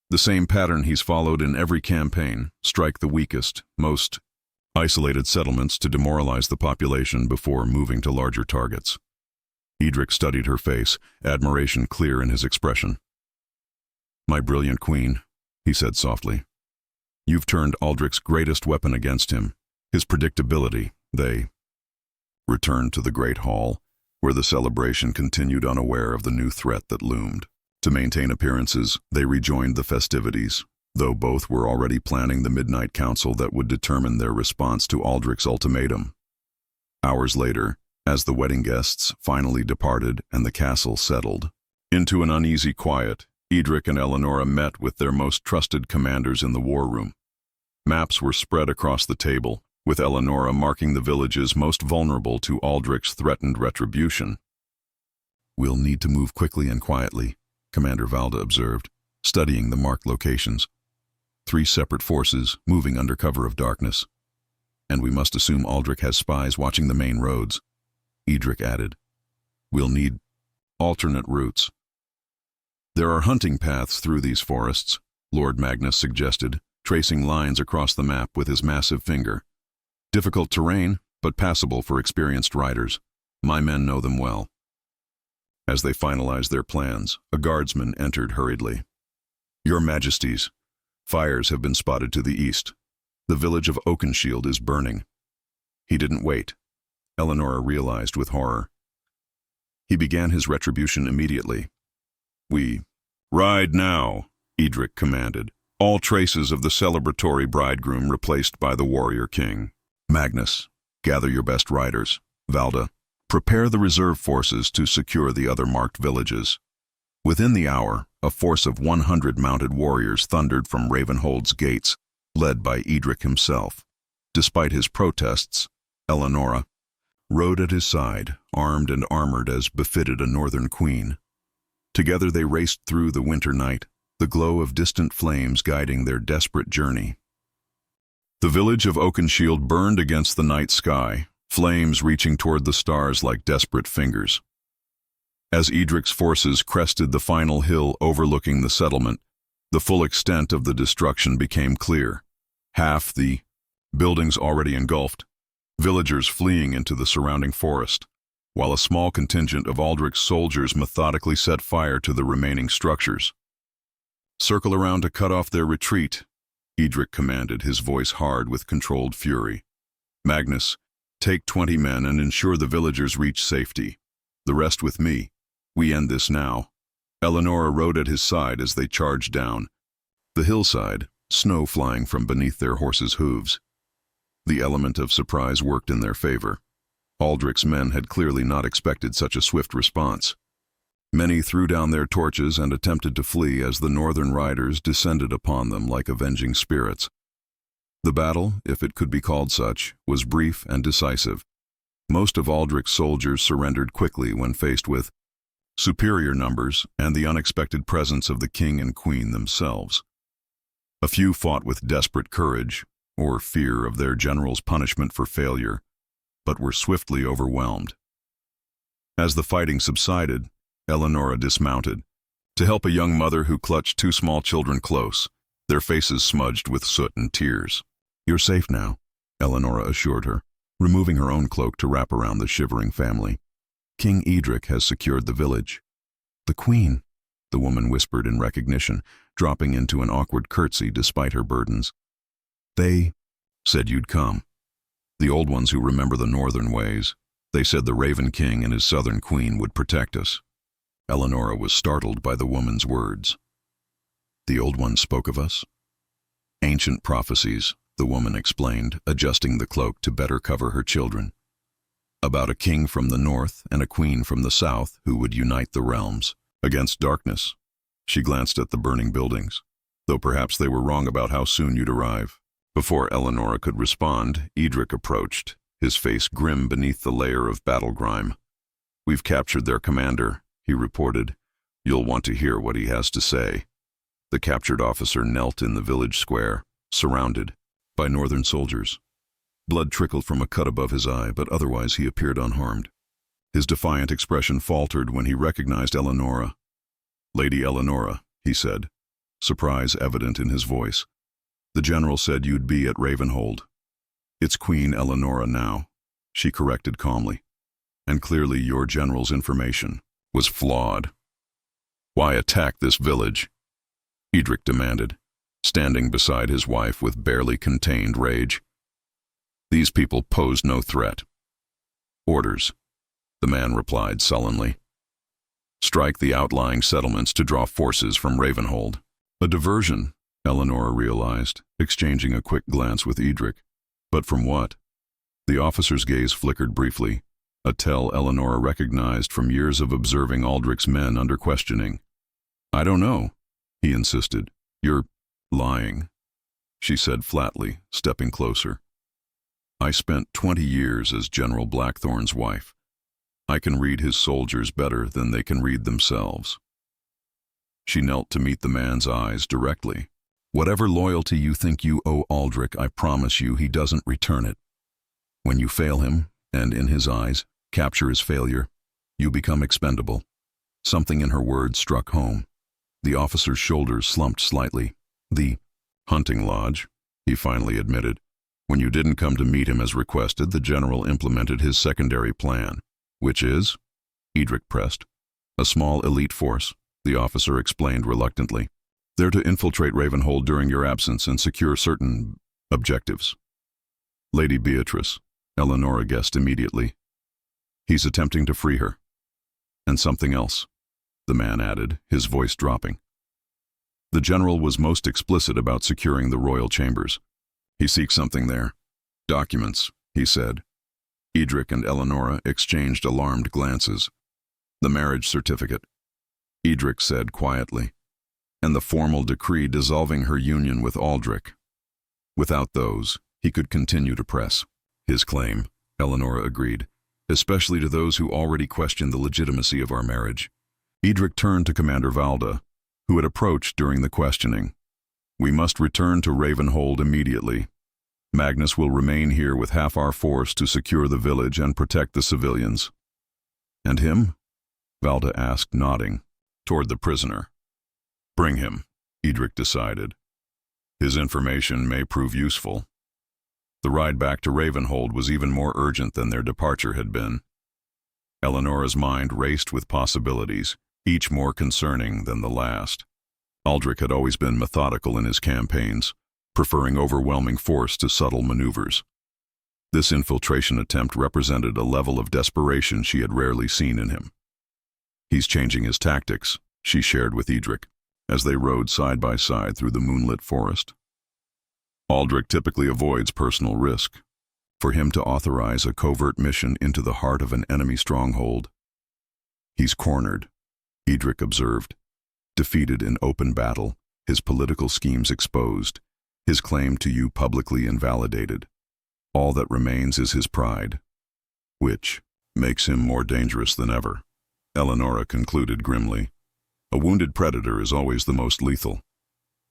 "The same pattern he's followed in every campaign: strike the weakest, most isolated settlements to demoralize the population before moving to larger targets." Edric studied her face, admiration clear in his expression. "My brilliant queen," he said softly. "You've turned Aldrich's greatest weapon against him, his predictability." They returned to the great hall, where the celebration continued, unaware of the new threat that loomed. To maintain appearances, they rejoined the festivities, though both were already planning the midnight council that would determine their response to Aldrich's ultimatum. Hours later, as the wedding guests finally departed and the castle settled into an uneasy quiet, Edric and Eleonora met with their most trusted commanders in the war room. Maps were spread across the table, with Eleonora marking the villages most vulnerable to Aldrich's threatened retribution. "We'll need to move quickly and quietly," Commander Valda observed, studying the marked locations. 3 separate forces moving under cover of darkness. "And we must assume Aldrich has spies watching the main roads," Edric added. "We'll need alternate routes." "There are hunting paths through these forests," Lord Magnus suggested, tracing lines across the map with his massive finger. "Difficult terrain, but passable for experienced riders. My men know them well." As they finalized their plans, a guardsman entered hurriedly. "Your Majesties, fires have been spotted to the east. The village of Oakenshield is burning." He didn't wait, Eleonora realized with horror. He began his retribution immediately. "We ride now," Edric commanded, all traces of the celebratory bridegroom replaced by the warrior king. "Magnus, gather your best riders. Valda, prepare the reserve forces to secure the other marked villages." Within the hour, a force of 100 mounted warriors thundered from Ravenhold's gates, led by Edric himself. Despite his protests, Eleonora rode at his side, armed and armored as befitted a northern queen. Together they raced through the winter night, the glow of distant flames guiding their desperate journey. The village of Oakenshield burned against the night sky, flames reaching toward the stars like desperate fingers. As Edric's forces crested the final hill overlooking the settlement, The full extent of the destruction became clear. Half the buildings already engulfed, villagers fleeing into the surrounding forest, while a small contingent of Aldrich's soldiers methodically set fire to the remaining structures. "Circle around to cut off their retreat," Edric commanded, his voice hard with controlled fury. "Magnus, take 20 men and ensure the villagers reach safety. The rest with me. We end this now." Eleonora rode at his side as they charged down the hillside, snow flying from beneath their horses' hooves. The element of surprise worked in their favor. Aldrich's men had clearly not expected such a swift response. Many threw down their torches and attempted to flee as the northern riders descended upon them like avenging spirits. The battle, if it could be called such, was brief and decisive. Most of Aldrich's soldiers surrendered quickly when faced with superior numbers and the unexpected presence of the king and queen themselves. A few fought with desperate courage, or fear of their general's punishment for failure, but were swiftly overwhelmed. As the fighting subsided, Eleonora dismounted to help a young mother who clutched 2 small children close, their faces smudged with soot and tears. "You're safe now," Eleonora assured her, removing her own cloak to wrap around the shivering family. "King Edric has secured the village." "The queen," the woman whispered in recognition, dropping into an awkward curtsy despite her burdens. "They said you'd come. The old ones who remember the northern ways. They said the Raven King and his southern queen would protect us." Eleonora was startled by the woman's words. "The old ones spoke of us?" "Ancient prophecies," the woman explained, adjusting the cloak to better cover her children. "About a king from the north and a queen from the south who would unite the realms against darkness." She glanced at the burning buildings, though perhaps they were wrong about how soon you'd arrive. Before Eleonora could respond, Edric approached, his face grim beneath the layer of battle grime. "We've captured their commander," he reported. "You'll want to hear what he has to say." The captured officer knelt in the village square, surrounded by northern soldiers. Blood trickled from a cut above his eye, but otherwise he appeared unharmed. His defiant expression faltered when he recognized Eleonora. "Lady Eleonora," he said, surprise evident in his voice. "The general said you'd be at Ravenhold." "It's Queen Eleonora now," she corrected calmly. "And clearly your general's information was flawed." "Why attack this village?" Edric demanded, standing beside his wife with barely contained rage. "These people posed no threat." "Orders," the man replied sullenly. "Strike the outlying settlements to draw forces from Ravenhold." A diversion, Eleonora realized, exchanging a quick glance with Edric. But from what? The officer's gaze flickered briefly, a tell Eleonora recognized from years of observing Aldrich's men under questioning. "I don't know," he insisted. "You're lying," she said flatly, stepping closer. "I spent 20 years as General Blackthorn's wife. I can read his soldiers better than they can read themselves." She knelt to meet the man's eyes directly. "Whatever loyalty you think you owe Aldrich, I promise you he doesn't return it. When you fail him, and in his eyes, capture his failure, you become expendable." Something in her words struck home. The officer's shoulders slumped slightly. "The hunting lodge," he finally admitted. "When you didn't come to meet him as requested, the general implemented his secondary plan." "Which is?" Edric pressed. "A small elite force," the officer explained reluctantly. "They're to infiltrate Ravenhold during your absence and secure certain objectives." "Lady Beatrice," Eleonora guessed immediately. "He's attempting to free her." "And something else," the man added, his voice dropping. "The general was most explicit about securing the royal chambers. He seeks something there. Documents," he said. Edric and Eleonora exchanged alarmed glances. "The marriage certificate," Edric said quietly, "and the formal decree dissolving her union with Aldrich. Without those, he could continue to press his claim," Eleonora agreed, "especially to those who already question the legitimacy of our marriage." Edric turned to Commander Valda, who had approached during the questioning. "We must return to Ravenhold immediately. Magnus will remain here with half our force to secure the village and protect the civilians." "And him?" Valda asked, nodding toward the prisoner. "Bring him," Edric decided. His information may prove useful. The ride back to Ravenhold was even more urgent than their departure had been. Eleonora's mind raced with possibilities, each more concerning than the last. Aldrich had always been methodical in his campaigns, preferring overwhelming force to subtle maneuvers. This infiltration attempt represented a level of desperation she had rarely seen in him. "He's changing his tactics," she shared with Edric, as they rode side by side through the moonlit forest. Aldrich typically avoids personal risk. For him to authorize a covert mission into the heart of an enemy stronghold. "He's cornered," Edric observed. "Defeated in open battle, his political schemes exposed, his claim to you publicly invalidated. All that remains is his pride, which makes him more dangerous than ever," Eleonora concluded grimly. "A wounded predator is always the most lethal."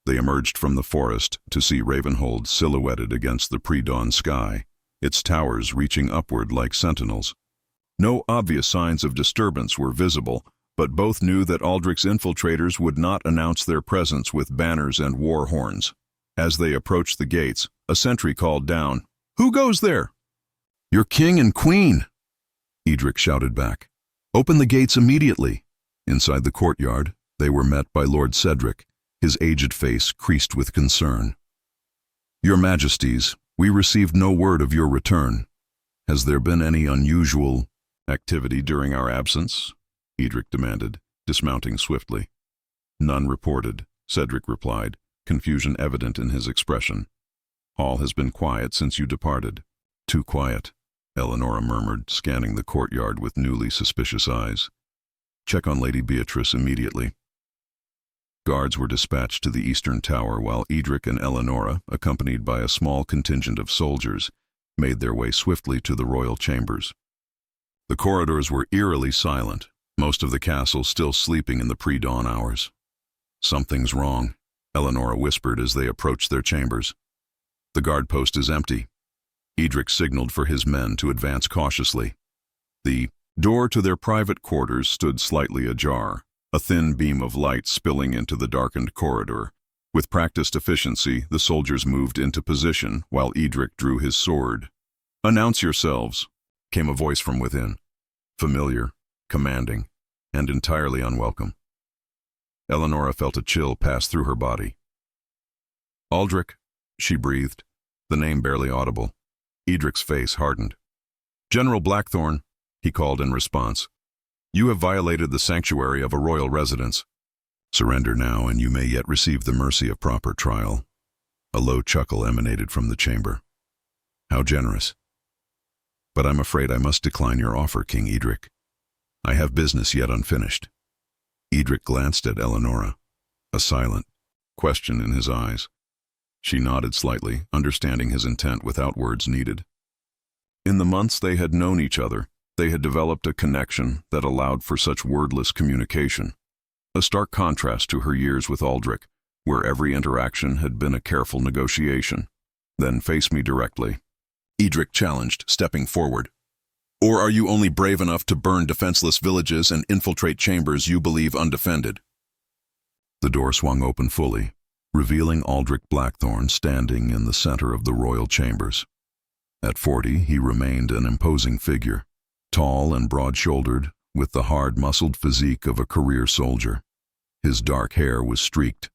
They emerged from the forest to see Ravenhold silhouetted against the pre-dawn sky, its towers reaching upward like sentinels. No obvious signs of disturbance were visible, but both knew that Aldrich's infiltrators would not announce their presence with banners and war horns. As they approached the gates, a sentry called down, "Who goes there?" "Your king and queen," Edric shouted back. "Open the gates immediately." Inside the courtyard, they were met by Lord Cedric, his aged face creased with concern. "Your Majesties, we received no word of your return. Has there been any unusual activity during our absence?" Edric demanded, dismounting swiftly. "None reported," Cedric replied, confusion evident in his expression. "All has been quiet since you departed." "Too quiet," Eleonora murmured, scanning the courtyard with newly suspicious eyes. "Check on Lady Beatrice immediately." Guards were dispatched to the eastern tower while Edric and Eleonora, accompanied by a small contingent of soldiers, made their way swiftly to the royal chambers. The corridors were eerily silent, most of the castle still sleeping in the pre-dawn hours. "Something's wrong," Eleonora whispered as they approached their chambers. "The guard post is empty." Edric signaled for his men to advance cautiously. The door to their private quarters stood slightly ajar, a thin beam of light spilling into the darkened corridor. With practiced efficiency, the soldiers moved into position while Edric drew his sword. "Announce yourselves," came a voice from within, familiar, commanding, and entirely unwelcome. Eleonora felt a chill pass through her body. "Aldrich," she breathed, the name barely audible. Edric's face hardened. "General Blackthorne," he called in response. "You have violated the sanctuary of a royal residence. Surrender now, and you may yet receive the mercy of proper trial." A low chuckle emanated from the chamber. "How generous. But I'm afraid I must decline your offer, King Edric. I have business yet unfinished." Edric glanced at Eleonora, a silent question in his eyes. She nodded slightly, understanding his intent without words needed. In the months they had known each other, they had developed a connection that allowed for such wordless communication. A stark contrast to her years with Aldrich, where every interaction had been a careful negotiation. "Then face me directly," Edric challenged, stepping forward. "Or are you only brave enough to burn defenseless villages and infiltrate chambers you believe undefended?" The door swung open fully, revealing Aldrich Blackthorne standing in the center of the royal chambers. At 40, he remained an imposing figure, tall and broad-shouldered, with the hard-muscled physique of a career soldier. His dark hair was streaked,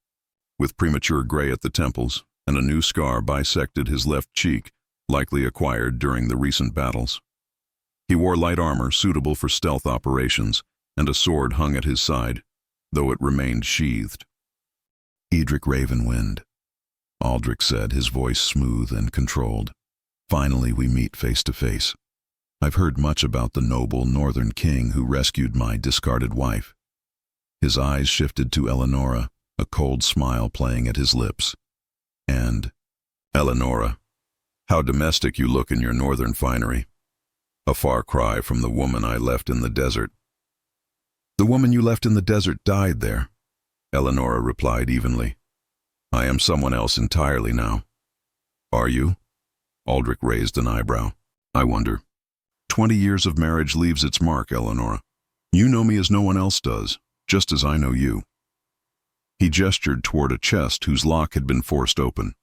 with premature gray at the temples, and a new scar bisected his left cheek, likely acquired during the recent battles. He wore light armor suitable for stealth operations, and a sword hung at his side, though it remained sheathed. "Edric Ravenwind," Aldrich said, his voice smooth and controlled. "Finally we meet face to face. I've heard much about the noble northern king who rescued my discarded wife." His eyes shifted to Eleonora, a cold smile playing at his lips. "And, Eleonora, how domestic you look in your northern finery. A far cry from the woman I left in the desert." "The woman you left in the desert died there," Eleonora replied evenly. "I am someone else entirely now." "Are you?" Aldrich raised an eyebrow. "I wonder." 20 years of marriage leaves its mark, Eleonora. You know me as no one else does, just as I know you. He gestured toward a chest whose lock had been forced open.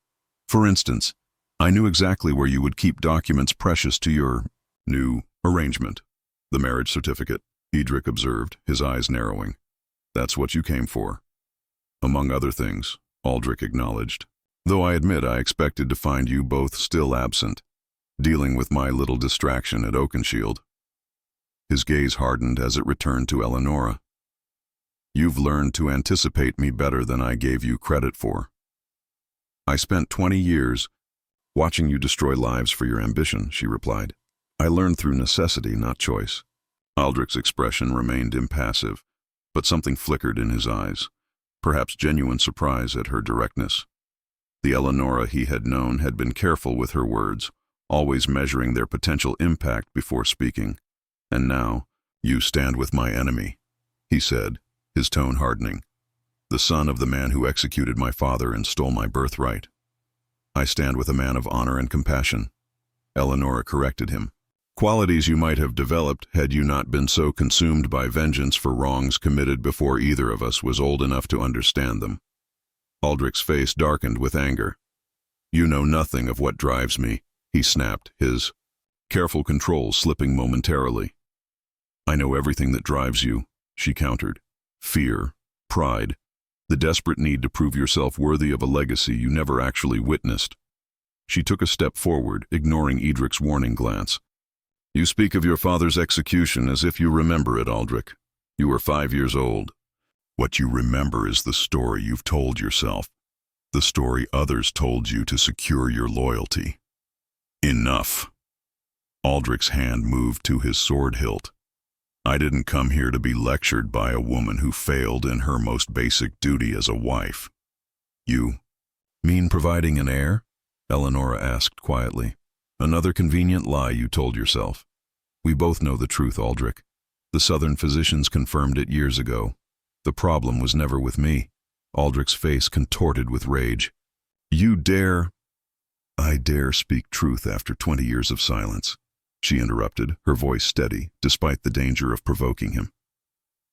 For instance, I knew exactly where you would keep documents precious to your new arrangement. The marriage certificate, Edric observed, his eyes narrowing. That's what you came for. Among other things, Aldrich acknowledged. Though I admit I expected to find you both still absent, dealing with my little distraction at Oakenshield. His gaze hardened as it returned to Eleonora. You've learned to anticipate me better than I gave you credit for. I spent 20 years watching you destroy lives for your ambition, she replied. I learned through necessity, not choice. Aldrich's expression remained impassive, but something flickered in his eyes, perhaps genuine surprise at her directness. The Eleonora he had known had been careful with her words, always measuring their potential impact before speaking. And now, you stand with my enemy, he said, his tone hardening. The son of the man who executed my father and stole my birthright. I stand with a man of honor and compassion. Eleonora corrected him. Qualities you might have developed had you not been so consumed by vengeance for wrongs committed before either of us was old enough to understand them. Aldrich's face darkened with anger. You know nothing of what drives me, he snapped, his careful control slipping momentarily. I know everything that drives you, she countered. Fear, pride, the desperate need to prove yourself worthy of a legacy you never actually witnessed. She took a step forward, ignoring Edric's warning glance. You speak of your father's execution as if you remember it, Aldrich. You were 5 years old. What you remember is the story you've told yourself, the story others told you to secure your loyalty. Enough. Aldrich's hand moved to his sword hilt. I didn't come here to be lectured by a woman who failed in her most basic duty as a wife. You mean providing an heir? Eleonora asked quietly. Another convenient lie you told yourself. We both know the truth, Aldrich. The Southern physicians confirmed it years ago. The problem was never with me. Aldrich's face contorted with rage. You dare... I dare speak truth after 20 years of silence, she interrupted, her voice steady, despite the danger of provoking him.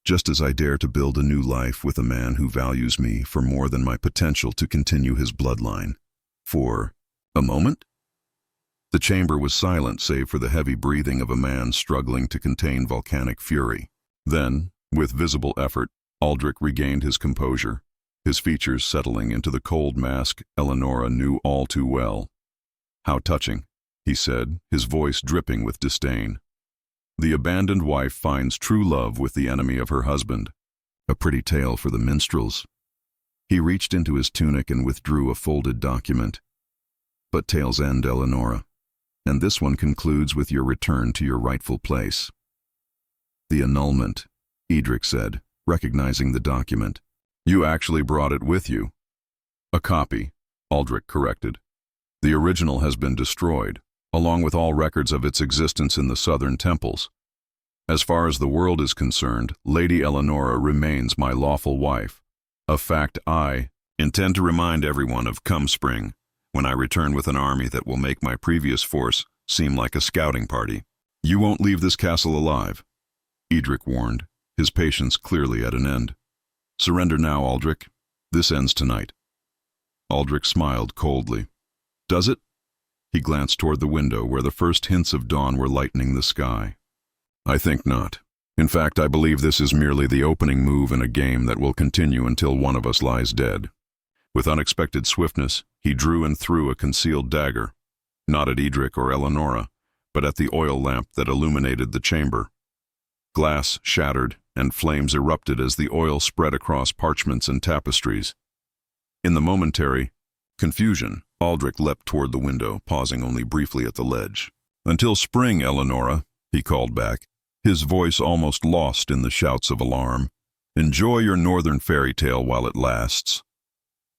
Just as I dare to build a new life with a man who values me for more than my potential to continue his bloodline. For a moment? The chamber was silent save for the heavy breathing of a man struggling to contain volcanic fury. Then, with visible effort, Aldrich regained his composure, his features settling into the cold mask Eleonora knew all too well. How touching, he said, his voice dripping with disdain. The abandoned wife finds true love with the enemy of her husband. A pretty tale for the minstrels. He reached into his tunic and withdrew a folded document. But tales end, Eleonora, and this one concludes with your return to your rightful place. The annulment, Edric said, recognizing the document. You actually brought it with you. A copy, Aldrich corrected. The original has been destroyed, along with all records of its existence in the southern temples. As far as the world is concerned, Lady Eleonora remains my lawful wife, a fact I intend to remind everyone of come spring, when I return with an army that will make my previous force seem like a scouting party. You won't leave this castle alive, Edric warned, his patience clearly at an end. Surrender now, Aldrich. This ends tonight. Aldrich smiled coldly. Does it? He glanced toward the window where the first hints of dawn were lightening the sky. I think not. In fact, I believe this is merely the opening move in a game that will continue until one of us lies dead. With unexpected swiftness, he drew and threw a concealed dagger, not at Edric or Eleonora, but at the oil lamp that illuminated the chamber. Glass shattered, and flames erupted as the oil spread across parchments and tapestries. In the momentary confusion, Aldrich leapt toward the window, pausing only briefly at the ledge. Until spring, Eleonora, he called back, his voice almost lost in the shouts of alarm. Enjoy your northern fairy tale while it lasts.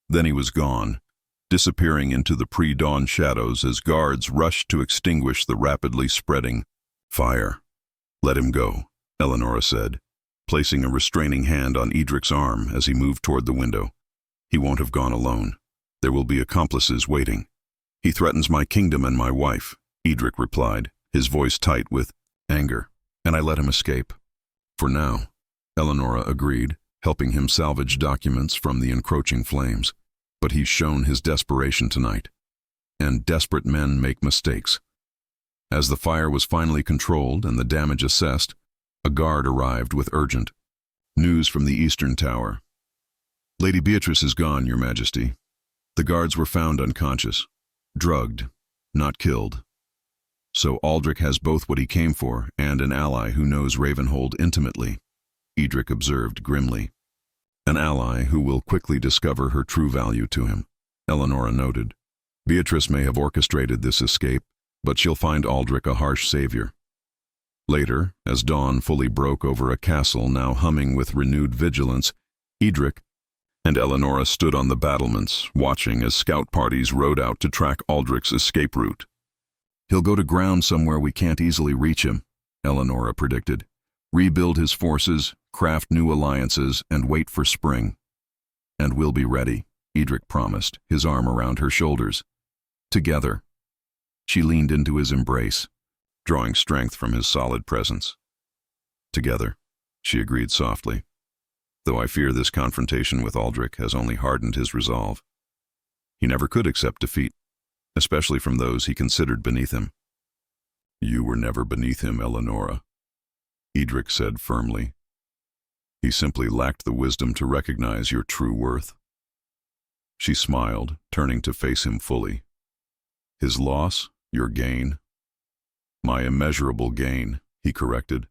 Then he was gone, disappearing into the pre-dawn shadows as guards rushed to extinguish the rapidly spreading fire. Let him go, Eleonora said, placing a restraining hand on Edric's arm as he moved toward the window. He won't have gone alone. There will be accomplices waiting. He threatens my kingdom and my wife, Edric replied, his voice tight with anger, and I let him escape. For now, Eleonora agreed, helping him salvage documents from the encroaching flames. But he's shown his desperation tonight. And desperate men make mistakes. As the fire was finally controlled and the damage assessed, a guard arrived with urgent news from the Eastern Tower. Lady Beatrice is gone, Your Majesty. The guards were found unconscious, drugged, not killed. So Aldrich has both what he came for and an ally who knows Ravenhold intimately, Edric observed grimly. An ally who will quickly discover her true value to him, Eleonora noted. Beatrice may have orchestrated this escape, but she'll find Aldrich a harsh savior. Later, as dawn fully broke over a castle now humming with renewed vigilance, Edric and Eleonora stood on the battlements, watching as scout parties rode out to track Aldrich's escape route. He'll go to ground somewhere we can't easily reach him, Eleonora predicted. Rebuild his forces, craft new alliances, and wait for spring. And we'll be ready, Edric promised, his arm around her shoulders. Together. She leaned into his embrace, drawing strength from his solid presence. Together, she agreed softly, though I fear this confrontation with Aldrich has only hardened his resolve. He never could accept defeat, especially from those he considered beneath him. You were never beneath him, Eleonora, Edric said firmly. He simply lacked the wisdom to recognize your true worth. She smiled, turning to face him fully. His loss, your gain. My immeasurable gain, he corrected,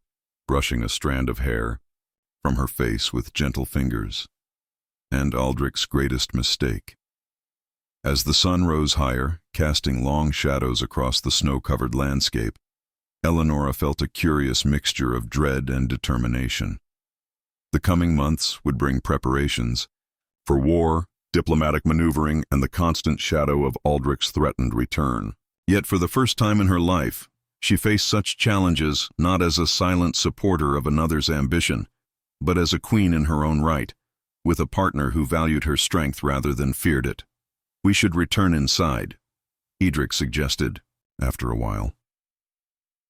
brushing a strand of hair from her face with gentle fingers. And Aldrich's greatest mistake. As the sun rose higher, casting long shadows across the snow-covered landscape, Eleonora felt a curious mixture of dread and determination. The coming months would bring preparations for war, diplomatic maneuvering, and the constant shadow of Aldrich's threatened return. Yet for the first time in her life, she faced such challenges not as a silent supporter of another's ambition, but as a queen in her own right, with a partner who valued her strength rather than feared it. We should return inside, Edric suggested, after a while.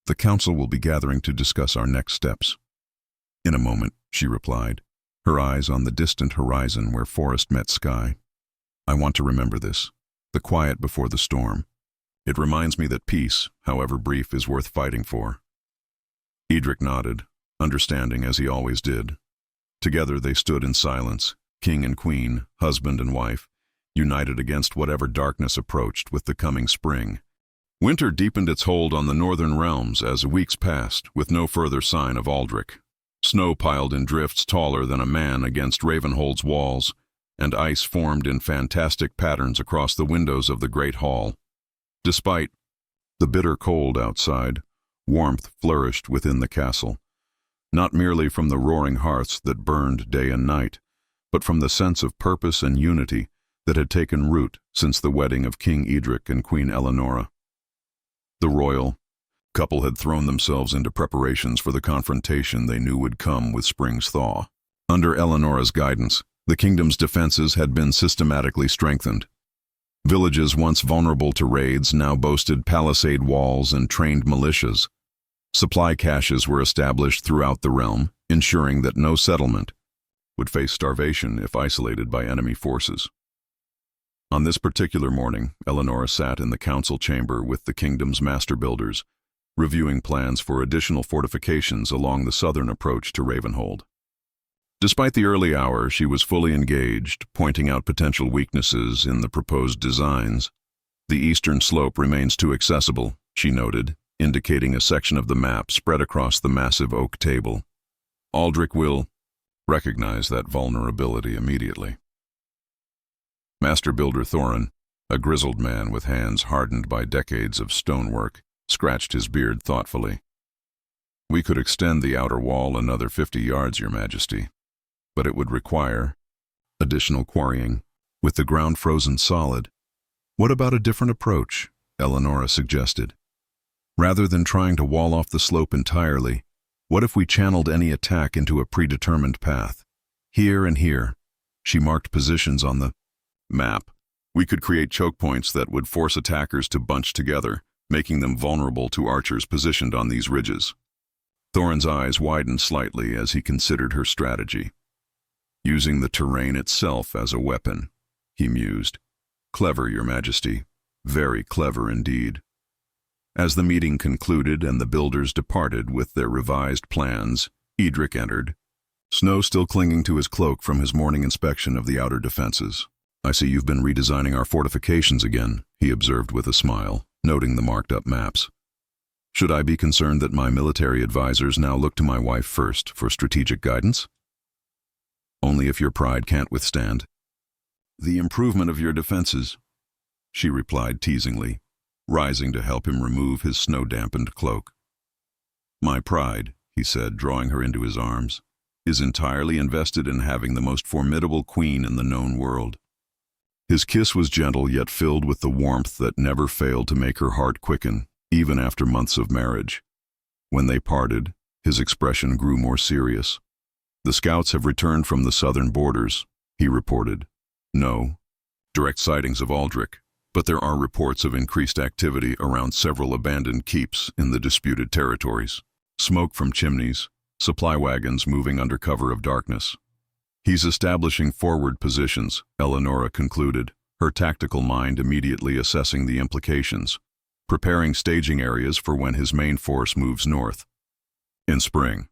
The council will be gathering to discuss our next steps. In a moment, she replied, her eyes on the distant horizon where forest met sky. I want to remember this, the quiet before the storm. It reminds me that peace, however brief, is worth fighting for. Edric nodded, understanding as he always did. Together they stood in silence, king and queen, husband and wife, united against whatever darkness approached with the coming spring. Winter deepened its hold on the northern realms as weeks passed, with no further sign of Aldrich. Snow piled in drifts taller than a man against Ravenhold's walls, and ice formed in fantastic patterns across the windows of the great hall. Despite the bitter cold outside, warmth flourished within the castle, not merely from the roaring hearths that burned day and night, but from the sense of purpose and unity that had taken root since the wedding of King Edric and Queen Eleonora. The royal couple had thrown themselves into preparations for the confrontation they knew would come with spring's thaw. Under Eleonora's guidance, the kingdom's defenses had been systematically strengthened. Villages once vulnerable to raids now boasted palisade walls and trained militias. Supply caches were established throughout the realm, ensuring that no settlement would face starvation if isolated by enemy forces. On this particular morning, Eleonora sat in the council chamber with the kingdom's master builders, reviewing plans for additional fortifications along the southern approach to Ravenhold. Despite the early hour, she was fully engaged, pointing out potential weaknesses in the proposed designs. The eastern slope remains too accessible, she noted, indicating a section of the map spread across the massive oak table. Aldrich will recognize that vulnerability immediately. Master Builder Thorin, a grizzled man with hands hardened by decades of stonework, scratched his beard thoughtfully. We could extend the outer wall another 50 yards, Your Majesty, but it would require additional quarrying. With the ground frozen solid, what about a different approach? Eleonora suggested. Rather than trying to wall off the slope entirely, what if we channeled any attack into a predetermined path? Here and here, she marked positions on the map. We could create choke points that would force attackers to bunch together, making them vulnerable to archers positioned on these ridges. Thorin's eyes widened slightly as he considered her strategy. using the terrain itself as a weapon, he mused. Clever, Your Majesty. Very clever indeed. As the meeting concluded and the builders departed with their revised plans, Edric entered, snow still clinging to his cloak from his morning inspection of the outer defenses. I see you've been redesigning our fortifications again, he observed with a smile, noting the marked-up maps. Should I be concerned that my military advisors now look to my wife first for strategic guidance? Only if your pride can't withstand. The improvement of your defenses, she replied teasingly, rising to help him remove his snow-dampened cloak. My pride, he said, drawing her into his arms, is entirely invested in having the most formidable queen in the known world. His kiss was gentle yet filled with the warmth that never failed to make her heart quicken, even after months of marriage. When they parted, his expression grew more serious. The scouts have returned from the southern borders, he reported. No direct sightings of Aldrich, but there are reports of increased activity around several abandoned keeps in the disputed territories. Smoke from chimneys, supply wagons moving under cover of darkness. He's establishing forward positions, Eleonora concluded, her tactical mind immediately assessing the implications, preparing staging areas for when his main force moves north. In spring.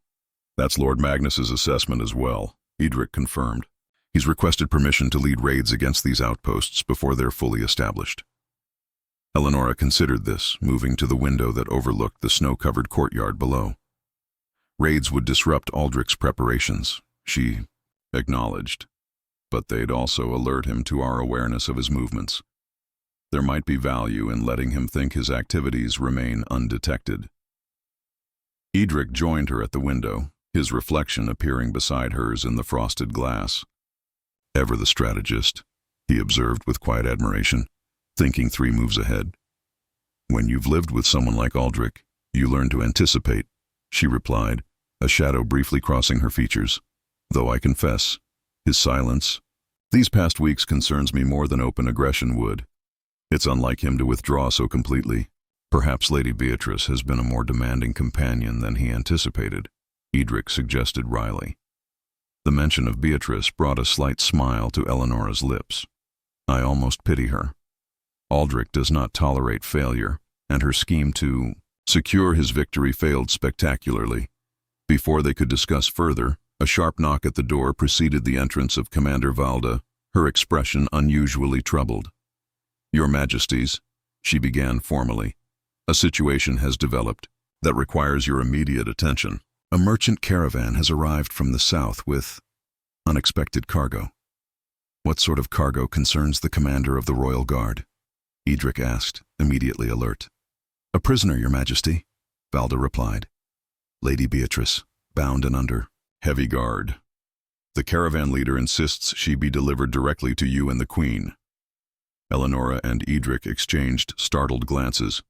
That's Lord Magnus's assessment as well, Edric confirmed. He's requested permission to lead raids against these outposts before they're fully established. Eleonora considered this, moving to the window that overlooked the snow-covered courtyard below. Raids would disrupt Aldrich's preparations, she acknowledged, but they'd also alert him to our awareness of his movements. There might be value in letting him think his activities remain undetected. Edric joined her at the window, his reflection appearing beside hers in the frosted glass. Ever the strategist, he observed with quiet admiration, thinking 3 moves ahead. When you've lived with someone like Aldrich, you learn to anticipate, she replied, a shadow briefly crossing her features. Though I confess, his silence, these past weeks concerns me more than open aggression would. It's unlike him to withdraw so completely. Perhaps Lady Beatrice has been a more demanding companion than he anticipated, Edric suggested wryly. The mention of Beatrice brought a slight smile to Eleonora's lips. I almost pity her. Aldrich does not tolerate failure, and her scheme to secure his victory failed spectacularly. Before they could discuss further, a sharp knock at the door preceded the entrance of Commander Valda, her expression unusually troubled. Your Majesties, she began formally, a situation has developed that requires your immediate attention. A merchant caravan has arrived from the south with unexpected cargo. What sort of cargo concerns the commander of the Royal Guard? Edric asked, immediately alert. A prisoner, Your Majesty, Valda replied. Lady Beatrice, bound and under heavy guard. The caravan leader insists she be delivered directly to you and the Queen. Eleonora and Edric exchanged startled glances.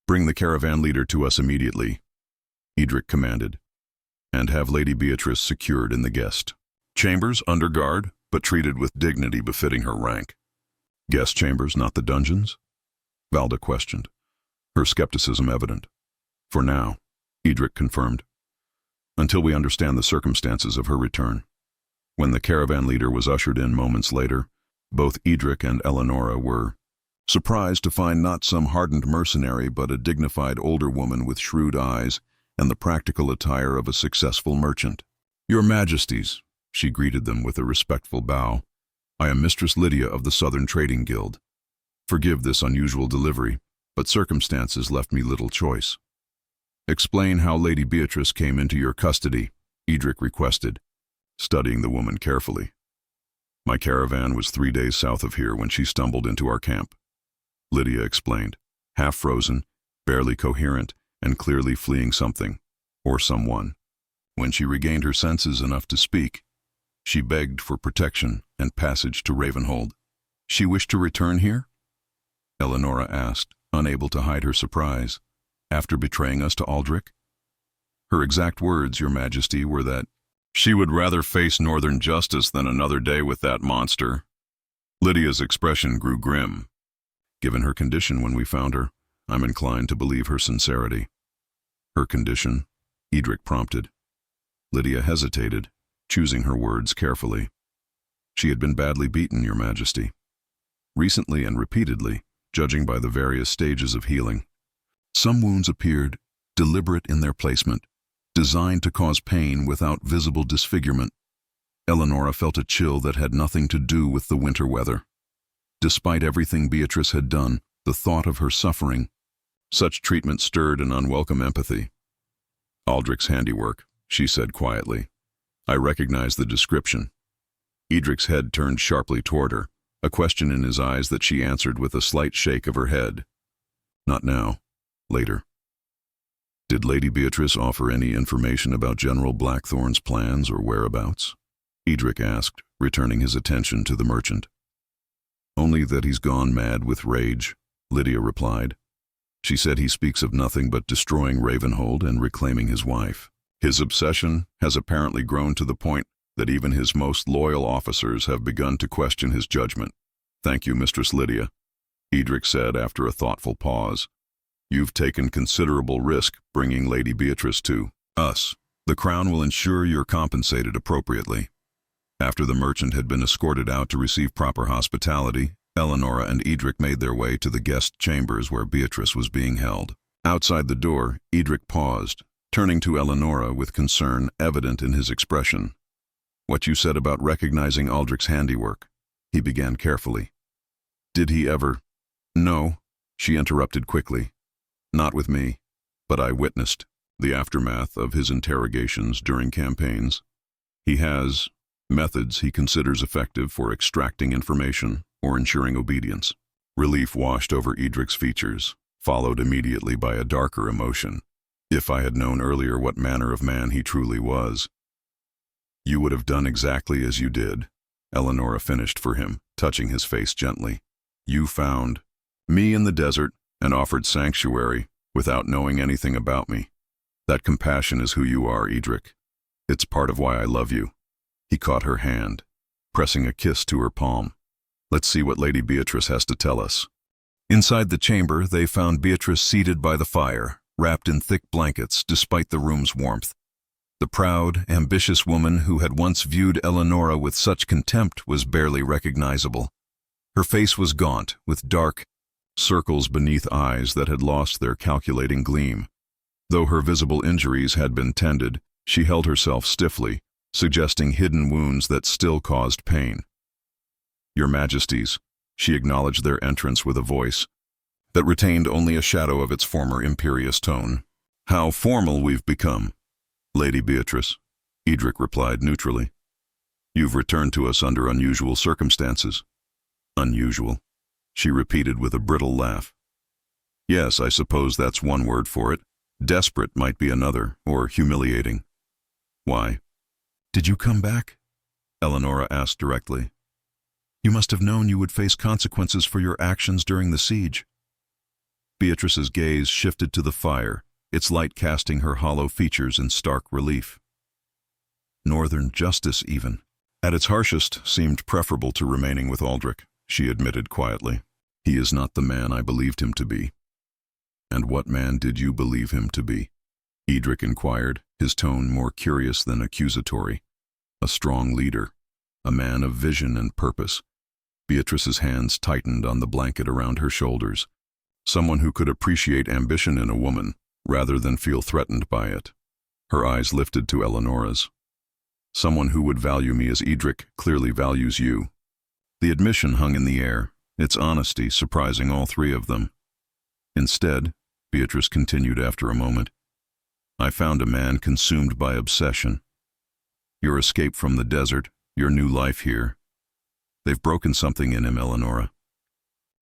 Bring the caravan leader to us immediately, Edric commanded, and have Lady Beatrice secured in the guest chambers under guard, but treated with dignity befitting her rank. Guest chambers, not the dungeons? Valda questioned, her skepticism evident. For now, Edric confirmed, until we understand the circumstances of her return. When the caravan leader was ushered in moments later, both Edric and Eleonora were surprised to find not some hardened mercenary but a dignified older woman with shrewd eyes and the practical attire of a successful merchant. Your Majesties, she greeted them with a respectful bow. I am Mistress Lydia of the Southern Trading Guild. Forgive this unusual delivery, but circumstances left me little choice. Explain how Lady Beatrice came into your custody, Edric requested, studying the woman carefully. My caravan was 3 days south of here when she stumbled into our camp, Lydia explained, half frozen, barely coherent, and clearly fleeing something, or someone. When she regained her senses enough to speak, she begged for protection and passage to Ravenhold. She wished to return here? Eleonora asked, unable to hide her surprise. After betraying us to Aldrich? Her exact words, Your Majesty, were that she would rather face northern justice than another day with that monster. Lydia's expression grew grim. Given her condition when we found her, I'm inclined to believe her sincerity. Her condition? Edric prompted. Lydia hesitated, choosing her words carefully. She had been badly beaten, Your Majesty. Recently and repeatedly, judging by the various stages of healing. Some wounds appeared deliberate in their placement, designed to cause pain without visible disfigurement. Eleonora felt a chill that had nothing to do with the winter weather. Despite everything Beatrice had done, the thought of her suffering, such treatment stirred an unwelcome empathy. Aldrich's handiwork, she said quietly. I recognize the description. Edric's head turned sharply toward her, a question in his eyes that she answered with a slight shake of her head. Not now. Later. Did Lady Beatrice offer any information about General Blackthorn's plans or whereabouts? Edric asked, returning his attention to the merchant. Only that he's gone mad with rage, Lydia replied. She said he speaks of nothing but destroying Ravenhold and reclaiming his wife. His obsession has apparently grown to the point that even his most loyal officers have begun to question his judgment. Thank you, Mistress Lydia, Edric said after a thoughtful pause. You've taken considerable risk bringing Lady Beatrice to us. The Crown will ensure you're compensated appropriately. After the merchant had been escorted out to receive proper hospitality, Eleonora and Edric made their way to the guest chambers where Beatrice was being held. Outside the door, Edric paused, turning to Eleonora with concern evident in his expression. What you said about recognizing Aldrich's handiwork, he began carefully. Did he ever? No, she interrupted quickly. Not with me, but I witnessed the aftermath of his interrogations during campaigns. He has methods he considers effective for extracting information or ensuring obedience. Relief washed over Edric's features, followed immediately by a darker emotion. If I had known earlier what manner of man he truly was. You would have done exactly as you did, Eleonora finished for him, touching his face gently. You found me in the desert and offered sanctuary without knowing anything about me. That compassion is who you are, Edric. It's part of why I love you. He caught her hand, pressing a kiss to her palm. Let's see what Lady Beatrice has to tell us. Inside the chamber, they found Beatrice seated by the fire, wrapped in thick blankets despite the room's warmth. The proud, ambitious woman who had once viewed Eleonora with such contempt was barely recognizable. Her face was gaunt, with dark circles beneath eyes that had lost their calculating gleam. Though her visible injuries had been tended, she held herself stiffly, suggesting hidden wounds that still caused pain. Your Majesties, she acknowledged their entrance with a voice that retained only a shadow of its former imperious tone. How formal we've become, Lady Beatrice, Edric replied neutrally. You've returned to us under unusual circumstances. Unusual, she repeated with a brittle laugh. Yes, I suppose that's one word for it. Desperate might be another, or humiliating. Why? Did you come back? Eleonora asked directly. You must have known you would face consequences for your actions during the siege. Beatrice's gaze shifted to the fire, its light casting her hollow features in stark relief. Northern justice, even. At its harshest, seemed preferable to remaining with Aldrich, she admitted quietly. He is not the man I believed him to be. And what man did you believe him to be? Edric inquired, his tone more curious than accusatory. A strong leader, a man of vision and purpose. Beatrice's hands tightened on the blanket around her shoulders. Someone who could appreciate ambition in a woman, rather than feel threatened by it. Her eyes lifted to Eleonora's. Someone who would value me as Edric clearly values you. The admission hung in the air, its honesty surprising all three of them. Instead, Beatrice continued after a moment, I found a man consumed by obsession. Your escape from the desert, your new life here. They've broken something in him, Eleonora.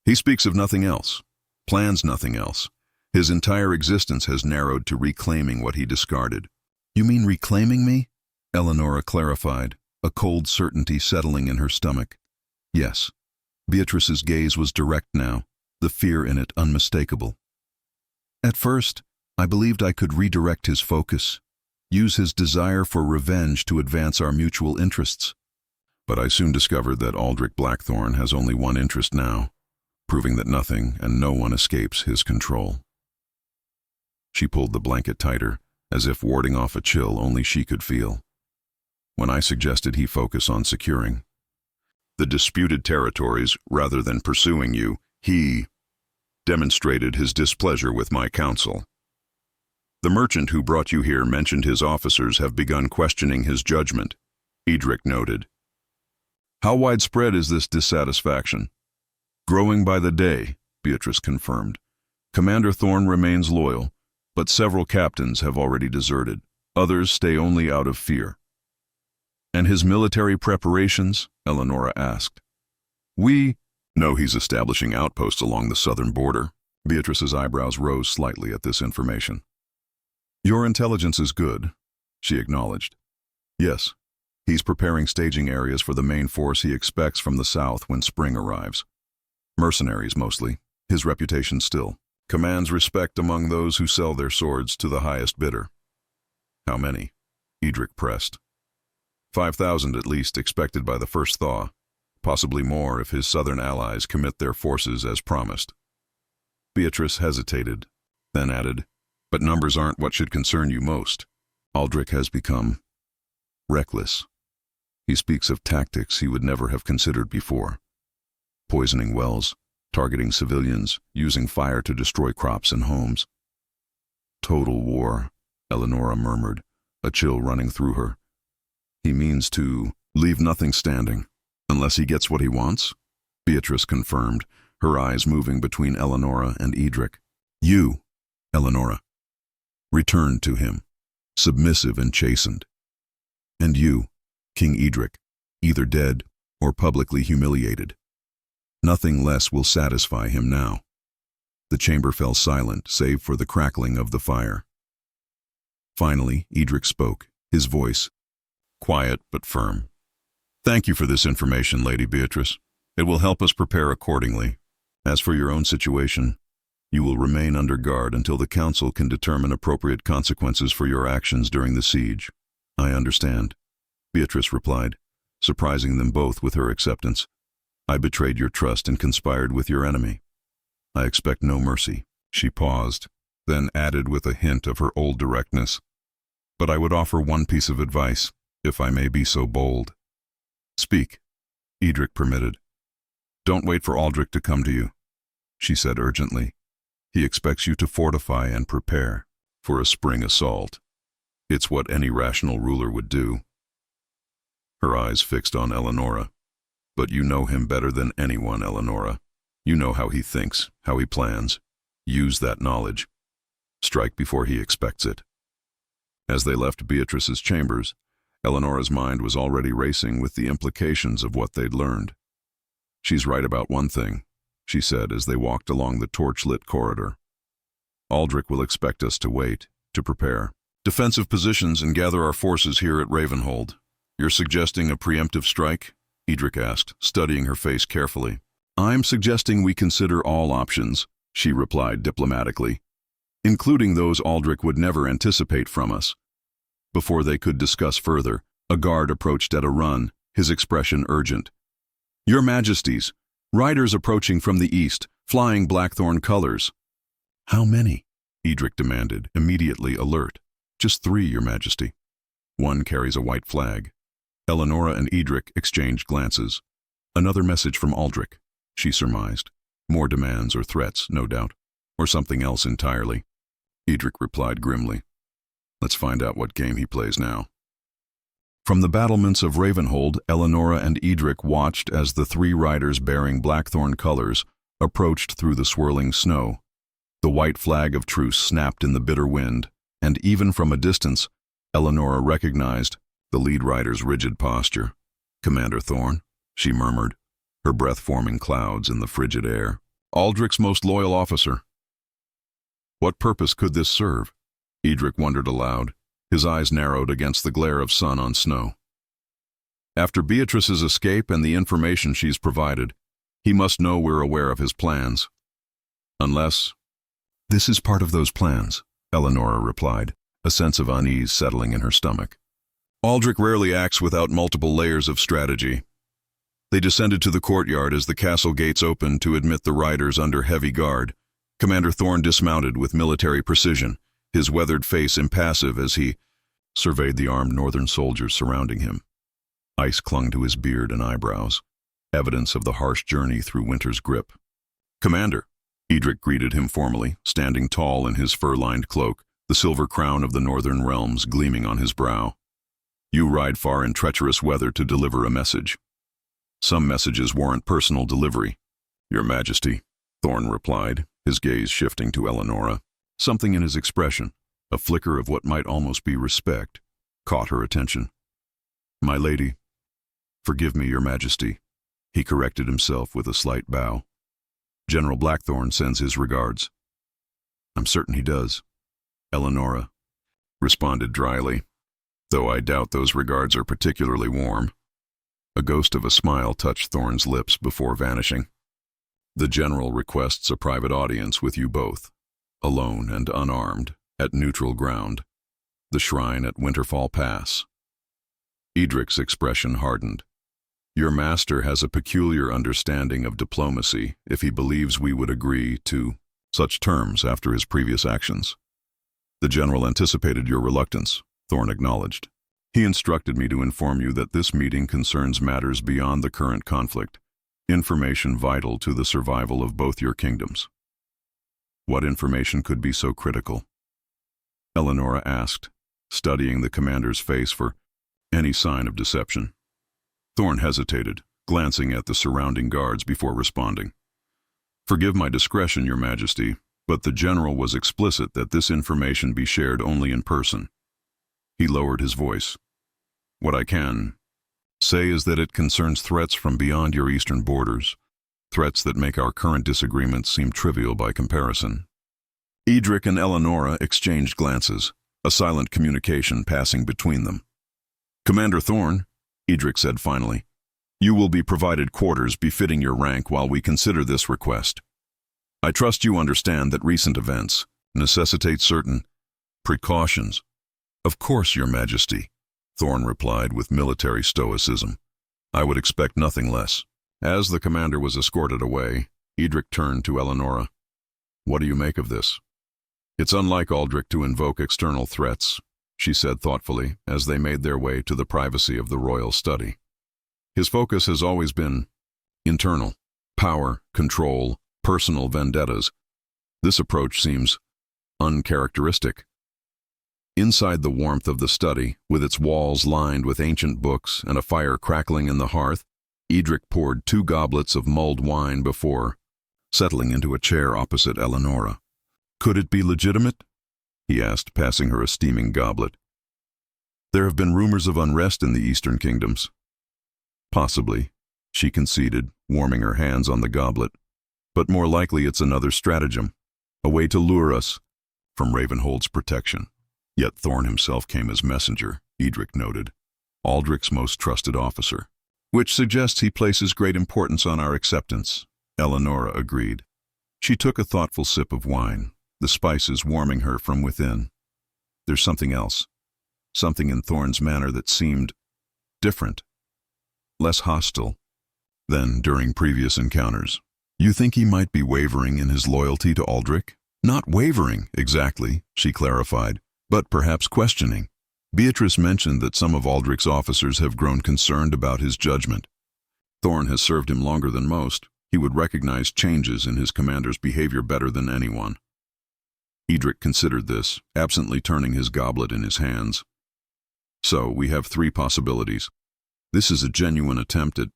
He speaks of nothing else, plans nothing else. His entire existence has narrowed to reclaiming what he discarded. You mean reclaiming me? Eleonora clarified, a cold certainty settling in her stomach. Yes. Beatrice's gaze was direct now, the fear in it unmistakable. At first, I believed I could redirect his focus, use his desire for revenge to advance our mutual interests. But I soon discovered that Aldrich Blackthorn has only one interest now, proving that nothing and no one escapes his control. She pulled the blanket tighter, as if warding off a chill only she could feel. when I suggested he focus on securing the disputed territories rather than pursuing you. He demonstrated his displeasure with my counsel. The merchant who brought you here mentioned his officers have begun questioning his judgment, Edric noted. How widespread is this dissatisfaction? Growing by the day, Beatrice confirmed. Commander Thorn remains loyal, but several captains have already deserted. Others stay only out of fear. And his military preparations? Eleonora asked. We know he's establishing outposts along the southern border. Beatrice's eyebrows rose slightly at this information. Your intelligence is good, she acknowledged. Yes, he's preparing staging areas for the main force he expects from the south when spring arrives. Mercenaries mostly, his reputation still. Commands respect among those who sell their swords to the highest bidder. How many? Edric pressed. 5,000 at least expected by the first thaw, possibly more if his southern allies commit their forces as promised. Beatrice hesitated, then added, but numbers aren't what should concern you most. Aldrich has become reckless. He speaks of tactics he would never have considered before. Poisoning wells, targeting civilians, using fire to destroy crops and homes. Total war, Eleonora murmured, a chill running through her. He means to leave nothing standing, unless he gets what he wants? Beatrice confirmed, her eyes moving between Eleonora and Edric. You, Eleonora, returned to him, submissive and chastened. And you, King Edric, either dead or publicly humiliated. Nothing less will satisfy him now. The chamber fell silent, save for the crackling of the fire. Finally, Edric spoke, his voice quiet but firm. Thank you for this information, Lady Beatrice. It will help us prepare accordingly. As for your own situation, you will remain under guard until the council can determine appropriate consequences for your actions during the siege. I understand, Beatrice replied, surprising them both with her acceptance. I betrayed your trust and conspired with your enemy. I expect no mercy. She paused, then added with a hint of her old directness. But I would offer one piece of advice, if I may be so bold. Speak, Edric permitted. Don't wait for Aldrich to come to you, she said urgently. He expects you to fortify and prepare for a spring assault. It's what any rational ruler would do. Her eyes fixed on Eleonora. But you know him better than anyone, Eleonora. You know how he thinks, how he plans. Use that knowledge. Strike before he expects it. As they left Beatrice's chambers, Eleonora's mind was already racing with the implications of what they'd learned. She's right about one thing, she said as they walked along the torch-lit corridor. Aldrich will expect us to wait, to prepare defensive positions and gather our forces here at Ravenhold. You're suggesting a preemptive strike? Edric asked, studying her face carefully. I'm suggesting we consider all options, she replied diplomatically, including those Aldrich would never anticipate from us. Before they could discuss further, a guard approached at a run, his expression urgent. Your Majesties, riders approaching from the east, flying blackthorn colors. How many? Edric demanded, immediately alert. Just 3, Your Majesty. One carries a white flag. Eleonora and Edric exchanged glances. Another message from Aldrich, she surmised. More demands or threats, no doubt. Or something else entirely. Edric replied grimly. Let's find out what game he plays now. From the battlements of Ravenhold, Eleonora and Edric watched as the 3 riders bearing blackthorn colors approached through the swirling snow. The white flag of truce snapped in the bitter wind, and even from a distance, Eleonora recognized the lead rider's rigid posture. Commander Thorn, she murmured, her breath forming clouds in the frigid air. Aldrich's most loyal officer. What purpose could this serve? Edric wondered aloud, his eyes narrowed against the glare of sun on snow. After Beatrice's escape and the information she's provided, he must know we're aware of his plans. Unless... This is part of those plans, Eleonora replied, a sense of unease settling in her stomach. Aldrich rarely acts without multiple layers of strategy. They descended to the courtyard as the castle gates opened to admit the riders under heavy guard. Commander Thorn dismounted with military precision, his weathered face impassive as he surveyed the armed northern soldiers surrounding him. Ice clung to his beard and eyebrows, evidence of the harsh journey through winter's grip. "Commander," Edric greeted him formally, standing tall in his fur-lined cloak, the silver crown of the northern realms gleaming on his brow. "You ride far in treacherous weather to deliver a message. Some messages warrant personal delivery." "Your Majesty," Thorn replied, his gaze shifting to Eleonora. Something in his expression, a flicker of what might almost be respect, caught her attention. "My lady." "Forgive me, Your Majesty," he corrected himself with a slight bow. "General Blackthorn sends his regards." "I'm certain he does," Eleonora responded dryly, "though I doubt those regards are particularly warm." A ghost of a smile touched Thorn's lips before vanishing. "The General requests a private audience with you both, alone and unarmed, at neutral ground, the shrine at Winterfall Pass." Edric's expression hardened. "Your master has a peculiar understanding of diplomacy if he believes we would agree to such terms after his previous actions." "The General anticipated your reluctance," Thorn acknowledged. "He instructed me to inform you that this meeting concerns matters beyond the current conflict, information vital to the survival of both your kingdoms." "What information could be so critical?" Eleonora asked, studying the commander's face for any sign of deception. Thorn hesitated, glancing at the surrounding guards before responding. "Forgive my discretion, Your Majesty, but the General was explicit that this information be shared only in person." He lowered his voice. "What I can say is that it concerns threats from beyond your eastern borders, threats that make our current disagreements seem trivial by comparison." Edric and Eleonora exchanged glances, a silent communication passing between them. "Commander Thorn," Edric said finally, "you will be provided quarters befitting your rank while we consider this request. I trust you understand that recent events necessitate certain precautions." "Of course, Your Majesty," Thorn replied with military stoicism. "I would expect nothing less." As the commander was escorted away, Edric turned to Eleonora. "What do you make of this?" "It's unlike Aldrich to invoke external threats," she said thoughtfully as they made their way to the privacy of the royal study. "His focus has always been internal. Power, control, personal vendettas. This approach seems uncharacteristic." Inside the warmth of the study, with its walls lined with ancient books and a fire crackling in the hearth, Edric poured 2 goblets of mulled wine before settling into a chair opposite Eleonora. "Could it be legitimate?" he asked, passing her a steaming goblet. "There have been rumors of unrest in the eastern kingdoms." "Possibly," she conceded, warming her hands on the goblet. "But more likely it's another stratagem, a way to lure us from Ravenhold's protection." Yet Thorn himself came as messenger, Edric noted, Aldrich's most trusted officer. "Which suggests he places great importance on our acceptance," Eleonora agreed. She took a thoughtful sip of wine, the spices warming her from within. "There's something else, something in Thorn's manner that seemed different, less hostile than during previous encounters." "You think he might be wavering in his loyalty to Aldrich?" "Not wavering, exactly," she clarified, "but perhaps questioning. Beatrice mentioned that some of Aldrich's officers have grown concerned about his judgment. Thorn has served him longer than most. He would recognize changes in his commander's behavior better than anyone." Edric considered this, absently turning his goblet in his hands. "So, we have 3 possibilities. This is a genuine attempt at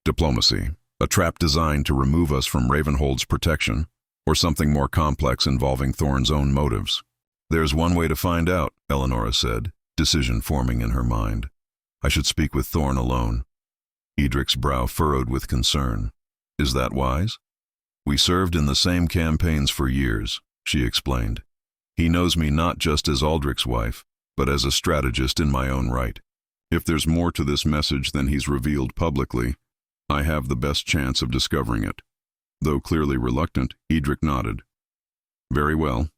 diplomacy, a trap designed to remove us from Ravenhold's protection, or something more complex involving Thorn's own motives." "There's one way to find out," Eleonora said, decision forming in her mind. "I should speak with Thorn alone." Edric's brow furrowed with concern. "Is that wise?" "We served in the same campaigns for years," she explained. "He knows me not just as Aldrich's wife, but as a strategist in my own right. If there's more to this message than he's revealed publicly, I have the best chance of discovering it." Though clearly reluctant, Edric nodded. "Very well.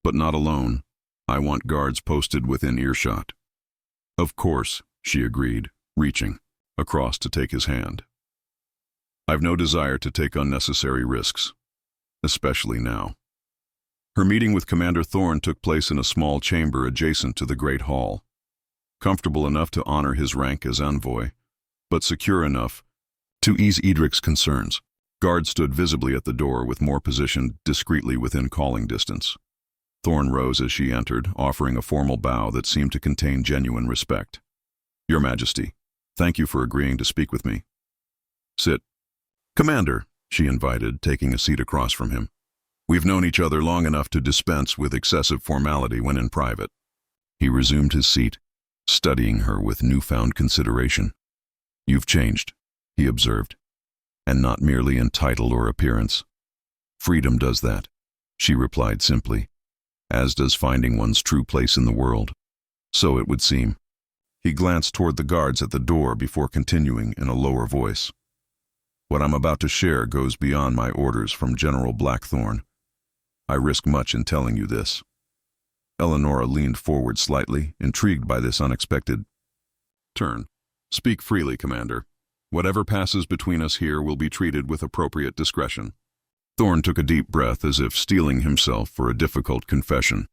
But not alone. I want guards posted within earshot." "Of course," she agreed, reaching across to take his hand. "I've no desire to take unnecessary risks, especially now." Her meeting with Commander Thorn took place in a small chamber adjacent to the Great Hall. comfortable enough to honor his rank as envoy, but secure enough to ease Edric's concerns. Guards stood visibly at the door, with more positioned discreetly within calling distance. Thorn rose as she entered, offering a formal bow that seemed to contain genuine respect. "Your Majesty, thank you for agreeing to speak with me." "Sit." "Commander," she invited, taking a seat across from him. "We've known each other long enough to dispense with excessive formality when in private." He resumed his seat, studying her with newfound consideration. "You've changed," he observed, "and not merely in title or appearance." "Freedom does that," she replied simply, "as does finding one's true place in the world." "So it would seem." He glanced toward the guards at the door before continuing in a lower voice. "What I'm about to share goes beyond my orders from General Blackthorne. I risk much in telling you this." Eleonora leaned forward slightly, intrigued by this unexpected turn. "Speak freely, Commander. Whatever passes between us here will be treated with appropriate discretion." Thorn took a deep breath, as if steeling himself for a difficult confession.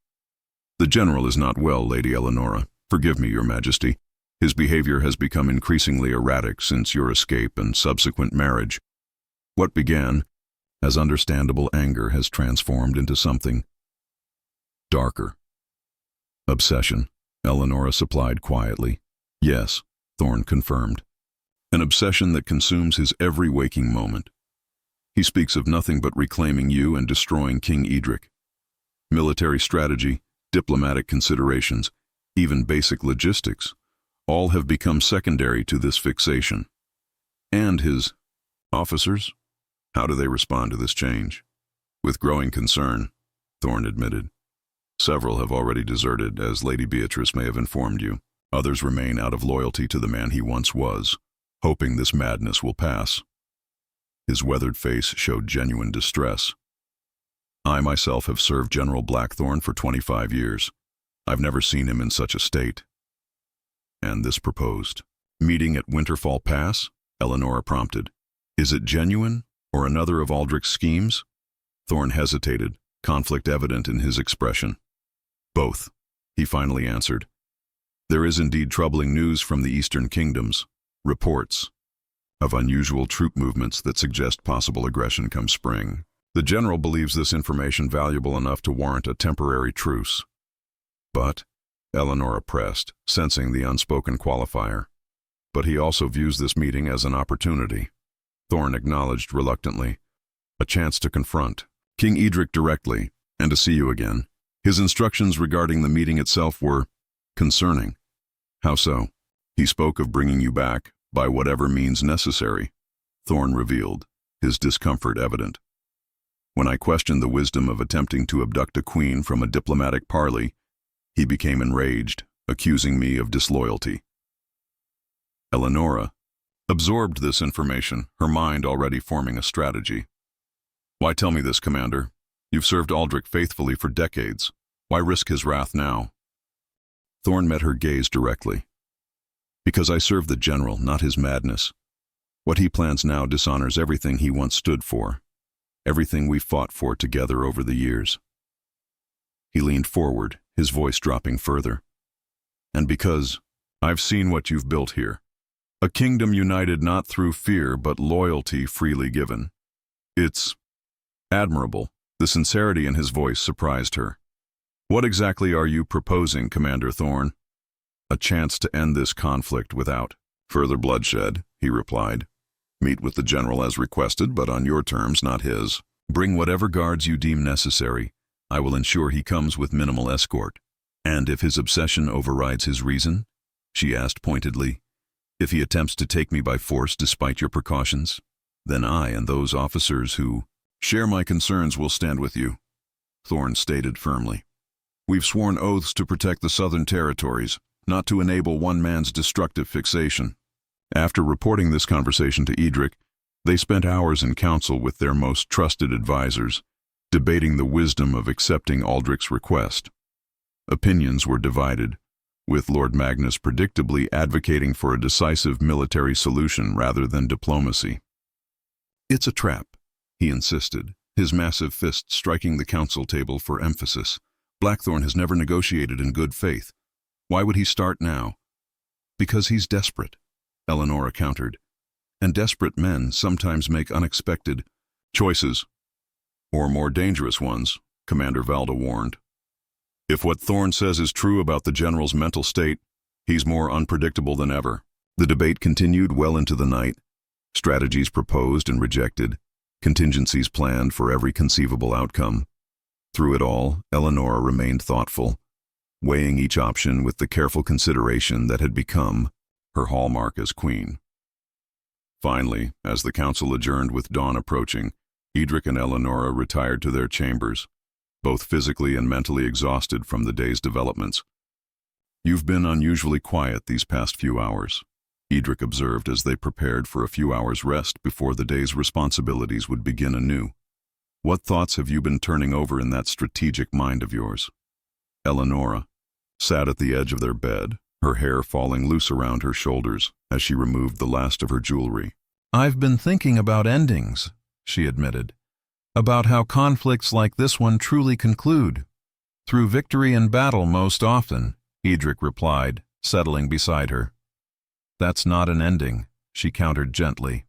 "The General is not well, Lady Eleonora. Forgive me, Your Majesty. His behavior has become increasingly erratic since your escape and subsequent marriage. What began as understandable anger has transformed into something darker." "Obsession," Eleonora supplied quietly. "Yes," Thorn confirmed. "An obsession that consumes his every waking moment. He speaks of nothing but reclaiming you and destroying King Edric. Military strategy, diplomatic considerations, even basic logistics, all have become secondary to this fixation. And his officers? How do they respond to this change?" "With growing concern," Thorn admitted. "Several have already deserted, as Lady Beatrice may have informed you. Others remain out of loyalty to the man he once was, hoping this madness will pass." His weathered face showed genuine distress. "I myself have served General Blackthorne for 25 years. I've never seen him in such a state." "And this proposed meeting at Winterfall Pass?" Eleonora prompted. "Is it genuine, or another of Aldrich's schemes?" Thorn hesitated, conflict evident in his expression. "Both," he finally answered. "There is indeed troubling news from the Eastern Kingdoms, reports of unusual troop movements that suggest possible aggression come spring. The General believes this information valuable enough to warrant a temporary truce." "But," Eleonora pressed, sensing the unspoken qualifier, "but he also views this meeting as an opportunity." Thorn acknowledged reluctantly. "A chance to confront King Edric directly, and to see you again. His instructions regarding the meeting itself were concerning." "How so?" "He spoke of bringing you back, by whatever means necessary," Thorn revealed, his discomfort evident. "When I questioned the wisdom of attempting to abduct a queen from a diplomatic parley, he became enraged, accusing me of disloyalty." Eleonora absorbed this information, her mind already forming a strategy. "Why tell me this, Commander? You've served Aldrich faithfully for decades. Why risk his wrath now?" Thorn met her gaze directly. "Because I serve the General, not his madness. What he plans now dishonors everything he once stood for, everything we fought for together over the years." He leaned forward, his voice dropping further. "And because I've seen what you've built here. A kingdom united not through fear, but loyalty freely given. It's admirable." The sincerity in his voice surprised her. "What exactly are you proposing, Commander Thorn?" "A chance to end this conflict without further bloodshed," he replied. "Meet with the General as requested, but on your terms, not his. Bring whatever guards you deem necessary. I will ensure he comes with minimal escort." "And if his obsession overrides his reason?" she asked pointedly. "If he attempts to take me by force despite your precautions? Then I and those officers who share my concerns will stand with you," Thorn stated firmly. "We've sworn oaths to protect the Southern Territories, not to enable one man's destructive fixation." After reporting this conversation to Edric, they spent hours in council with their most trusted advisors, debating the wisdom of accepting Aldrich's request. Opinions were divided, with Lord Magnus predictably advocating for a decisive military solution rather than diplomacy. "It's a trap," he insisted, his massive fist striking the council table for emphasis. "Blackthorne has never negotiated in good faith. Why would he start now? Because he's desperate, Eleonora countered. And desperate men sometimes make unexpected choices, or more dangerous ones, Commander Valda warned. If what Thorne says is true about the general's mental state, he's more unpredictable than ever. The debate continued well into the night. Strategies proposed and rejected, contingencies planned for every conceivable outcome. Through it all, Eleonora remained thoughtful, weighing each option with the careful consideration that had become her hallmark as queen. Finally, as the council adjourned with dawn approaching, Edric and Eleonora retired to their chambers, both physically and mentally exhausted from the day's developments. "You've been unusually quiet these past few hours," Edric observed as they prepared for a few hours' rest before the day's responsibilities would begin anew. "What thoughts have you been turning over in that strategic mind of yours?" Eleonora sat at the edge of their bed, her hair falling loose around her shoulders as she removed the last of her jewelry. "I've been thinking about endings," she admitted. "About how conflicts like this one truly conclude. Through victory in battle most often," Edric replied, settling beside her. "That's not an ending," she countered gently.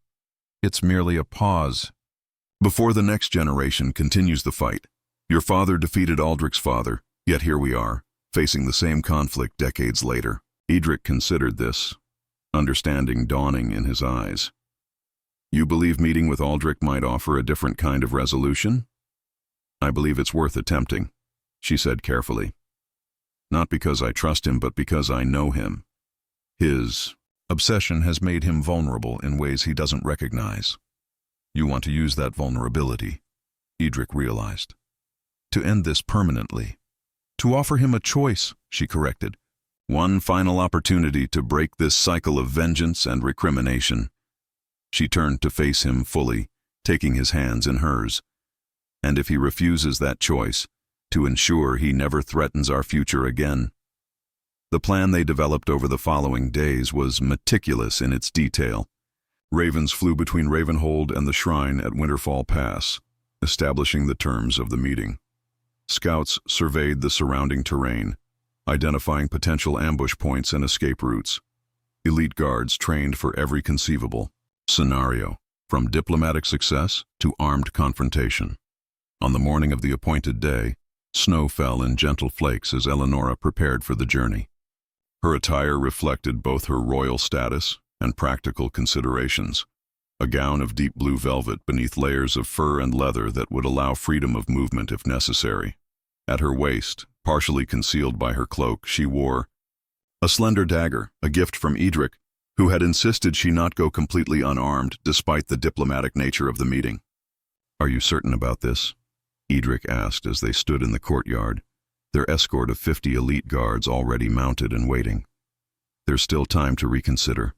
"It's merely a pause. Before the next generation continues the fight. Your father defeated Aldrich's father, yet here we are, facing the same conflict decades later." Edric considered this, understanding dawning in his eyes. "You believe meeting with Aldrich might offer a different kind of resolution?" "I believe it's worth attempting," she said carefully. "Not because I trust him, but because I know him. His obsession has made him vulnerable in ways he doesn't recognize. You want to use that vulnerability," Edric realized, "to end this permanently. To offer him a choice," she corrected. "One final opportunity to break this cycle of vengeance and recrimination." She turned to face him fully, taking his hands in hers. "And if he refuses that choice, to ensure he never threatens our future again." The plan they developed over the following days was meticulous in its detail. Ravens flew between Ravenhold and the shrine at Winterfall Pass, establishing the terms of the meeting. Scouts surveyed the surrounding terrain, identifying potential ambush points and escape routes. Elite guards trained for every conceivable scenario, from diplomatic success to armed confrontation. On the morning of the appointed day, snow fell in gentle flakes as Eleonora prepared for the journey. Her attire reflected both her royal status and practical considerations, a gown of deep blue velvet beneath layers of fur and leather that would allow freedom of movement if necessary. At her waist, partially concealed by her cloak, she wore a slender dagger, a gift from Edric, who had insisted she not go completely unarmed despite the diplomatic nature of the meeting. "Are you certain about this?" Edric asked as they stood in the courtyard, their escort of 50 elite guards already mounted and waiting. "There's still time to reconsider."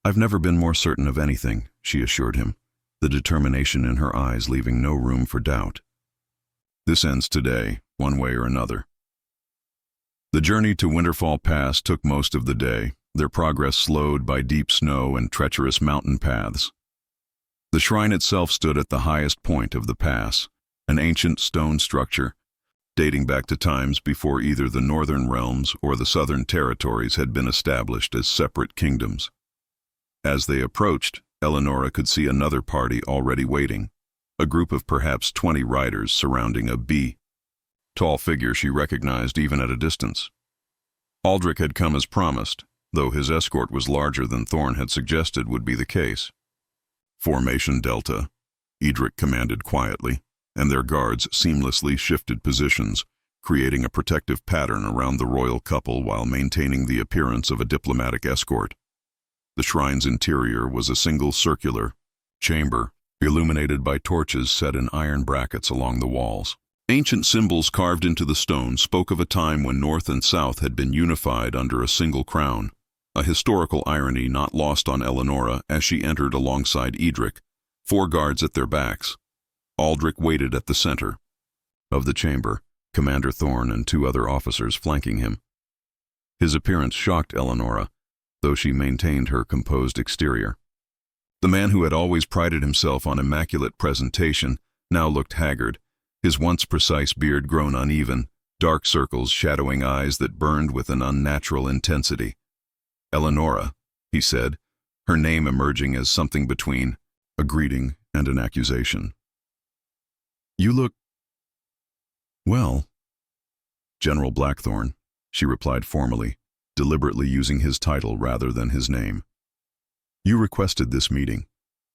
"I've never been more certain of anything," she assured him, the determination in her eyes leaving no room for doubt. "This ends today, one way or another." The journey to Winterfall Pass took most of the day, their progress slowed by deep snow and treacherous mountain paths. The shrine itself stood at the highest point of the pass, an ancient stone structure, dating back to times before either the northern realms or the southern territories had been established as separate kingdoms. As they approached, Eleonora could see another party already waiting, a group of perhaps 20 riders surrounding a tall figure she recognized even at a distance. Aldrich had come as promised, though his escort was larger than Thorne had suggested would be the case. "Formation Delta," Edric commanded quietly, and their guards seamlessly shifted positions, creating a protective pattern around the royal couple while maintaining the appearance of a diplomatic escort. The shrine's interior was a single circular chamber, illuminated by torches set in iron brackets along the walls. Ancient symbols carved into the stone spoke of a time when North and South had been unified under a single crown, a historical irony not lost on Eleonora as she entered alongside Edric, 4 guards at their backs. Aldrich waited at the center of the chamber, Commander Thorne and 2 other officers flanking him. His appearance shocked Eleonora, though she maintained her composed exterior. The man who had always prided himself on immaculate presentation now looked haggard, his once precise beard grown uneven, dark circles shadowing eyes that burned with an unnatural intensity. Eleonora, he said, her name emerging as something between a greeting and an accusation. You look, well, General Blackthorne, she replied formally, deliberately using his title rather than his name. You requested this meeting.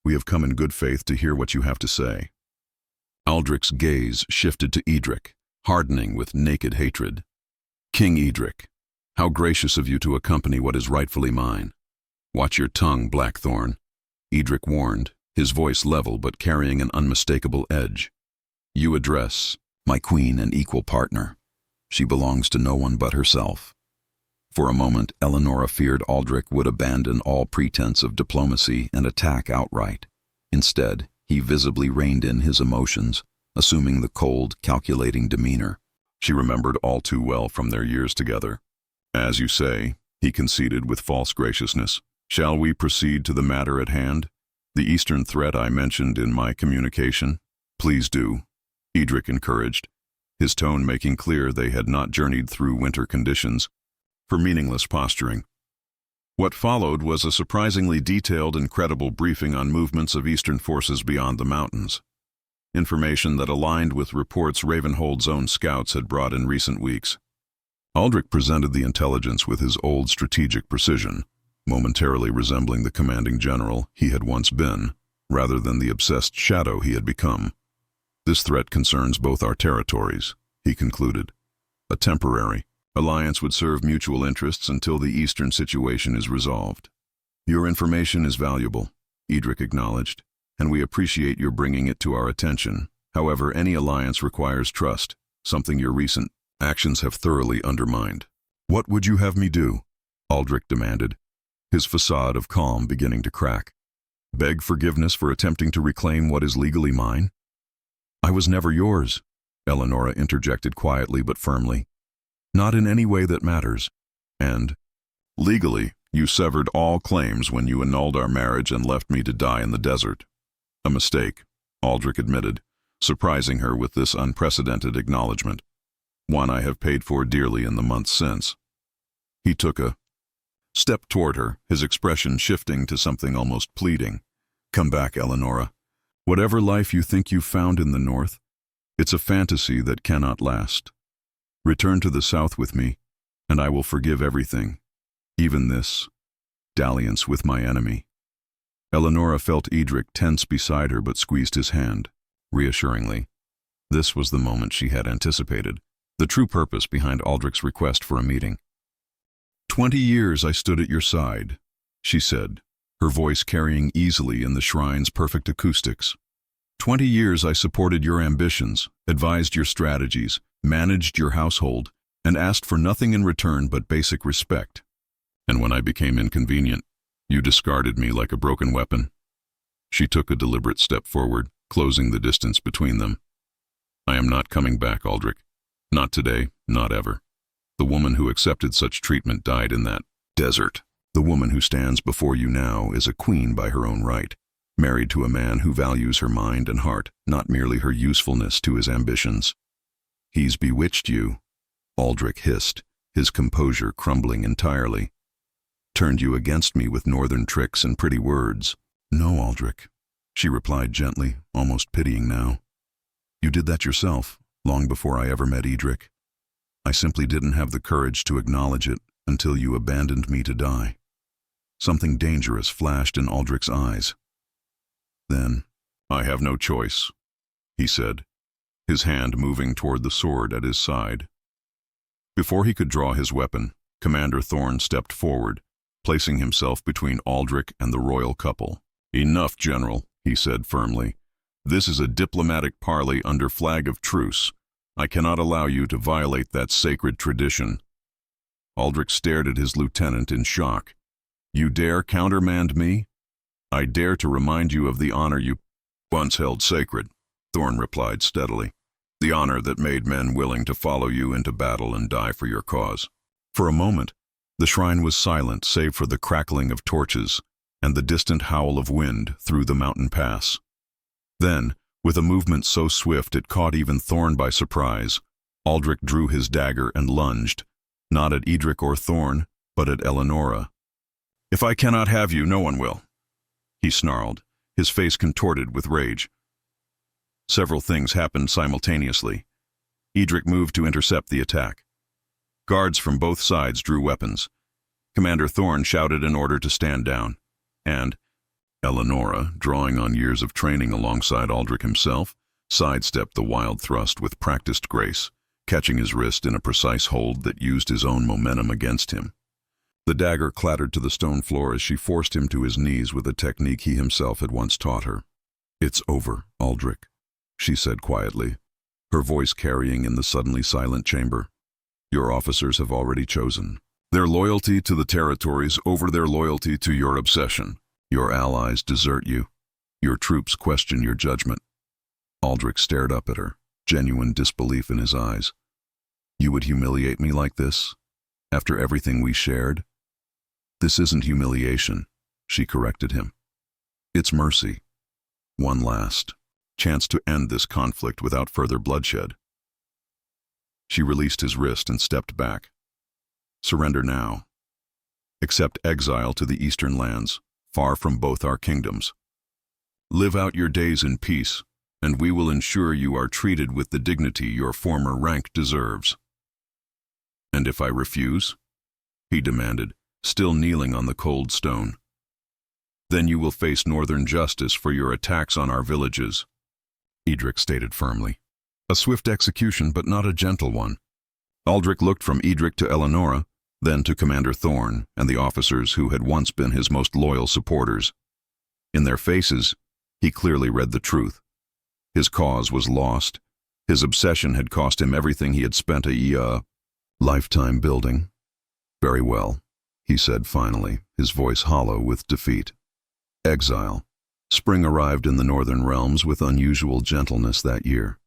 We have come in good faith to hear what you have to say. Aldrich's gaze shifted to Edric, hardening with naked hatred. King Edric, how gracious of you to accompany what is rightfully mine. Watch your tongue, Blackthorne, Edric warned, his voice level but carrying an unmistakable edge. You address my queen and equal partner. She belongs to no one but herself. For a moment, Eleonora feared Aldrich would abandon all pretense of diplomacy and attack outright. Instead, he visibly reined in his emotions, assuming the cold, calculating demeanor she remembered all too well from their years together. As you say, he conceded with false graciousness. Shall we proceed to the matter at hand? The eastern threat I mentioned in my communication? Please do, Edric encouraged, his tone making clear they had not journeyed through winter conditions for meaningless posturing. What followed was a surprisingly detailed and credible briefing on movements of eastern forces beyond the mountains. Information that aligned with reports Ravenhold's own scouts had brought in recent weeks. Aldrich presented the intelligence with his old strategic precision, momentarily resembling the commanding general he had once been, rather than the obsessed shadow he had become. This threat concerns both our territories, he concluded. A temporary alliance would serve mutual interests until the eastern situation is resolved. Your information is valuable, Edric acknowledged, and we appreciate your bringing it to our attention. However, any alliance requires trust, something your recent actions have thoroughly undermined. What would you have me do? Aldrich demanded, his facade of calm beginning to crack. Beg forgiveness for attempting to reclaim what is legally mine? I was never yours, Eleonora interjected quietly but firmly. Not in any way that matters. And, legally, you severed all claims when you annulled our marriage and left me to die in the desert. A mistake, Aldrich admitted, surprising her with this unprecedented acknowledgement. One I have paid for dearly in the months since. He took a step toward her, his expression shifting to something almost pleading. Come back, Eleonora. Whatever life you think you've found in the north, it's a fantasy that cannot last. Return to the south with me, and I will forgive everything, even this dalliance with my enemy. Eleonora felt Edric tense beside her but squeezed his hand, reassuringly. This was the moment she had anticipated, the true purpose behind Aldrich's request for a meeting. 20 years I stood at your side, she said, her voice carrying easily in the shrine's perfect acoustics. 20 years I supported your ambitions, advised your strategies, managed your household, and asked for nothing in return but basic respect. And when I became inconvenient, you discarded me like a broken weapon. She took a deliberate step forward, closing the distance between them. I am not coming back, Aldrich. Not today, not ever. The woman who accepted such treatment died in that desert. The woman who stands before you now is a queen by her own right, married to a man who values her mind and heart, not merely her usefulness to his ambitions. He's bewitched you, Aldrich hissed, his composure crumbling entirely. Turned you against me with northern tricks and pretty words. No, Aldrich, she replied gently, almost pitying now. You did that yourself, long before I ever met Edric. I simply didn't have the courage to acknowledge it until you abandoned me to die. Something dangerous flashed in Aldrich's eyes. Then, I have no choice, he said, his hand moving toward the sword at his side. Before he could draw his weapon, Commander Thorne stepped forward, placing himself between Aldrich and the royal couple. Enough, General, he said firmly. This is a diplomatic parley under flag of truce. I cannot allow you to violate that sacred tradition. Aldrich stared at his lieutenant in shock. You dare countermand me? I dare to remind you of the honor you once held sacred, Thorne replied steadily. The honor that made men willing to follow you into battle and die for your cause. For a moment, the shrine was silent save for the crackling of torches and the distant howl of wind through the mountain pass. Then, with a movement so swift it caught even Thorne by surprise, Aldrich drew his dagger and lunged, not at Edric or Thorne, but at Eleonora. If I cannot have you, no one will, he snarled, his face contorted with rage. Several things happened simultaneously. Edric moved to intercept the attack. Guards from both sides drew weapons. Commander Thorne shouted an order to stand down, and Eleonora, drawing on years of training alongside Aldrich himself, sidestepped the wild thrust with practiced grace, catching his wrist in a precise hold that used his own momentum against him. The dagger clattered to the stone floor as she forced him to his knees with a technique he himself had once taught her. "It's over, Aldrich," she said quietly, her voice carrying in the suddenly silent chamber. "Your officers have already chosen their loyalty to the territories over their loyalty to your obsession. Your allies desert you. Your troops question your judgment." Aldrich stared up at her, genuine disbelief in his eyes. "You would humiliate me like this? After everything we shared?" "This isn't humiliation," she corrected him. "It's mercy. One last chance to end this conflict without further bloodshed." She released his wrist and stepped back. "Surrender now. Accept exile to the eastern lands, far from both our kingdoms. Live out your days in peace, and we will ensure you are treated with the dignity your former rank deserves." "And if I refuse?" he demanded, still kneeling on the cold stone. "Then you will face northern justice for your attacks on our villages," Edric stated firmly. "A swift execution, but not a gentle one." Aldrich looked from Edric to Eleonora, then to Commander Thorne and the officers who had once been his most loyal supporters. In their faces, he clearly read the truth. His cause was lost. His obsession had cost him everything he had spent a lifetime building. "Very well," he said finally, his voice hollow with defeat. Exile. Spring arrived in the northern realms with unusual gentleness that year.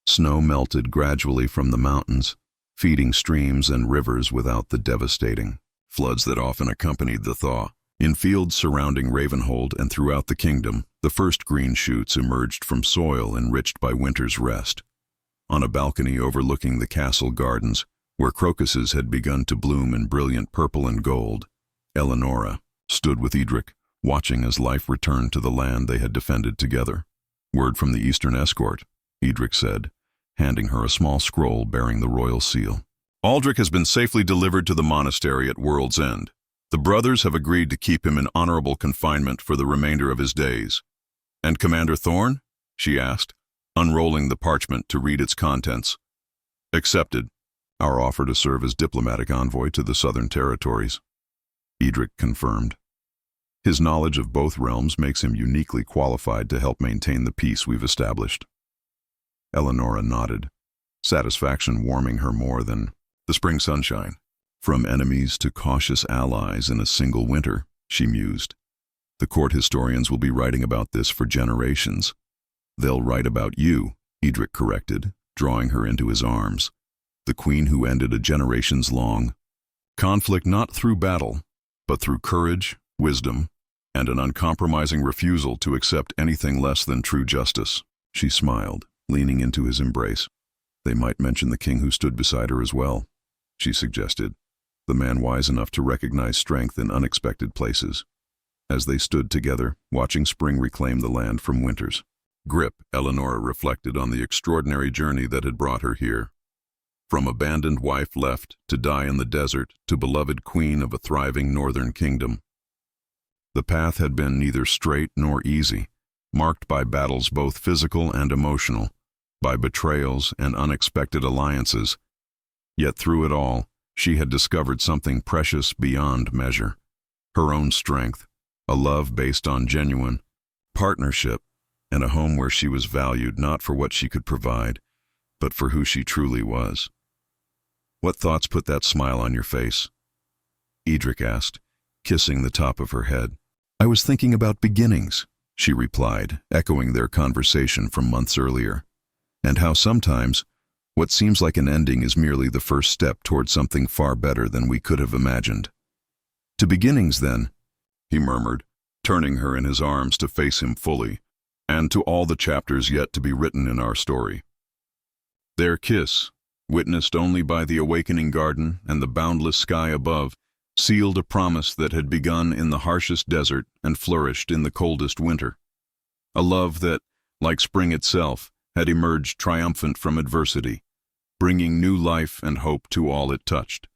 Snow melted gradually from the mountains, feeding streams and rivers without the devastating floods that often accompanied the thaw. In fields surrounding Ravenhold and throughout the kingdom, the first green shoots emerged from soil enriched by winter's rest. On a balcony overlooking the castle gardens, where crocuses had begun to bloom in brilliant purple and gold, Eleonora stood with Edric, watching as life returned to the land they had defended together. "Word from the eastern escort," Edric said, handing her a small scroll bearing the royal seal. "Aldrich has been safely delivered to the monastery at World's End. The brothers have agreed to keep him in honorable confinement for the remainder of his days." "And Commander Thorne?" she asked, unrolling the parchment to read its contents. "Accepted. Our offer to serve as diplomatic envoy to the southern territories," Edric confirmed. "His knowledge of both realms makes him uniquely qualified to help maintain the peace we've established." Eleonora nodded, satisfaction warming her more than the spring sunshine. "From enemies to cautious allies in a single winter," she mused. "The court historians will be writing about this for generations." "They'll write about you," Edric corrected, drawing her into his arms. "The queen who ended a generations-long conflict not through battle, but through courage, wisdom, and an uncompromising refusal to accept anything less than true justice." She smiled, leaning into his embrace. "They might mention the king who stood beside her as well," she suggested, the man wise enough to recognize strength in unexpected places. As they stood together, watching spring reclaim the land from winter's grip, Eleonora reflected on the extraordinary journey that had brought her here. From abandoned wife left to die in the desert to beloved queen of a thriving northern kingdom. The path had been neither straight nor easy, marked by battles both physical and emotional, by betrayals and unexpected alliances. Yet through it all, she had discovered something precious beyond measure. Her own strength, a love based on genuine partnership, and a home where she was valued not for what she could provide, but for who she truly was. "What thoughts put that smile on your face?" Edric asked, kissing the top of her head. "I was thinking about beginnings," she replied, echoing their conversation from months earlier, "and how sometimes what seems like an ending is merely the first step toward something far better than we could have imagined." "To beginnings, then," he murmured, turning her in his arms to face him fully, "and to all the chapters yet to be written in our story." Their kiss, witnessed only by the awakening garden and the boundless sky above, sealed a promise that had begun in the harshest desert and flourished in the coldest winter. A love that, like spring itself, had emerged triumphant from adversity, bringing new life and hope to all it touched.